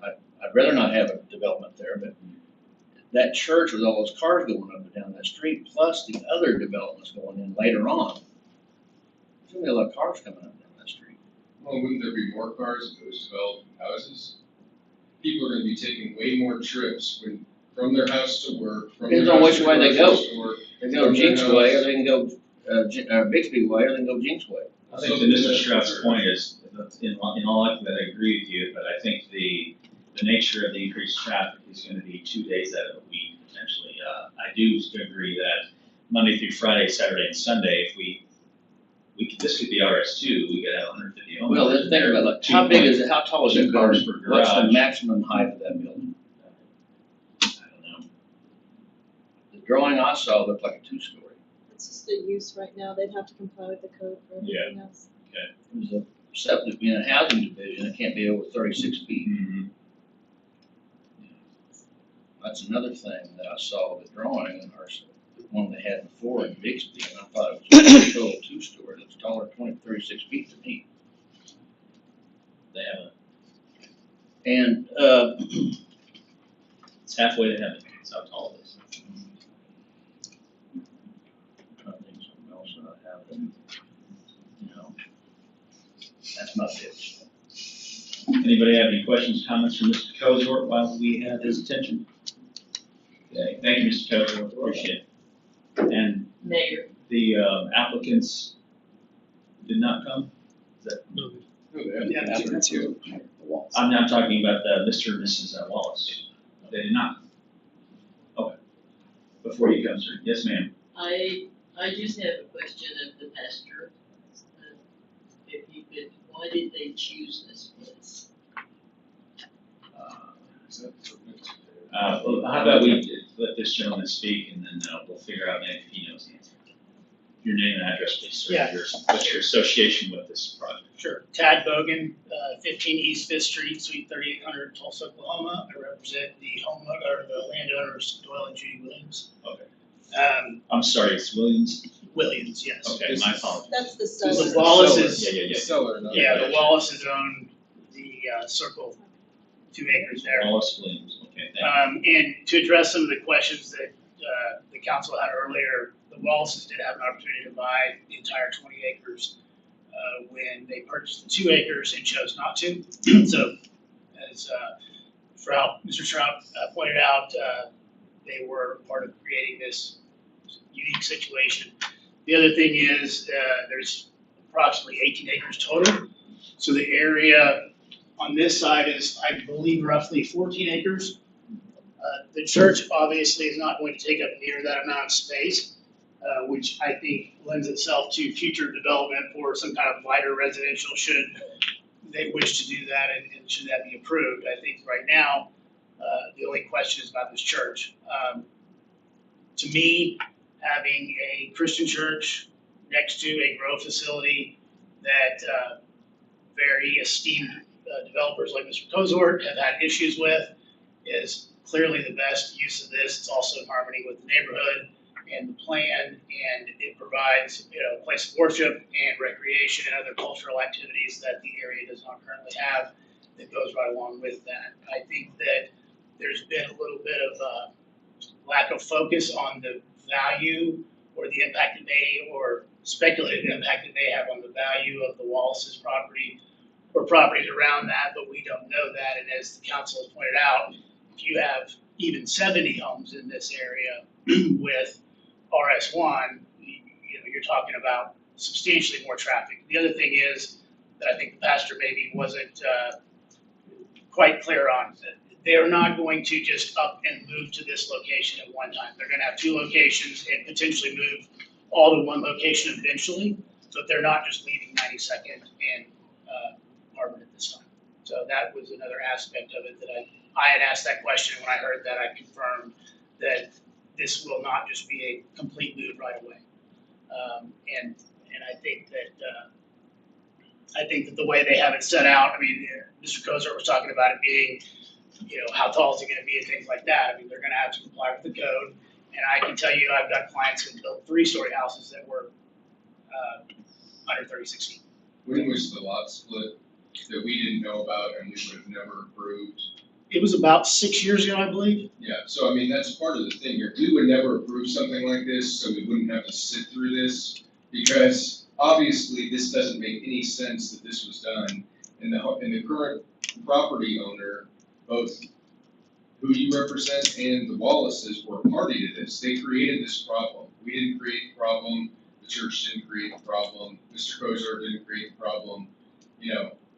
I'd rather not have a development there, but that church with all those cars going up and down that street, plus the other developments going in later on, there's gonna be a lot of cars coming up and down that street. Well, wouldn't there be more cars if it was developed houses? People are gonna be taking way more trips from their house to work, from their Depends on house which to way they the go. grocery store. They can go Jenks way, or they can go, Bixby way, or they can go Jenks way. I think to Mr. Stroud's point is, in all likelihood, I agree with you, but I think the nature of the increased traffic is gonna be 2 days out of the week, potentially. I do agree that Monday through Friday, Saturday and Sunday, if we could, this could be RS2, we could have 150 homeowners. Well, let's think about it, how big is it, how tall is Two that cars building? per What's the garage. maximum height of that building? I don't know. The drawing I saw looked like a 2-story. It's just the use right now, they'd have to comply with the code for everything else. It was a septic, being a housing division, it can't be over 36 feet. Mhm. That's another thing that I saw, the drawing, or the one they had before in Bixby, and I thought it was a total 2-story, it's taller, 36 feet to me. They have And, it's halfway to heaven, that's how tall it is. I think something else that I have, you know, that's my pitch. Anybody have any questions, comments for Mr. Kozort while we have his attention? Okay, thank you, Mr. Kozort, appreciate it. And Mayor, the applicants did not come? Is that? Yeah, applicants here. I'm now talking about Mr. and Mrs. Wallace. They did not. Okay. Before you come, sir. Yes, ma'am. I just have a question of the pastor. If you could, why did they choose this place? Well, how about we let this gentleman speak, and then we'll figure out maybe if he knows the answer. Your name and address, please, sir. Yeah. What's your association with this project? Sure. Tad Bogan, 15 East Fifth Street, Suite 3800, Tulsa, Oklahoma. I represent the homeowner, or the landowners, Doyle and Judy Williams. Okay. I'm sorry, it's Williams? Williams, yes. Okay, my apologies. That's the The seller. Wallaces. Yeah. Seller, not Yeah, the buyer. Wallaces own the circle, 2 acres there. Wallace Williams, okay, thank you. And to address some of the questions that the council had earlier, the Wallaces did have an opportunity to buy the entire 20 acres when they purchased the 2 acres and chose not to. So as Mr. Trout pointed out, they were part of creating this unique situation. The other thing is there's approximately 18 acres total. So the area on this side is, I believe, roughly 14 acres. The church obviously is not going to take up near that amount of space, which I think lends itself to future development for some kind of lighter residential should they wish to do that and should that be approved. I think right now, the only question is about this church. To me, having a Christian church next to a grow facility that very esteemed developers like Mr. Kozort have had issues with is clearly the best use of this. It's also in harmony with the neighborhood and the plan, and it provides, a place of worship and recreation and other cultural activities that the area does not currently have that goes right along with that. I think that there's been a little bit of lack of focus on the value or the impact it may, or speculated impact it may have on the value of the Wallace's property or properties around that, but we don't know that. And as the council has pointed out, if you have even 70 homes in this area with RS1, you're talking about substantially more traffic. The other thing is that I think the pastor maybe wasn't quite clear on. They are not going to just up and move to this location at one time. They're going to have 2 locations and potentially move all to one location eventually, so they're not just leaving 92nd and Harvard at this time. So that was another aspect of it that I had asked that question. When I heard that, I confirmed that this will not just be a complete move right away. And I think that the way they have it set out, I mean, Mr. Kozart was talking about it being, how tall is it going to be and things like that. I mean, they're going to have to comply with the code. And I can tell you, I've got clients who built 3-story houses that were under 36 feet. When was the lot split that we didn't know about and we would have never approved? It was about 6 years ago, I believe. Yeah, so I mean, that's part of the thing here. We would never approve something like this, so we wouldn't have to sit through this, because obviously this doesn't make any sense that this was done. And the current property owner, both who you represent and the Wallaces, were party to this. They created this problem. We didn't create the problem. The church didn't create the problem. Mr. Kozart didn't create the problem.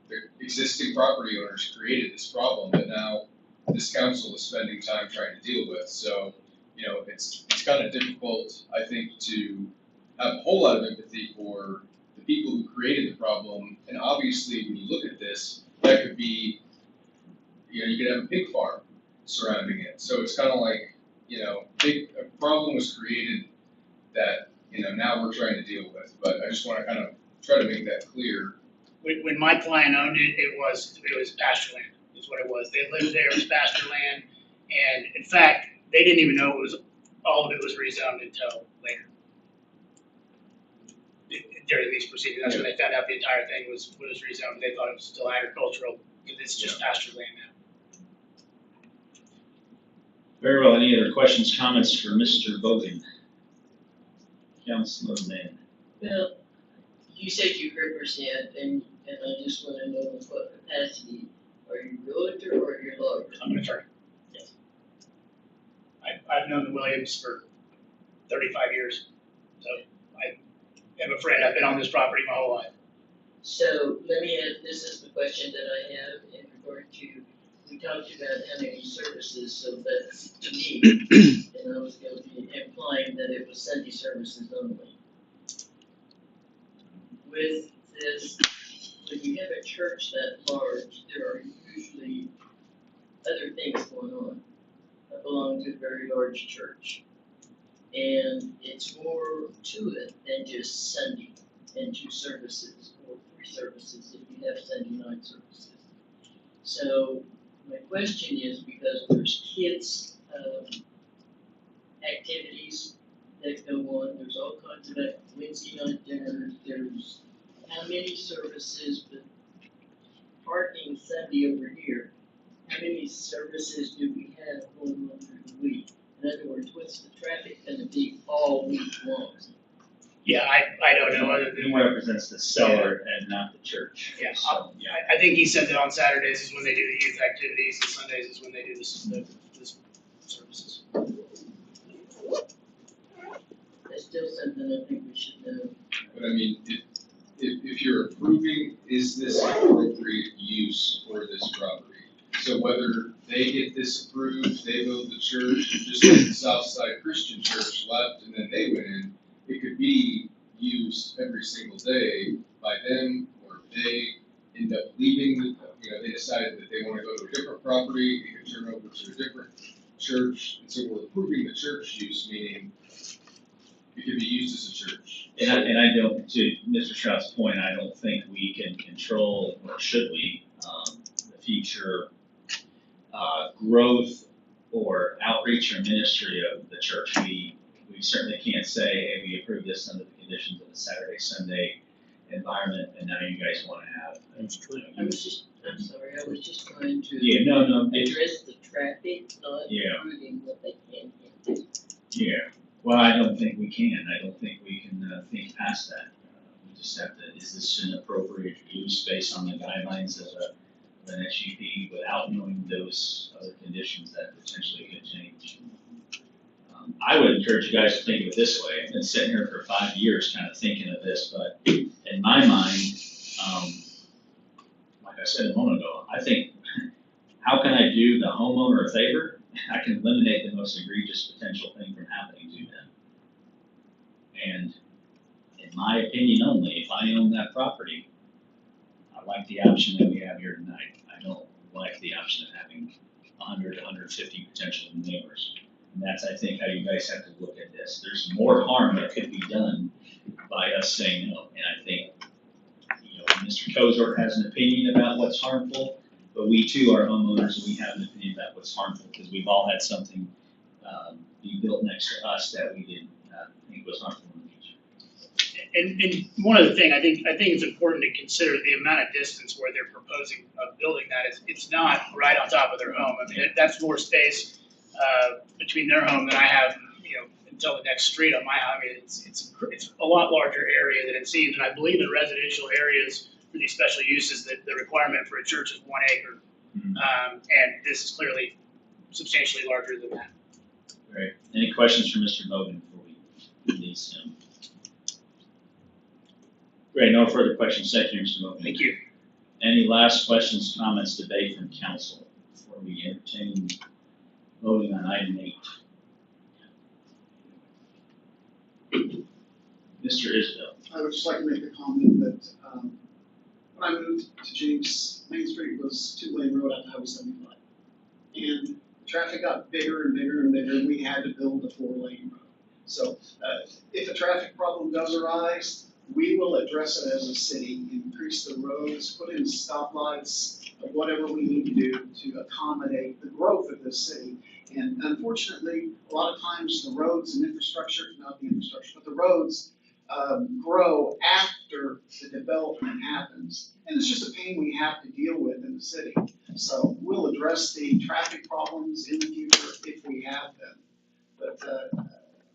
The existing property owners created this problem that now this council is spending time trying to deal with. So, it's kind of difficult, I think, to have a whole lot of empathy for the people who created the problem. And obviously, when you look at this, that could be, you could have a pig farm surrounding it. So it's kind of like, a problem was created that, now we're trying to deal with. But I just want to kind of try to make that clear. When my client owned it, it was pasture land, is what it was. They lived there, it was pasture land, and in fact, they didn't even know all of it was rezoned until later. During these proceedings, that's when they found out the entire thing was rezoned. They thought it was still agricultural, because it's just pasture land now. Very well, any other questions, comments for Mr. Bogan? Councilor Mann. Well, you said you represent, and I just want to know in what capacity. Are you a realtor or are you a lawyer? I'm an attorney. Yes. I've known the Williams for 35 years, so I am a friend. I've been on this property my whole life. So let me add, this is the question that I have in regard to, we talked about having services, so that's to me, and I was going to be implying that it was Sunday services only. With this, when you have a church that large, there are usually other things going on. belong to a very large church. And it's more to it than just Sunday and 2 services or 3 services if you have Sunday night services. So my question is, because there's kids' activities that go on, there's all kinds of Wednesday night dinners, there's how many services, but parking Sunday over here, how many services do we have going on through the week? In other words, what's the traffic gonna be all week long? Yeah, I don't know, other He than, represents the seller and not the church. yeah, So, I think he said that on Saturdays is when they do the youth activities, and Sundays is when they do the services. That's still something I think we should know. But I mean, if you're approving, is this appropriate use for this property? So whether they get this approved, they build the church, just like the Southside Christian Church left and then they went in, it could be used every single day by them, or if they end up leaving, they decided that they wanna go to a different property, it could turn over to a different church. And so we're approving the church use, meaning it can be used as a church. And I don't, to Mr. Stroud's point, I don't think we can control, or should we, the future growth or outreach or ministry of the church. We certainly can't say, hey, we approve this under the conditions of the Saturday, Sunday environment, and now you guys wanna have. I'm sorry, I was just trying to Yeah, no, address the traffic, not Yeah. approving what they can and can't do. Yeah, well, I don't think we can, I don't think we can think past that. We just have to, is this an appropriate use based on the guidelines of an SUP without knowing those other conditions that potentially could change? I would encourage you guys to think of it this way. I've been sitting here for 5 years kind of thinking of this, but in my mind, like I said a moment ago, I think, how can I do the homeowner a favor? I can eliminate the most egregious potential thing from happening to them. And in my opinion only, if I own that property, I like the option that we have here tonight. I don't like the option of having 100 to 150 potential neighbors. And that's, I think, how you guys have to look at this. There's more harm that could be done by us saying no. And I think, Mr. Kozort has an opinion about what's harmful, but we too are homeowners and we have an opinion about what's harmful, because we've all had something be built next to us that we didn't think was harmful in the future. And one other thing, I think it's important to consider the amount of distance where they're proposing building that. It's not right on top of their home. I mean, that's more space between their home than I have, until the next street on my home. I mean, it's a lot larger area than it seems, and I believe in residential areas for these special uses that the requirement for a church is 1 acre. And this is clearly substantially larger than that. Great. Any questions for Mr. Mogan before we release him? Great, no further questions. Thank you, Mr. Mogan. Thank you. Any last questions, comments, debate from council before we entertain voting on item 8? Mr. Isbell. I would just like to make a comment that, when I moved to Jenks, Main Street was 2-lane road out to Highway 75. And the traffic got bigger and bigger and bigger, and we had to build a 4-lane road. So, if a traffic problem does arise, we will address it as a city, increase the roads, put in stoplights, whatever we need to do to accommodate the growth of this city. And unfortunately, a lot of times the roads and infrastructure, not the infrastructure, but the roads grow after the development happens. And it's just a pain we have to deal with in the city. So we'll address the traffic problems in the future if we have them. But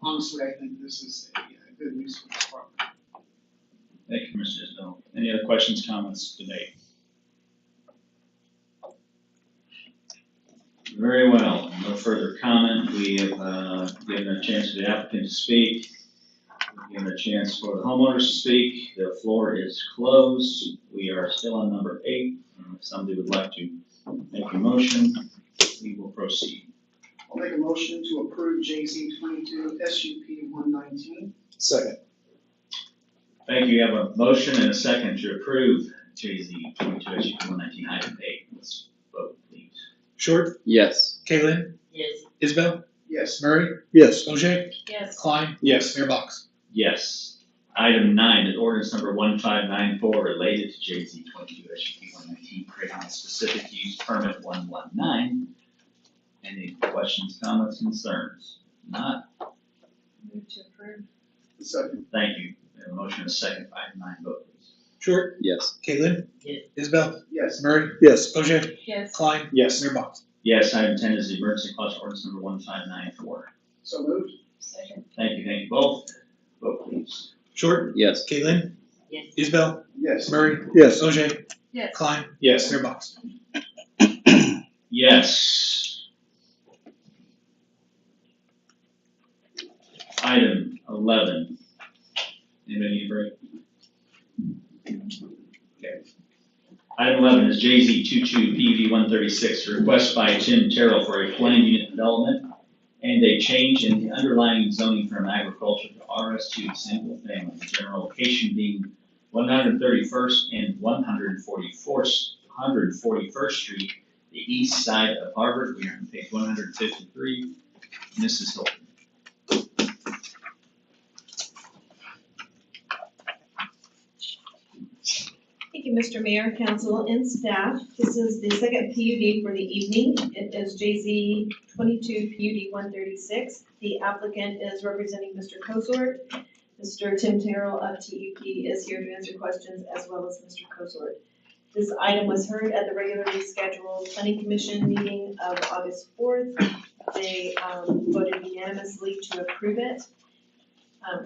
honestly, I think this is a good use for this property. Thank you, Mr. Isbell. Any other questions, comments, debate? Very well. No further comment. We have given a chance for the applicant to speak. We've given a chance for the homeowners to speak. The floor is closed. We are still on number 8. If somebody would like to make a motion, we will proceed. I'll make a motion to approve JZ 22 SUP 119. Second. Thank you. You have a motion and a second to approve JZ 22 SUP 119 item 8. Let's vote, please. Short, Yes. Kalen, Yes. Isabel? Yes. Murray? Yes. OJ? Yes. Klein? Yes. Mayor Box? Yes. Item 9 is ordinance number 1594 related to JZ 22-119, creating a specific use permit 119. Any questions, comments, concerns? Not? Move to approve. Second. Thank you. We have a motion and a second for item 9. Vote please. Short? Yes. Caitlin? Yes. Isabel? Yes. Murray? Yes. OJ? Yes. Klein? Yes. Mayor Box? Yes. Item 10 is the emergency clause ordinance number 1594. So moved. Second. Thank you both. Vote please. Short? Yes. Caitlin? Yes. Isabel? Yes. Murray? Yes. OJ? Yes. Klein? Yes. Mayor Box? Yes. Item 11. Anybody need a break? Okay. Item 11 is JZ 22 PV 136, a request by Tim Terrell for a planned unit development and a change in the underlying zoning from agriculture to RS2 single family, the general location being 131st and 141st Street, the east side of Harvard. We are on page 153. Mrs. Hilton. Thank you, Mr. Mayor, council, and staff. This is the second PUD for the evening. It is JZ 22 PUD 136. The applicant is representing Mr. Cosort. Mr. Tim Terrell of TEP is here to answer questions, as well as Mr. Cosort. This item was heard at the regularly scheduled planning commission meeting of August 4th. They voted unanimously to approve it.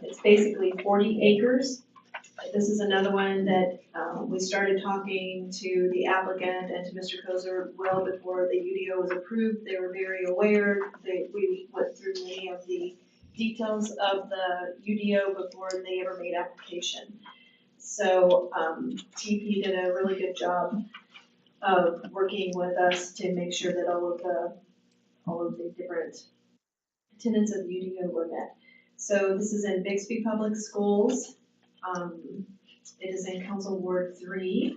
It's basically 40 acres. This is another one that we started talking to the applicant and to Mr. Kozer well before the UDO was approved. They were very aware. We went through many of the details of the UDO before they ever made application. So TP did a really good job of working with us to make sure that all of the different tenets of the UDO were met. So this is in Bixby Public Schools. It is in Council Ward 3,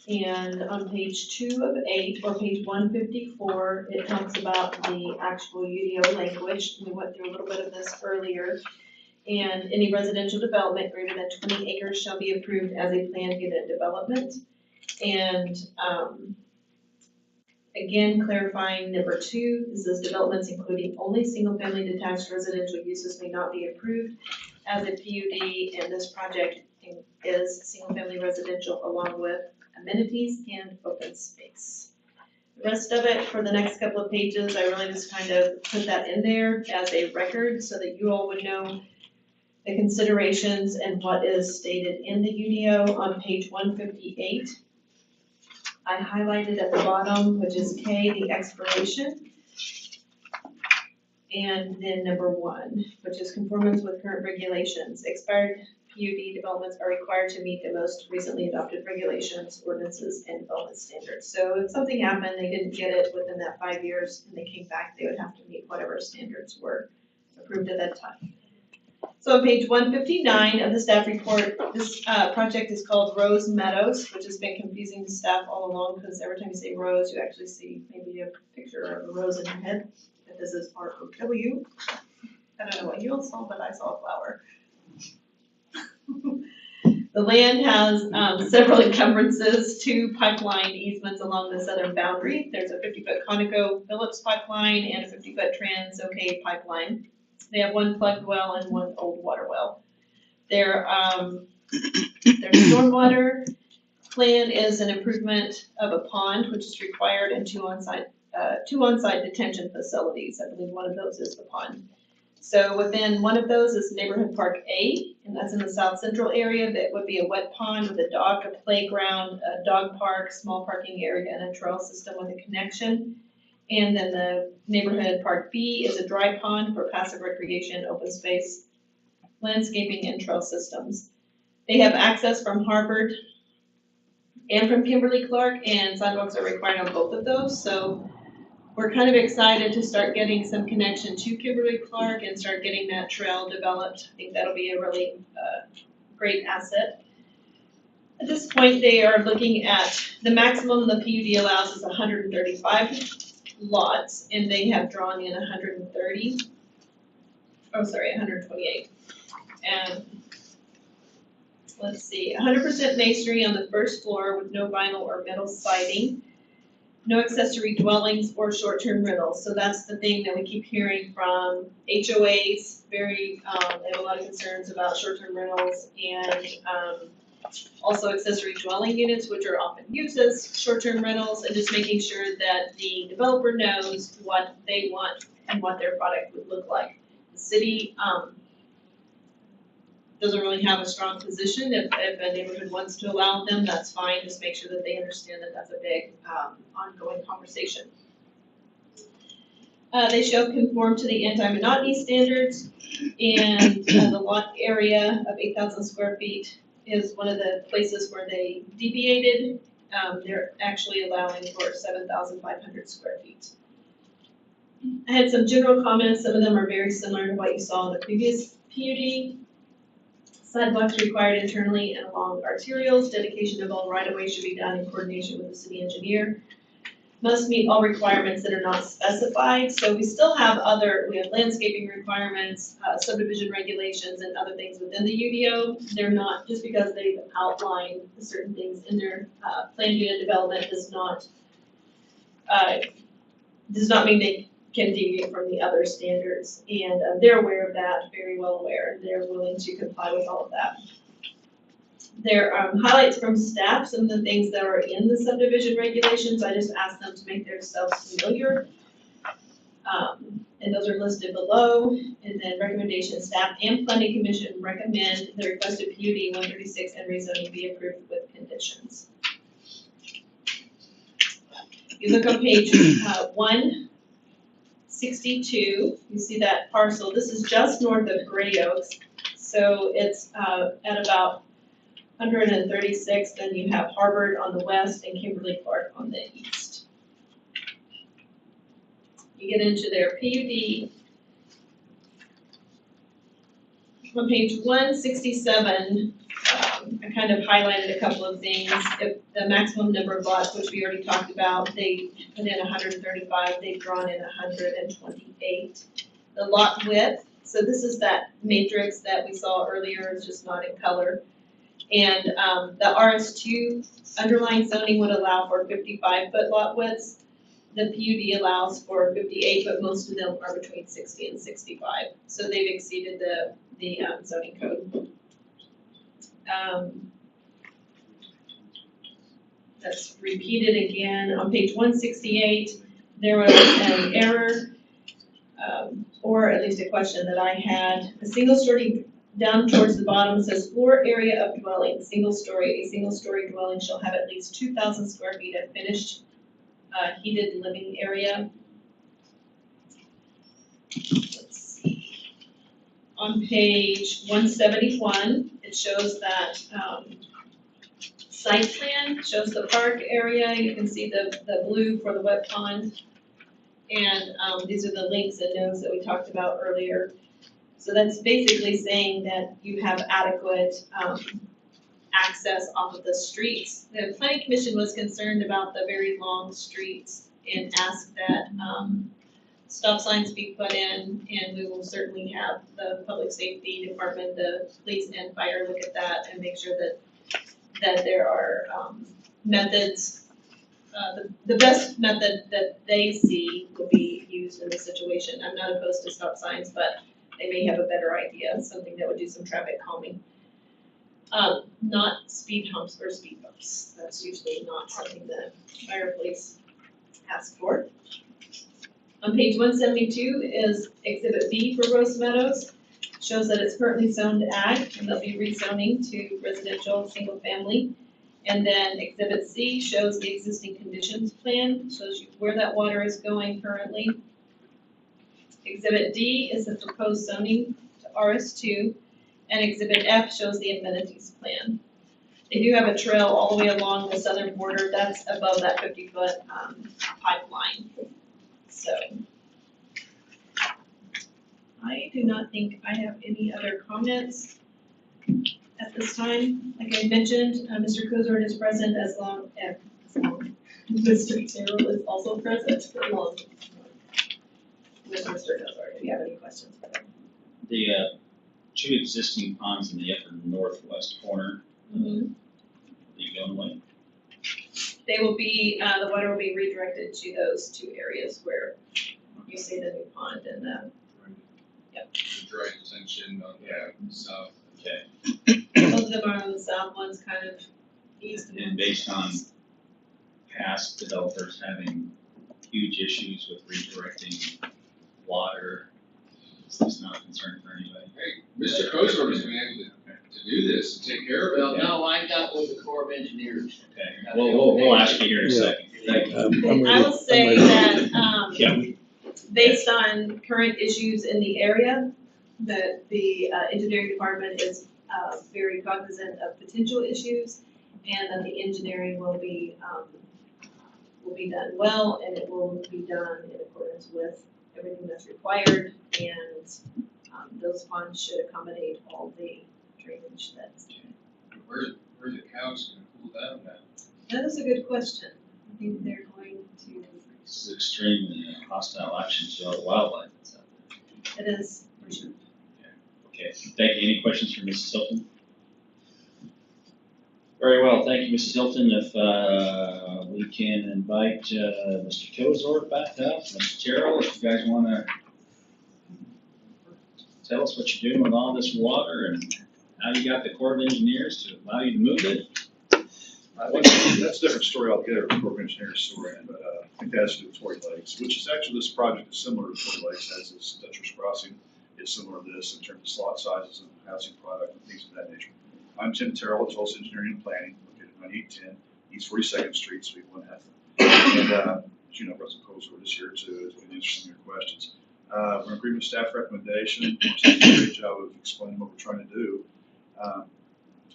and on page 2 of 8, or page 154, it talks about the actual UDO language. We went through a little bit of this earlier. And any residential development greater than 20 acres shall be approved as a planned unit development. And again, clarifying number 2, this says developments including only single-family detached residential uses may not be approved as a PUD, and this project is single-family residential along with amenities and open space. The rest of it, for the next couple of pages, I really just kind of put that in there as a record so that you all would know the considerations and what is stated in the UDO. On page 158, I highlighted at the bottom, which is K, the expiration. And then number 1, which is conformance with current regulations. Expired PUD developments are required to meet the most recently adopted regulations, ordinances, and development standards. So if something happened, they didn't get it within that 5 years, and they came back, they would have to meet whatever standards were approved at that time. So on page 159 of the staff report, this project is called Rose Meadows, which has been confusing to staff all along, because every time you say rose, you actually see maybe a picture of a rose in your head. But this is R-O-W. I don't know what you all saw, but I saw a flower. The land has several encumbrances, 2 pipeline easements along the southern boundary. There's a 50-foot ConocoPhillips pipeline and a 50-foot Trans-OK pipeline. They have 1 plugged well and 1 old water well. Their stormwater plan is an improvement of a pond, which is required, and 2 on-site detention facilities. I believe one of those is the pond. So within one of those is Neighborhood Park A, and that's in the south central area. That would be a wet pond with a dock, a playground, a dog park, small parking area, and a trail system with a connection. And then the Neighborhood Park B is a dry pond for passive recreation, open space, landscaping, and trail systems. They have access from Harvard and from Kimberly-Clark, and sidewalks are required on both of those. So we're kind of excited to start getting some connection to Kimberly-Clark and start getting that trail developed. I think that'll be a really great asset. At this point, they are looking at the maximum the PUD allows is 135 lots, and they have drawn in 128. And let's see, 100% masonry on the first floor with no vinyl or metal siding, no accessory dwellings or short-term rentals. So that's the thing that we keep hearing from HOAs, they have a lot of concerns about short-term rentals and also accessory dwelling units, which are often used as short-term rentals, and just making sure that the developer knows what they want and what their product would look like. The city doesn't really have a strong position. If a neighborhood wants to allow them, that's fine. Just make sure that they understand that that's a big ongoing conversation. They shall conform to the anti-monotony standards, and the lot area of 8,000 square feet is one of the places where they deviated. They're actually allowing for 7,500 square feet. I had some general comments. Some of them are very similar to what you saw in the previous PUD. Sidewalks required internally and along arterials. Dedication of all right-of-way should be done in coordination with the city engineer. Must meet all requirements that are not specified. So we still have we have landscaping requirements, subdivision regulations, and other things within the UDO. They're not, just because they've outlined certain things in their planned unit development does not mean they can deviate from the other standards. And they're aware of that, very well aware. They're willing to comply with all of that. There are highlights from staff, some of the things that are in the subdivision regulations. I just asked them to make themselves familiar. And those are listed below. And then recommendation, staff and planning commission recommend the requested PUD 136 and rezoning be approved with conditions. You look on page 162, you see that parcel. This is just north of Gray Oaks. So it's at about 136, then you have Harvard on the west and Kimberly Clark on the east. You get into their PUD. On page 167, I kind of highlighted a couple of things. If the maximum number of lots, which we already talked about, they put in 135, they've drawn in 128. The lot width, so this is that matrix that we saw earlier, it's just not in color. And the RS2 underlying zoning would allow for 55-foot lot widths. The PUD allows for 58, but most of them are between 60 and 65. So they've exceeded the zoning code. That's repeated again. On page 168, there was an error, or at least a question that I had. A single story down towards the bottom says floor area of dwelling, single story. A single story dwelling shall have at least 2,000 square feet of finished heated living area. Let's see. On page 171, it shows that site plan, shows the park area. You can see the blue for the wet pond. And these are the links and nodes that we talked about earlier. So that's basically saying that you have adequate access off of the streets. The planning commission was concerned about the very long streets and asked that stop signs be put in, and we will certainly have the public safety department, the police and fire look at that and make sure that there are methods. The best method that they see will be used in this situation. I'm not opposed to stop signs, but they may have a better idea, something that would do some traffic calming. Not speed humps or speed bumps. That's usually not something that fire police ask for. On page 172 is Exhibit B for Rose Meadows. Shows that it's currently zoned ag, and they'll be rezoning to residential single family. And then Exhibit C shows the existing conditions plan, shows you where that water is going currently. Exhibit D is the proposed zoning to RS2, and Exhibit F shows the amenities plan. They do have a trail all the way along the southern border. That's above that 50-foot pipeline. So I do not think I have any other comments at this time. Like I mentioned, Mr. Cozart is present as Mr. Terrell is also present along with Mr. Cosar. Do you have any questions for them? The two existing ponds in the upper northwest corner, are you going away? They will be, the water will be redirected to those two areas where you see the new pond and the, The dry detention on the south. Okay. both of them are on the south, one's kind of east and And based on past developers having huge issues with redirecting water, is this not a concern for anybody? Hey, Mr. Kozar has been able to do this and take care of it. Well, no, I got with the Corps of Engineers. Okay, we'll ask you here in a second. Thank you. I will say that, Yeah. based on current issues in the area, that the engineering department is very cognizant of potential issues, and that the engineering will be done well, and it will be done in accordance with everything that's required, and those ponds should accommodate all the drainage that's. Where the cows gonna cool down now? That is a good question. I think they're going to, This is extremely hostile action to all the wildlife that's out there. it is, for sure. Okay, thank you. Any questions for Mrs. Hilton? Very well, thank you, Mrs. Hilton. If we can invite Mr. Kozor back up, Mr. Terrell, if you guys want to tell us what you're doing with all this water and how you got the Corps of Engineers to allow you to move it. That's a different story altogether, the Corps of Engineers story, but I think that has to do with Tory Lakes, which is actually, this project is similar to Tory Lakes, as is Dutchess Crossing is similar to this in terms of slot sizes and housing product and things of that nature. I'm Tim Terrell, with Tulsa Engineering and Planning, located at 9810 East 42nd Street, Suite 1F. And as you know, President Kozor is here to answer some of your questions. We're in agreement with staff recommendation. She's done a great job of explaining what we're trying to do.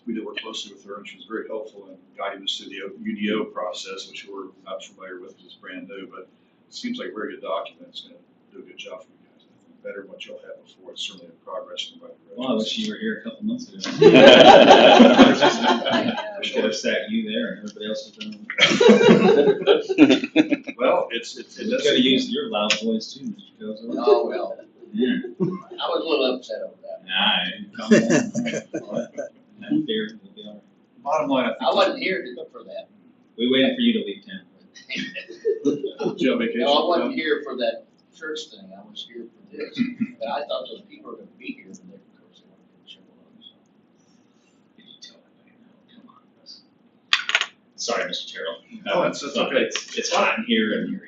We did work closely with her, and she was very helpful in guiding us through the UDO process, which we're not familiar with because it's brand new, but it seems like a very good document. It's going to do a good job for you guys. I think better than what you'll have before. It's certainly a progress in the right direction. Well, I wish you were here a couple months ago. I should have sat you there and everybody else was doing it. Well, it does. You could have used your loud voice too, Mr. Kozor. Oh, well, Yeah. I was a little upset over that. Nah, come on. Not fair. We'll be all right. Bottom line, I wasn't here to look for that. We waited for you to leave town. Did you have vacation? No, I wasn't here for that church thing, I was here for this, but I thought those people were gonna be here, but they, of course, they weren't gonna show up, so. Did you tell anybody? No, come on, Russ. Sorry, Mr. Terrell. Oh, that's okay. It's hot in here and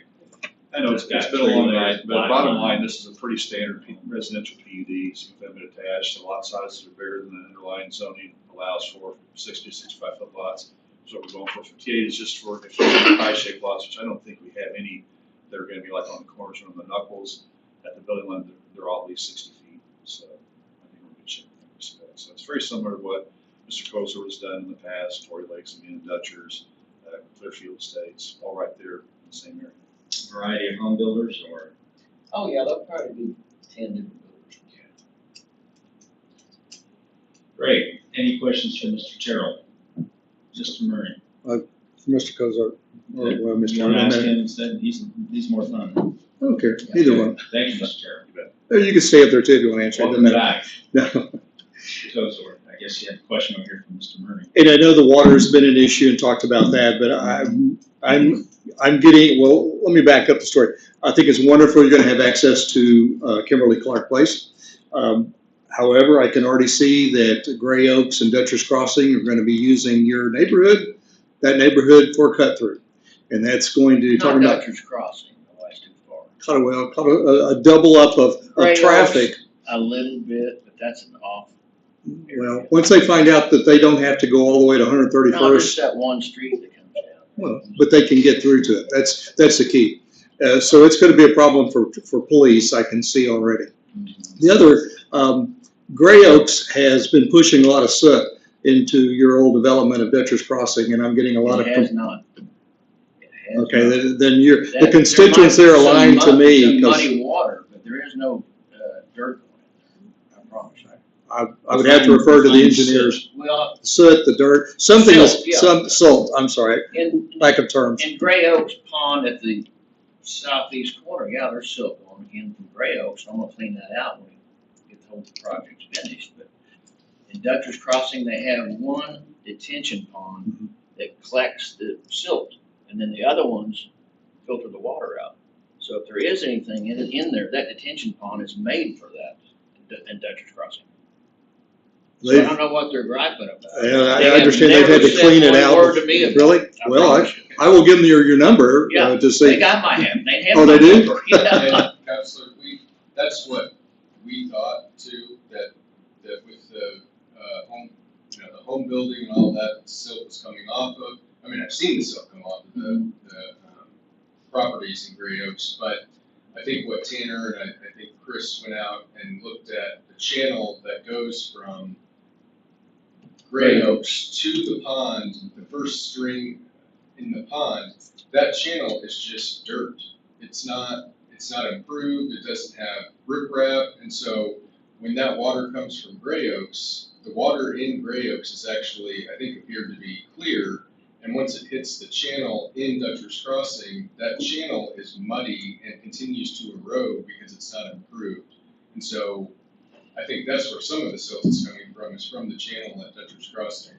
I know it's been a long night, but bottom line, this is a pretty standard residential PUD, single family attached. The lot sizes are bigger than the underlying zoning allows for 60 to 65 foot lots. So what we're going for 58 is just for high shaped lots, which I don't think we have any that are gonna be like on the corners or on the knuckles. At the building line, they're all at least 60 feet. So I think we're in good shape in that respect. So it's very similar to what Mr. Kozor has done in the past, Tory Lakes again, Dutchers, Clearfield Estates, all right there in the same area. variety of home builders or? Oh, yeah, there'll probably be 10 different builders. Great. Any questions for Mr. Terrell? Mr. Murray? Mr. Kozar, or Mr. You want to ask him instead? He's more fun. I don't care, either one. Thank you, Mr. Terrell. You can stay up there too if you want to answer. It doesn't Welcome matter. back. No. Kozor, I guess you had a question over here from Mr. Murray. And I know the water's been an issue and talked about that, but I'm getting, well, let me back up the story. I think it's wonderful you're gonna have access to Kimberly Clark Place. However, I can already see that Gray Oaks and Dutchess Crossing are gonna be using your neighborhood, that neighborhood for cut through. And that's going to, Not talking about, Dutchess Crossing, no, that's too far. caught a double up of Gray Oaks, traffic. A little bit, but that's an off. Well, once they find out that they don't have to go all the way to No, 131st, there's that one street that comes down. well, but they can get through to it. That's the key. So it's going to be a problem for police, I can see already. The other, Gray Oaks has been pushing a lot of soot into your old development of Dutchess Crossing, and I'm getting a lot of. It has not. It has Okay, not. then the That- constituents there there might be aligned to some me. 'Cause muddy water, but there is no dirt going in there, I promise you. I would have to refer to the engineers. Well, Soot, the dirt, something, Silt, yeah. some, salt, I'm sorry, in, lack of terms. in Gray Oaks Pond at the southeast corner, yeah, there's silt going again from Gray Oaks. I'm gonna clean that out when we get the whole project finished. But in Dutcher's Crossing, they have one detention pond that collects the silt, and then the other ones filter the water out. So if there is anything in there, that detention pond is made for that in Dutcher's Crossing. So I don't know what they're griping about. I understand they've had to clean it out. Never said one word to me about Really? it, I Well, promise you. I will give them your number Yeah, to see. they got my hand, they have Oh, my they do? number. Yeah. And Counselor, that's what we thought too, that with the, home, the home building and all that, silt was coming off of. I mean, I've seen the silt come off of the properties in Gray Oaks, but I think what Tanner and I think Chris went out and looked at the channel that goes from Gray Oaks to the pond, the first string in the pond, that channel is just dirt. It's not improved, it doesn't have riprap, and so when that water comes from Gray Oaks, the water in Gray Oaks is actually, I think, appeared to be clear, and once it hits the channel in Dutcher's Crossing, that channel is muddy and continues to erode because it's not improved. And so I think that's where some of the silt is coming from, is from the channel at Dutcher's Crossing.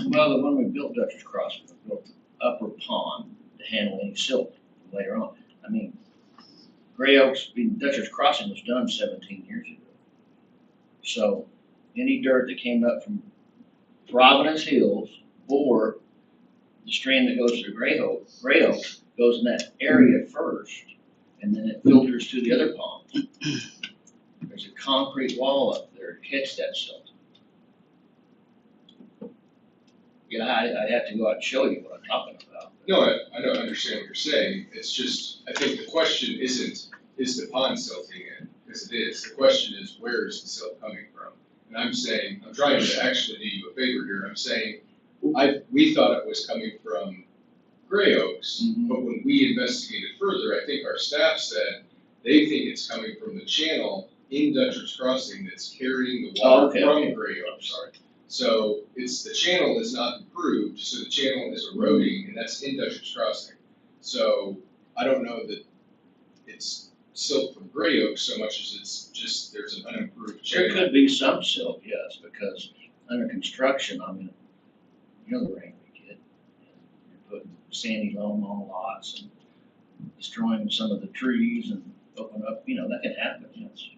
Well, when we built Dutcher's Crossing, we built the upper pond to handle any silt later on. I mean, Gray Oaks, Dutcher's Crossing was done 17 years ago. So any dirt that came up from Providence Hills or the stream that goes to Gray Oaks goes in that area first, and then it filters to the other ponds. There's a concrete wall up there to catch that silt. Yeah, I'd have to go out and show you what I'm talking about. No, I don't understand what you're saying. It's just, I think the question isn't, is the pond silting in? Because it is. The question is, where is the silt coming from? And I'm saying, I'm trying to actually do you a favor here. I'm saying, we thought it was coming from Gray Oaks, but when we investigated further, I think our staff said they think it's coming from the channel in Dutcher's Crossing that's carrying the water from Gray Oaks. So it's, the channel is not improved, so the channel is eroding, and that's in Dutcher's Crossing. So I don't know that it's silt from Gray Oaks so much as it's just, there's an unimproved channel. There could be some silt, yes, because under construction, I mean, you know the rain we get. You're putting sandy loam on lots and destroying some of the trees and open up, that can happen, yes.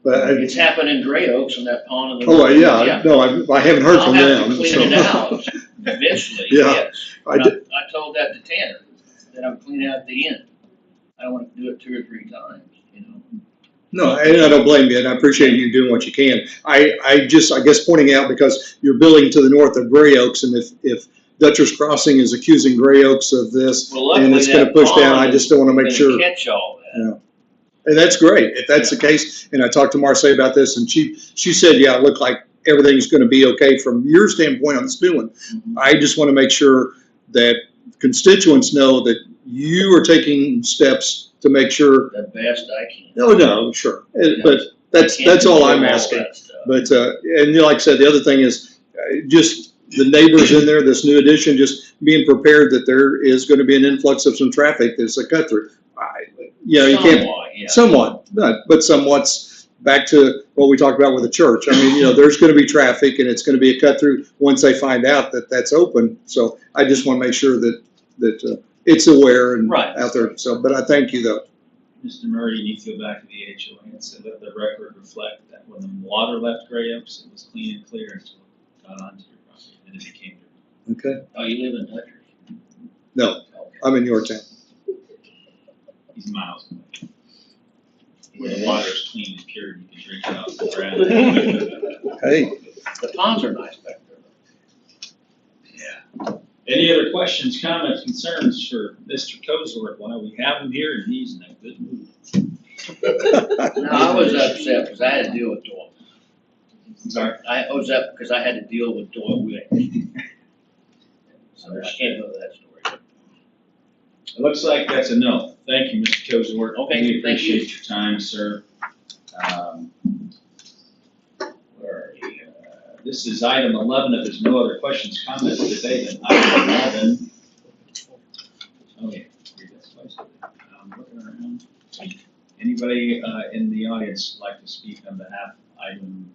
But It's happened in Gray Oaks and that pond in the. Oh, yeah, no, I haven't heard from them. I'll have to clean it out eventually, Yeah, yes. I did. I told that to Tanner, that I'm cleaning out at the end. I don't want to do it 2 or 3 times, No, and I don't blame you, and I appreciate you doing what you can. I guess pointing out, because you're building to the north of Gray Oaks, and if Dutcher's Crossing is accusing Gray Oaks of this, and it's gonna push down, I just don't wanna make sure. Catch all that. Yeah. And that's great, if that's the case, and I talked to Marseille about this, and she said, yeah, it looked like everything's gonna be okay from your standpoint on this new one. I just wanna make sure that constituents know that you are taking steps to make sure. The best I can. No, sure, but that's all I'm asking. But, and like I said, the other thing is, just the neighbors in there, this new addition, just being prepared that there is gonna be an influx of some traffic that's a cut through. You can't. Somewhat, but somewhat's back to what we talked about with the church. I mean, there's gonna be traffic, and it's gonna be a cut through once they find out that that's open. So I just wanna make sure that it's aware and out there. So, but I thank you though. Mr. Murray, you need to go back to the HOA and say, let the record reflect that when the water left Gray Oaks, it was clean and clear until it got onto your property, and it became your. Okay. Oh, you live in Dutchers? No, I'm in Yorktown. He's miles away. Where the water is clean and pure, you can drink it out of the ground. Hey. The ponds are nice back there. Yeah. Any other questions, comments, concerns for Mr. Cosworth while we have him here and he's in a good mood? No, I was upset because I had to deal with Doyle. I'm sorry? I was up because I had to deal with Doyle Wick. So I can't go to that story. It looks like that's a no. Thank you, Mr. Cosworth. Okay, We thank you. appreciate your time, sir. Where are This is item 11. If there's no other questions, comments, debate, then item 11. Oh, yeah. Read this twice. I'm looking around. Anybody in the audience like to speak on behalf of item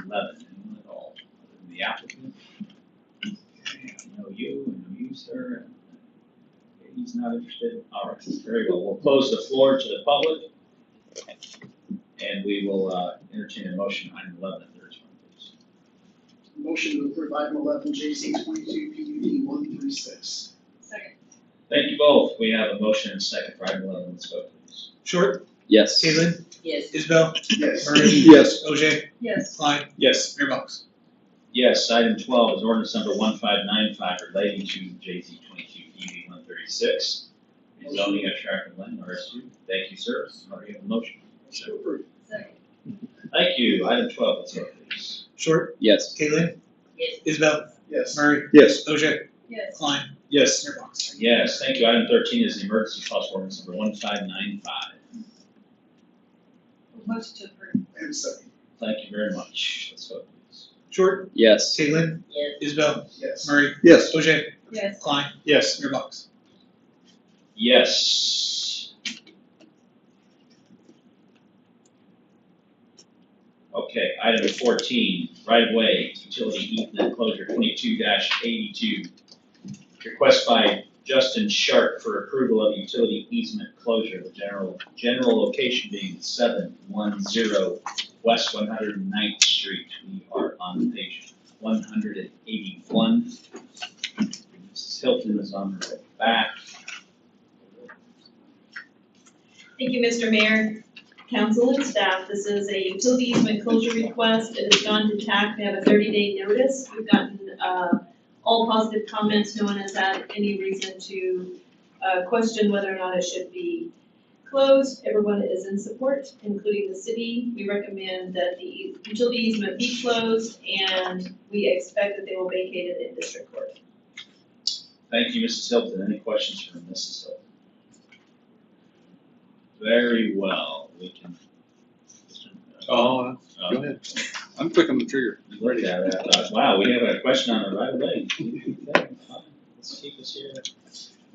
11? Anyone at all? Other than the applicant? Okay, I know you, sir. Okay, he's not interested. All right, very well. We'll close the floor to the public. And we will entertain a motion on item 11 if there is one, please. Motion to approve item 11, JC 22 PUD 136. Second. Thank you both. We have a motion and a second for item 11. Let's vote, please. Short, Yes. Caitlin, Yes. Isabel, Yes. Murray, Yes. OJ, Yes. Klein, Yes. Mayor Box. Yes, item 12 is ordinance number 1595 relating to JZ 22 PUD 136, rezoning of tract of land, RSU. Thank you, sir. Already have a motion. Motion to approve. Second. Thank you. Item 12, let's vote, please. Short, Yes. Caitlin, Yes. Isabel, Yes. Murray, Yes. OJ, Yes. Klein, Yes. Mayor Box. Yes, thank you. Item 13 is the emergency clause ordinance number 1595. Motion to approve. And second. Thank you very much. Let's vote, please. Short, Yes. Caitlin, Yes. Isabel, Yes. Murray, Yes. OJ, Yes. Klein, Yes. Mayor Box. Yes. Okay, item 14, right-of-way, utility easement closure 22-82. Request by Justin Sharp for approval of utility easement closure, the general location being 710 West 109th Street. We are on page 181. Mrs. Hilton is on her back. Thank you, Mr. Mayor, council, and staff. This is a utility easement closure request. It has gone to TAC. They have a 30-day notice. We've gotten all positive comments. No one has had any reason to question whether or not it should be closed. Everyone is in support, including the city. We recommend that the utility easement be closed, and we expect that they will vacate it in district court. Thank you, Mrs. Hilton. Any questions from Mrs. Hilton? Very well. We can. Go ahead. I'm quick on the trigger. Look at it. I thought, wow, we have a question on the right of way. Okay, fine. Let's keep this here.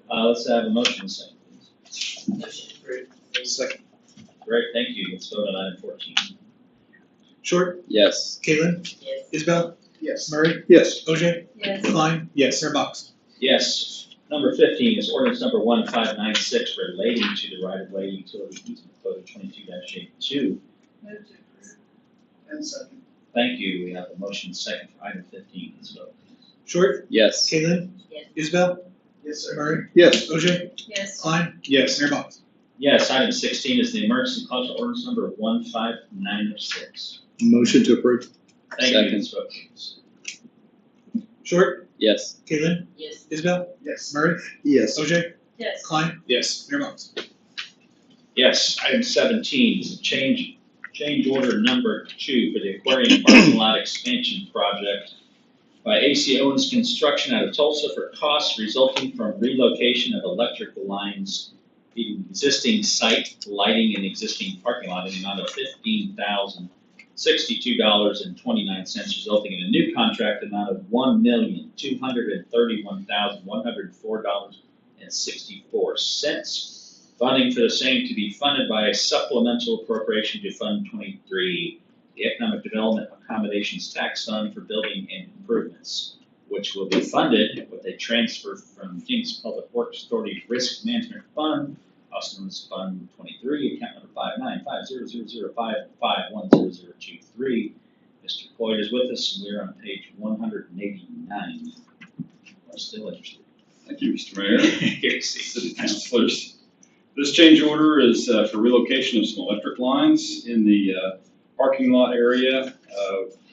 Let's have a motion second, please. Motion approved. Second. Great, thank you. Let's vote on item 14. Short, Yes. Caitlin, Yes. Isabel, Yes. Murray, Yes. OJ, Yes. Klein, Yes. Mayor Box. Yes. Number 15 is ordinance number 1596 relating to the right-of-way utility easement code 22-82. Move to approve. And second. Thank you. We have a motion second for item 15. Let's vote. Short, Yes. Caitlin, Yes. Isabel, Yes, sir. Murray, Yes. OJ, Yes. Klein, Yes. Mayor Box. Yes, item 16 is the emergency clause ordinance number 1596. Motion to approve. Thank Second. you. Let's vote, please. Short, Yes. Caitlin, Yes. Isabel, Yes. Murray, Yes. OJ, Yes. Klein, Yes. Mayor Box. Yes, item 17 is a change order number 2 for the aquarium parking lot expansion project by AC Owens Construction out of Tulsa for costs resulting from relocation of electrical lines feeding existing site, lighting, and existing parking lot in the amount of $15,062.29, resulting in a new contract amount of $1,231,104.64. Funding for the same to be funded by a supplemental appropriation to Fund 23, the Economic Development Accommodations Tax Fund for Building and Improvements, which will be funded with a transfer from Jenks Public Works Authority Risk Management Fund, also known as Fund 23, account number 5950005510023. Mr. Cloyd is with us, and we're on page 189. We're still interested. Thank you, Mr. Mayor. Here's City Councilors. This change order is for relocation of some electric lines in the parking lot area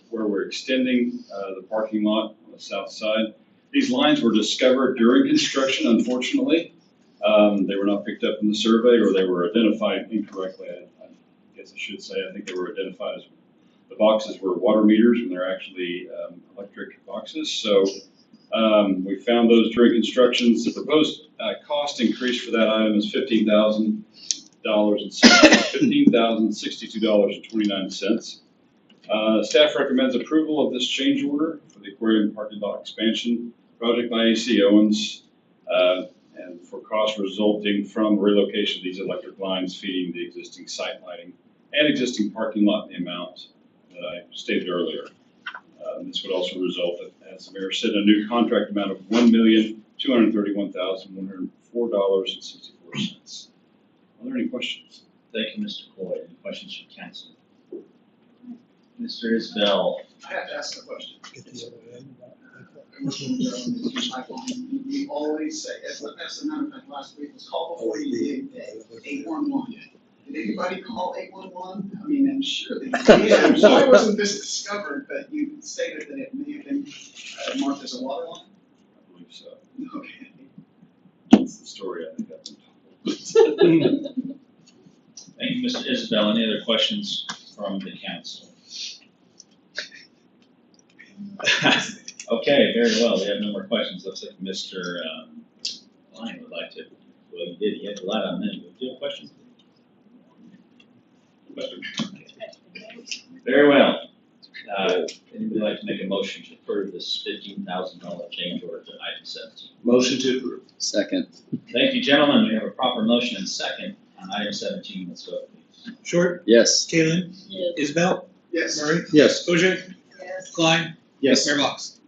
where we're extending the parking lot on the south side. These lines were discovered during construction, unfortunately. They were not picked up in the survey, or they were identified incorrectly. I guess I should say, I think they were identified as the boxes were water meters when they're actually electric boxes. So we found those during construction. The proposed cost increase for that item is $15,062.29. Staff recommends approval of this change order for the aquarium parking lot expansion project by AC Owens, and for costs resulting from relocation of these electric lines feeding the existing site lighting and existing parking lot in the amount that I stated earlier. This would also result, as the mayor said, a new contract amount of $1,231,104.64. Are there any questions? Thank you, Mr. Cloyd. Any questions from council? Mr. Isbell. I have to ask a question. We always say, as a matter of fact, last week was call before you dig, 811. Did anybody call 811? I mean, I'm sure they did. Why wasn't this discovered? But you stated that it may have been marked as a water line? I believe so. Okay. That's the story I think I've been told. Thank you, Mr. Isbell. Any other questions from the council? Okay, very well. We have no more questions. Looks like Mr. Lyon would like to, well, he did. He had a lot on menu. Do you have questions? Very well. Anybody like to make a motion to approve this $15,000 change order to item 17? Motion to approve. Second. Thank you, gentlemen. We have a proper motion and second on item 17. Let's vote, please. Short, Yes. Kalen, Yes. Isbell, Yes. Murray. Yes. OJ, Yes. Klein, Yes. Mayor Box.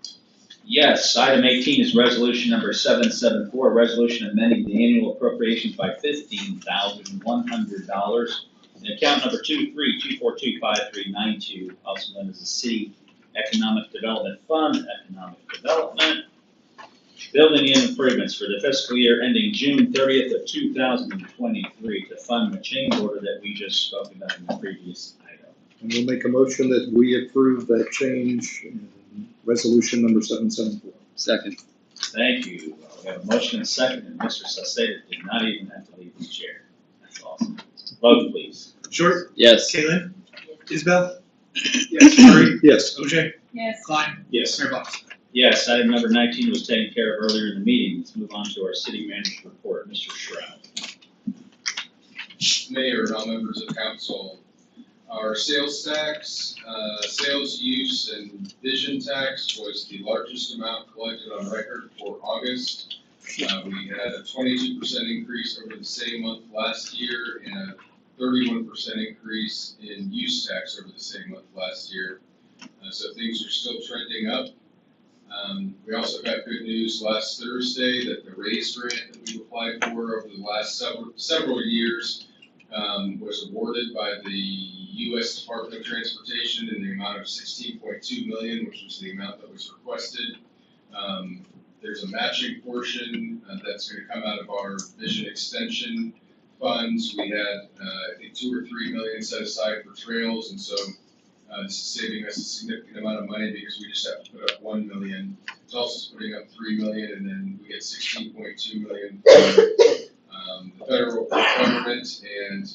Yes, item 18 is resolution number 774, resolution amending the annual appropriations by $15,100 in account number 232425392, also known as the City Economic Development Fund, Economic Development, building and improvements for the fiscal year ending June 30th of 2023 to fund the change order that we just spoke about in the previous item. And we'll make a motion that we approve that change in resolution number 774. Second. Thank you. We have a motion and a second, and Mr. Saceda did not even have to leave his chair. That's awesome. Vote, please. Short, Yes. Kalen, Isbell, Yes. Murray. Yes. OJ, Yes. Klein, Yes. Mayor Box. Yes, item number 19 was taken care of earlier in the meeting. Let's move on to our city manager report. Mr. Shroud. Mayor, all members of council, our sales tax, sales use and vision tax was the largest amount collected on record for August. We had a 22% increase over the same month last year and a 31% increase in use tax over the same month last year. So things are still trending up. We also got good news last Thursday that the RAISE grant that we've applied for over the last several years was awarded by the U.S. Department of Transportation in the amount of $16.2 million, which was the amount that was requested. There's a matching portion that's going to come out of our vision extension funds. We had, I think, $2 or $3 million set aside for trails, and so this is saving us a significant amount of money because we just have to put up $1 million. It's also putting up $3 million, and then we get $16.2 million from the federal government, and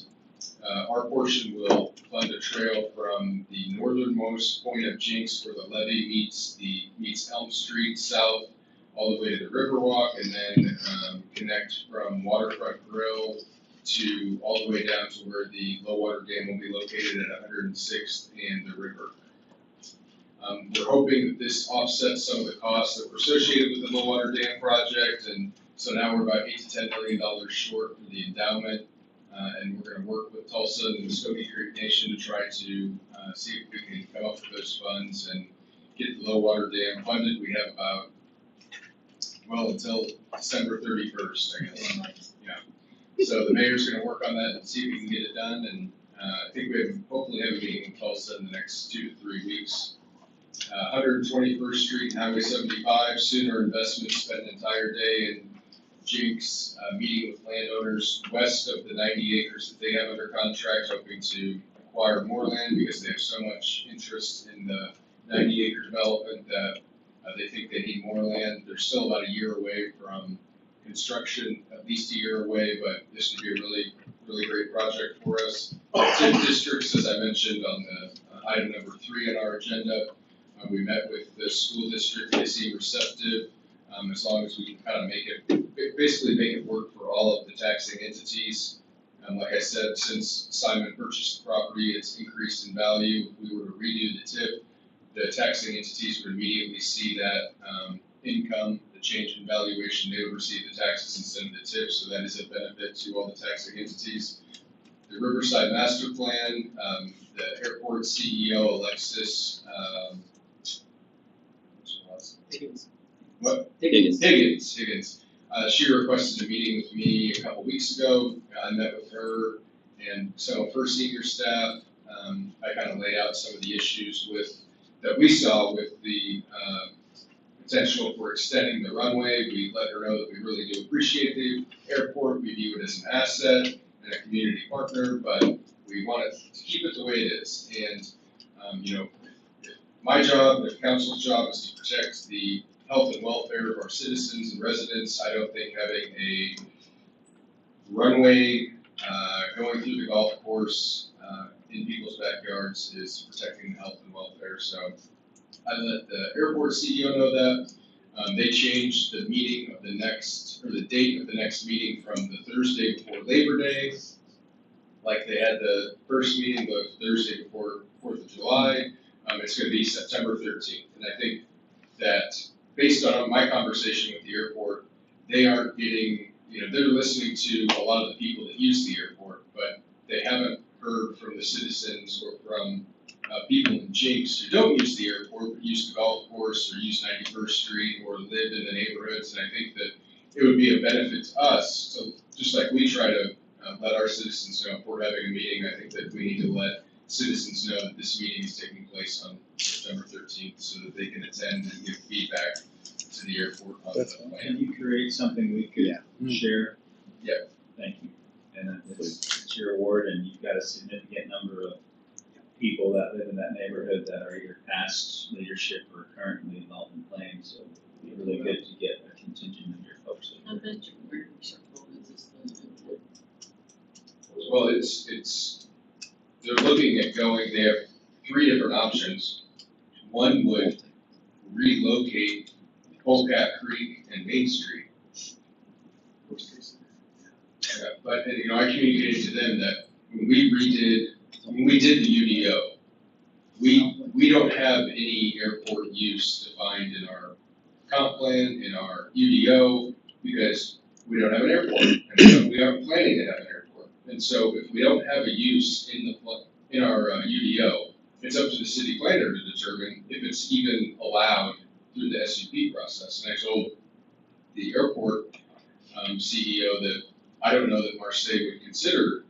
our portion will fund a trail from the northernmost point of Jenks where the levee meets Elm Street south all the way to the Riverwalk, and then connect from Waterfront Grill to all the way down to where the low water dam will be located at 106th and the river. We're hoping that this offsets some of the costs that were associated with the low water dam project, and so now we're about $8 to $10 million short for the endowment, and we're going to work with Tulsa and the Muskogee Creek Nation to try to see if we can come up with those funds and get the low water dam funded. We have about, well, until December 31st, I guess. Yeah. So the mayor's going to work on that and see if we can get it done, and I think we hopefully have a meeting with Tulsa in the next 2 to 3 weeks. 121st Street and Highway 75, Sooner Investments spent an entire day in Jenks meeting with landowners west of the 90 acres that they have under contract, hoping to acquire more land because they have so much interest in the 90-acre development that they think they need more land. They're still about a year away from construction, at least a year away, but this would be a really, really great project for us. 10 districts, as I mentioned on the item number 3 on our agenda. We met with the school district. They seem receptive, as long as we can kind of basically make it work for all of the taxing entities. Like I said, since Simon purchased the property, it's increased in value. If we were to redo the tip, the taxing entities would immediately see that income, the change in valuation, they would receive the taxes instead of the tip, so that is a benefit to all the taxing entities. The Riverside Master Plan, the airport CEO, Alexis, Higgins. She requested a meeting with me a couple weeks ago. I met with her and some of her senior staff. I kind of laid out some of the issues that we saw with the potential for extending the runway. We let her know that we really do appreciate the airport. We view it as an asset and a community partner, but we want to keep it the way it is. And, my job, the council's job, is to protect the health and welfare of our citizens and residents. I don't think having a runway going through the golf course in people's backyards is protecting the health and welfare. So I let the airport CEO know that. They changed the meeting of the date of the next meeting from the Thursday before Labor Day, like they had the first meeting the Thursday before 4th of July. It's going to be September 13th. And I think that based on my conversation with the airport, they aren't getting, they're listening to a lot of the people that use the airport, but they haven't heard from the citizens or from people in Jenks who don't use the airport, but use the golf course or use 91st Street or live in the neighborhoods. And I think that it would be a benefit to us. So just like we try to let our citizens know if we're having a meeting, I think that we need to let citizens know that this meeting is taking place on September 13th so that they can attend and give feedback to the airport on the plan. Can you create something we could share? Yeah. Thank you. And it's your award, and you've got a significant number of people that live in that neighborhood that are either past leadership or currently involved in planning, so it'd be really good to get a contingent of your folks. I bet you we're circle is this thing. Well, they're looking at they have 3 different options. One would relocate Polecat Creek and Main Street. But, I communicated to them that when we did the UDO, we don't have any airport use defined in our comp plan, in our UDO, because we don't have an airport, and we aren't planning to have an airport. And so if we don't have a use in our UDO, it's up to the city planner to determine if it's even allowed through the SUP process. And I told the airport CEO that I don't know that Marseille would consider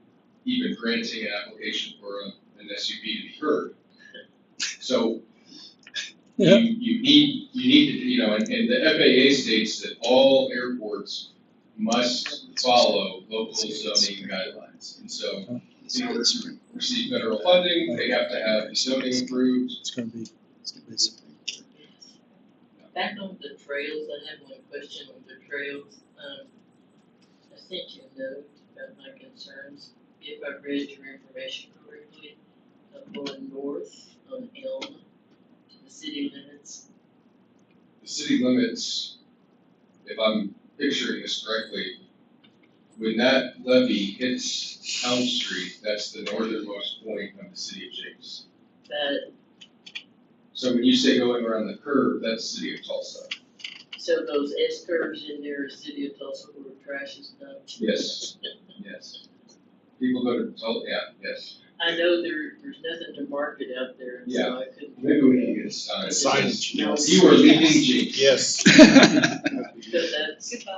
even granting an application for an SUP to be heard. So you need to, and the FAA states that all airports must follow local zoning guidelines. And so in order to receive federal funding, they have to have the zoning approved. Back on the trails, I have one question on the trails. I sent you a note about my concerns. If I read your information correctly, I'm going north on Elm to the city limits. The city limits, if I'm picturing this correctly, when that levee hits Elm Street, that's the northernmost point of the city of Jenks. So when you say going around the curve, that's the city of Tulsa. So those S curves in there are city of Tulsa where trash is dumped? Yes, yes. People go to Tulsa, yes. I know there's nothing to market out there, and so I couldn't. Maybe we need to get a sign. Signage, yes. You are leaving Jenks. Yes. Because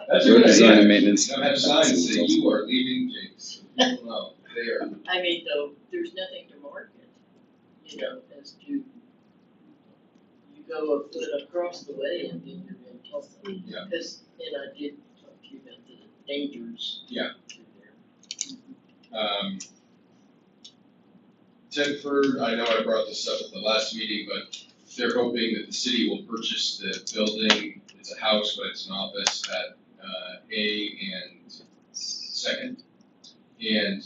That's a good Design idea. and maintenance. Don't have signs that say you are leaving Jenks. People know, they are. I mean, though, there's nothing to market, as to, you go a foot across the way and then you're in Tulsa. Yeah. Because, and I did talk to you about the dangers. Yeah. Tedford, I know I brought this up at the last meeting, but they're hoping that the city will purchase the building. It's a house, but it's an office at A and 2nd. And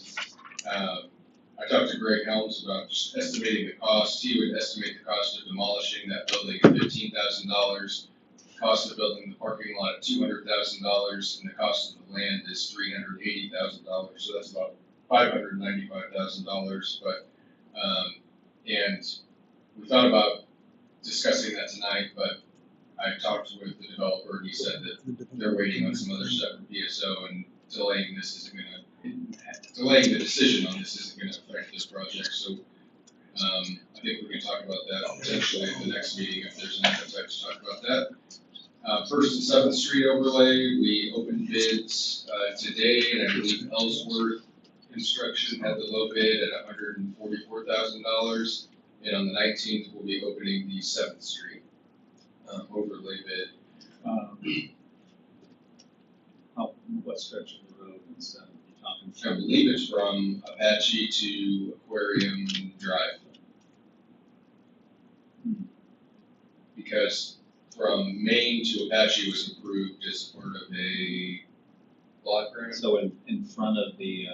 I talked to Greg Helms about just estimating the cost. He would estimate the cost of demolishing that building at $15,000. The cost of building the parking lot at $200,000, and the cost of the land is $380,000. So that's about $595,000, but, and we thought about discussing that tonight, but I talked with the developer, and he said that they're waiting on some other stuff from PSO, and delaying the decision on this isn't gonna affect this project, so, I think we can talk about that potentially at the next meeting, if there's an appetite to talk about that. First and Seventh Street overlay, we opened bids, today, and I believe Ellsworth Construction had the low bid at $144,000, and on the 19th, we'll be opening the Seventh Street, overlay bid. What stretch of the road and stuff? I believe it's from Apache to Aquarium Drive. Because from Maine to Apache was approved as part of a block grant. So in front of the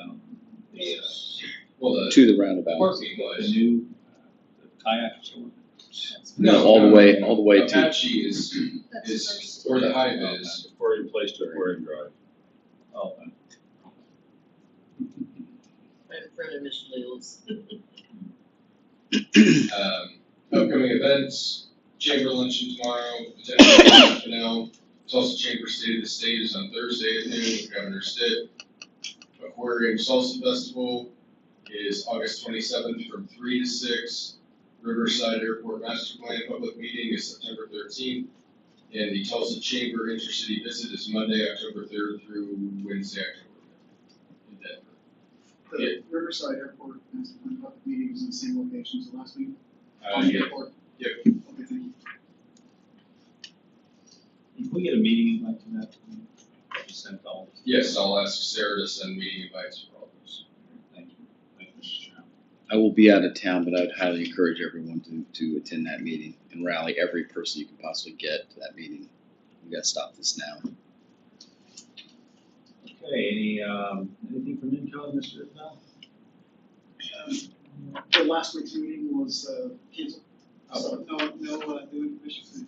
To the roundabout. Parking was. the new kayak store? No, all the way to. Apache is where the hive is. Aquarium Place to Aquarium Drive. Oh, Right in front of Miss Lil's. Upcoming events, chamber luncheon tomorrow, potentially Canal. Tulsa Chamber State of the State is on Thursday at noon with Governor Stitt. Aquarium Salsa Festival is August 27th from 3 to 6. Riverside Airport Master Plan Public Meeting is September 13th. And the Tulsa Chamber Intercity Visit is Monday, October 3rd through Wednesday, October 5th in Denver. The Riverside Airport Master Plan Public Meeting was in the same location as the last meeting? On the Yeah. airport? Yep. Okay, thank you. Can we get a meeting invite to that? Just send all. Yes, I'll ask Sarah to send meeting invites for all those. Thank you. Thank you, Mr. Chairman. I will be out of town, but I'd highly encourage everyone to attend that meeting and rally every person you can possibly get to that meeting. We gotta stop this now. Okay, anything from Incom, Mr. Bell? The last week's meeting was canceled, Oh. so no new information.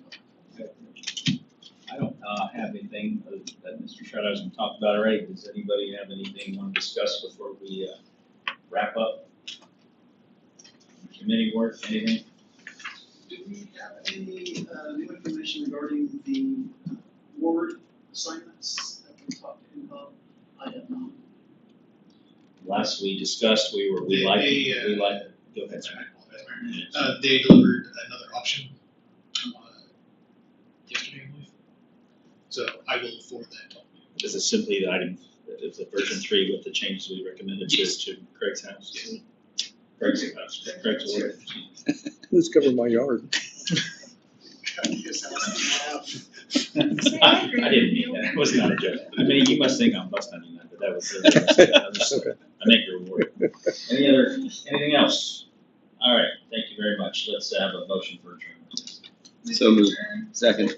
Okay. I don't have anything that Mr. Shredder hasn't talked about already. Does anybody have anything you want to discuss before we wrap up? Committee work, anything? Do we have any new information regarding the ward assignments that we talked to about? I have not. Last we discussed, we like, go ahead, sir. They delivered another option yesterday, I believe. So I will forward that to you. This is simply the item, it's a version 3 with the changes we recommended to Craig's house. Yes. Craig's order. Who's covering my yard? I didn't mean that, it was not a joke. I mean, you must think I'm busting on you, but that was, Okay. I make your reward. Anything else? All right, thank you very much. Let's have a motion for adjournment. So moved. Second.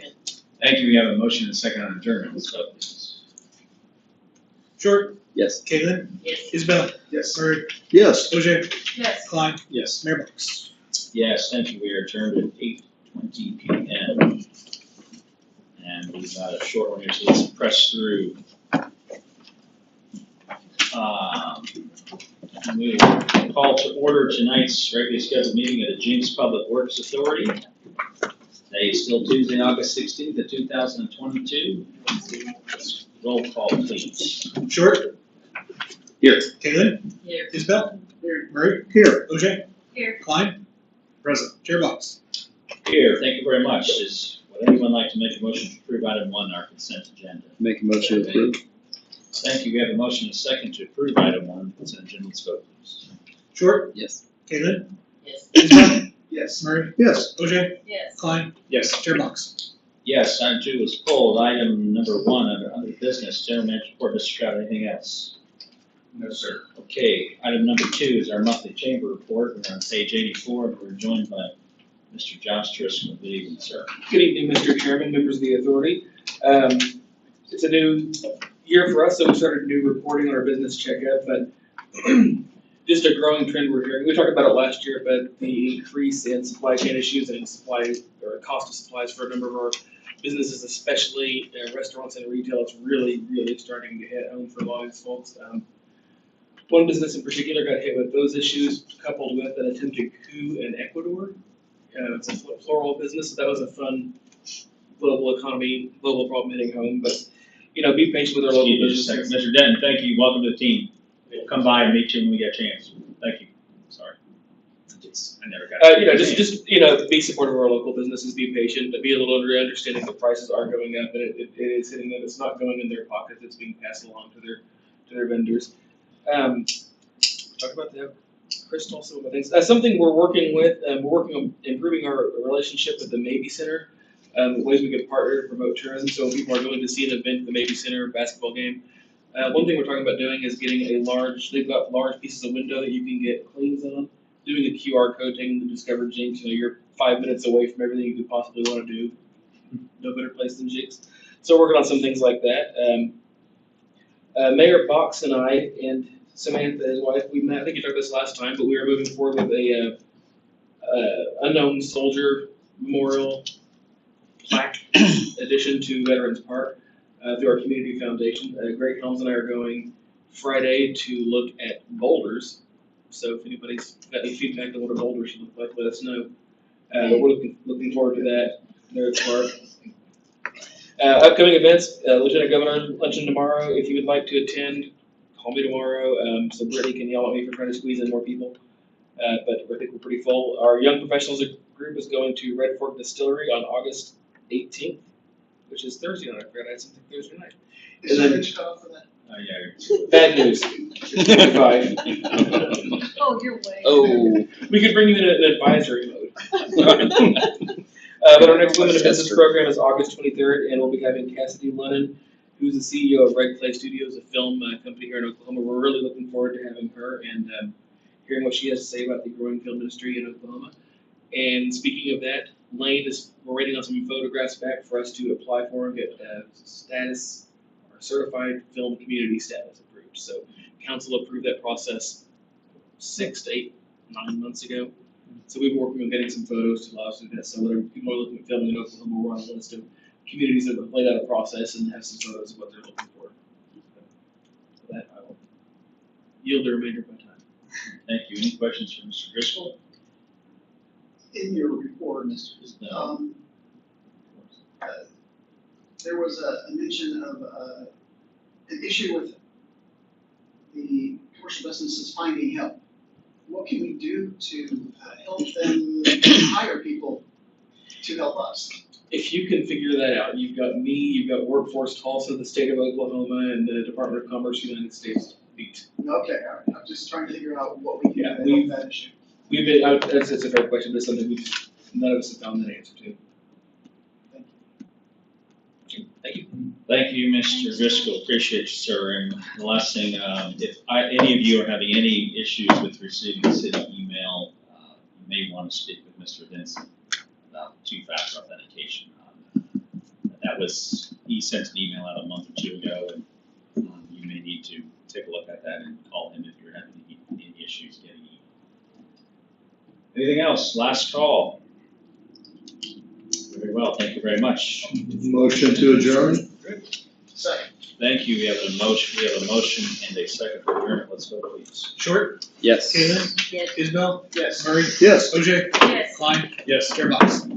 Thank you, we have a motion and a second on adjournment, let's vote please. Short, Yes. Caitlin, Yes. Isabel, Yes. Murray, Yes. OJ, Yes. Klein, Yes. Mayor Box. Yes, thank you, we are adjourned at 8:20 PM. And we've got a short one here, so let's press through. We will call to order tonight's regularly scheduled meeting of the Jenks Public Works Authority. Today is still Tuesday, August 16th of 2022. Roll call, please. Short, Here. Caitlin, Here. Isabel, Here. Murray, Here. OJ, Here. Klein, present, Chair Box. Here, thank you very much. Would anyone like to make a motion to approve item 1, our consent agenda? Make a motion to approve. Thank you, we have a motion and a second to approve item 1, consent agenda, let's vote please. Short, Yes. Caitlin, Yes. Isabel, Yes. Murray, Yes. OJ, Yes. Klein, Yes. Chair Box. Yes, item 2 is pulled. Item number 1, under other business, general manager report, Mr. Stroud, anything else? No, sir. Okay, item number 2 is our monthly chamber report. We're on page 84, and we're joined by Mr. Josh Driscoll. Good evening, sir. Good evening, Mr. Chairman, members of the authority. It's a new year for us, so we started new reporting on our business checkup, but just a growing trend we're hearing. We talked about it last year, but the increase in supply chain issues and supply or cost of supplies for a number of our businesses, especially restaurants and retail, it's really starting to hit home for a lot of these folks. One business in particular got hit with those issues, coupled with an attempted coup in Ecuador. It's a floral business, so that was a fun global economy, global problem hitting home. But be patient with our local Excuse me just a businesses. second. Mr. Denton, thank you. Welcome to the team. We'll come by and meet you when we get a chance. Thank you. Sorry. I never got Just be supportive of our local businesses, be patient, but be a little understanding the prices are going up, and it is hitting them. It's not going in their pockets, it's being passed along to their vendors. Talk about the Crystal, some of the things. Something we're working with, we're working on improving our relationship with the Maybe Center, ways we could partner to promote tourism. So when people are going to see an event, the Maybe Center basketball game, one thing we're talking about doing is getting they've got large pieces of window that you can get cleans on, doing a QR code, taking the Discover Jinx, you're 5 minutes away from everything you could possibly want to do. No better place than Jinx. So working on some things like that. Mayor Box and I and Samantha, his wife, we met, I think you talked this last time, but we are moving forward with a unknown soldier memorial plaque addition to Veterans Park through our community foundation. Greg Helms and I are going Friday to look at boulders. So if anybody's got any feedback on what a boulder should look like, let us know. But we're looking forward to that there at the park. Upcoming events, Lieutenant Governor luncheon tomorrow. If you would like to attend, call me tomorrow. So Brittany can yell at me for trying to squeeze in more people. But I think we're pretty full. Our Young Professionals group is going to Red Fork Distillery on August 18th, which is Thursday night. I forgot I had something Thursday night. Is there a rich cutoff for that? Bad news. It's 25. Oh, you're way. Oh, we could bring you in an advisory mode. But our next Women in Business program is August 23rd, and we'll be having Cassidy Lennon, who's the CEO of Red Clay Studios, a film company here in Oklahoma. We're really looking forward to having her and hearing what she has to say about the growing film industry in Oklahoma. And speaking of that, we're waiting on some photographs back for us to apply for and get status, or certified film community status approved. So council approved that process 6 to 8, 9 months ago. So we've been working on getting some photos to allow us to do that. So whenever people are looking at filming in Oklahoma, we're on a list of communities that have laid out a process and have some photos of what they're looking for. So that I will yield the remainder of my time. Thank you. Any questions for Mr. Driscoll? In your report, Mr. There was a mention of an issue with the commercial businesses finding help. What can we do to help them hire people to help us? If you can figure that out, you've got me, you've got Workforce Tulsa, the state of Oklahoma, and the Department of Commerce, United States. Okay, all right. I'm just trying to figure out what we can do to help that issue. We've been, that's a fair question, but it's something none of us have found an answer to. Thank you. Thank you, Mr. Driscoll. Appreciate you, sir. And the last thing, if any of you are having any issues with receiving city email, you may want to speak with Mr. Denson about two-factor authentication. He sent an email out a month or two ago, and you may need to take a look at that and call him if you're having any issues getting email. Anything else? Last call. Very well, thank you very much. Motion to adjourn? Second. Thank you. We have a motion and a second for adjournment. Let's go, please. Short? Yes. Kaylin? Yes. Isabel? Yes. Murray? Yes. OJ? Yes. Klein? Yes. Chair Box?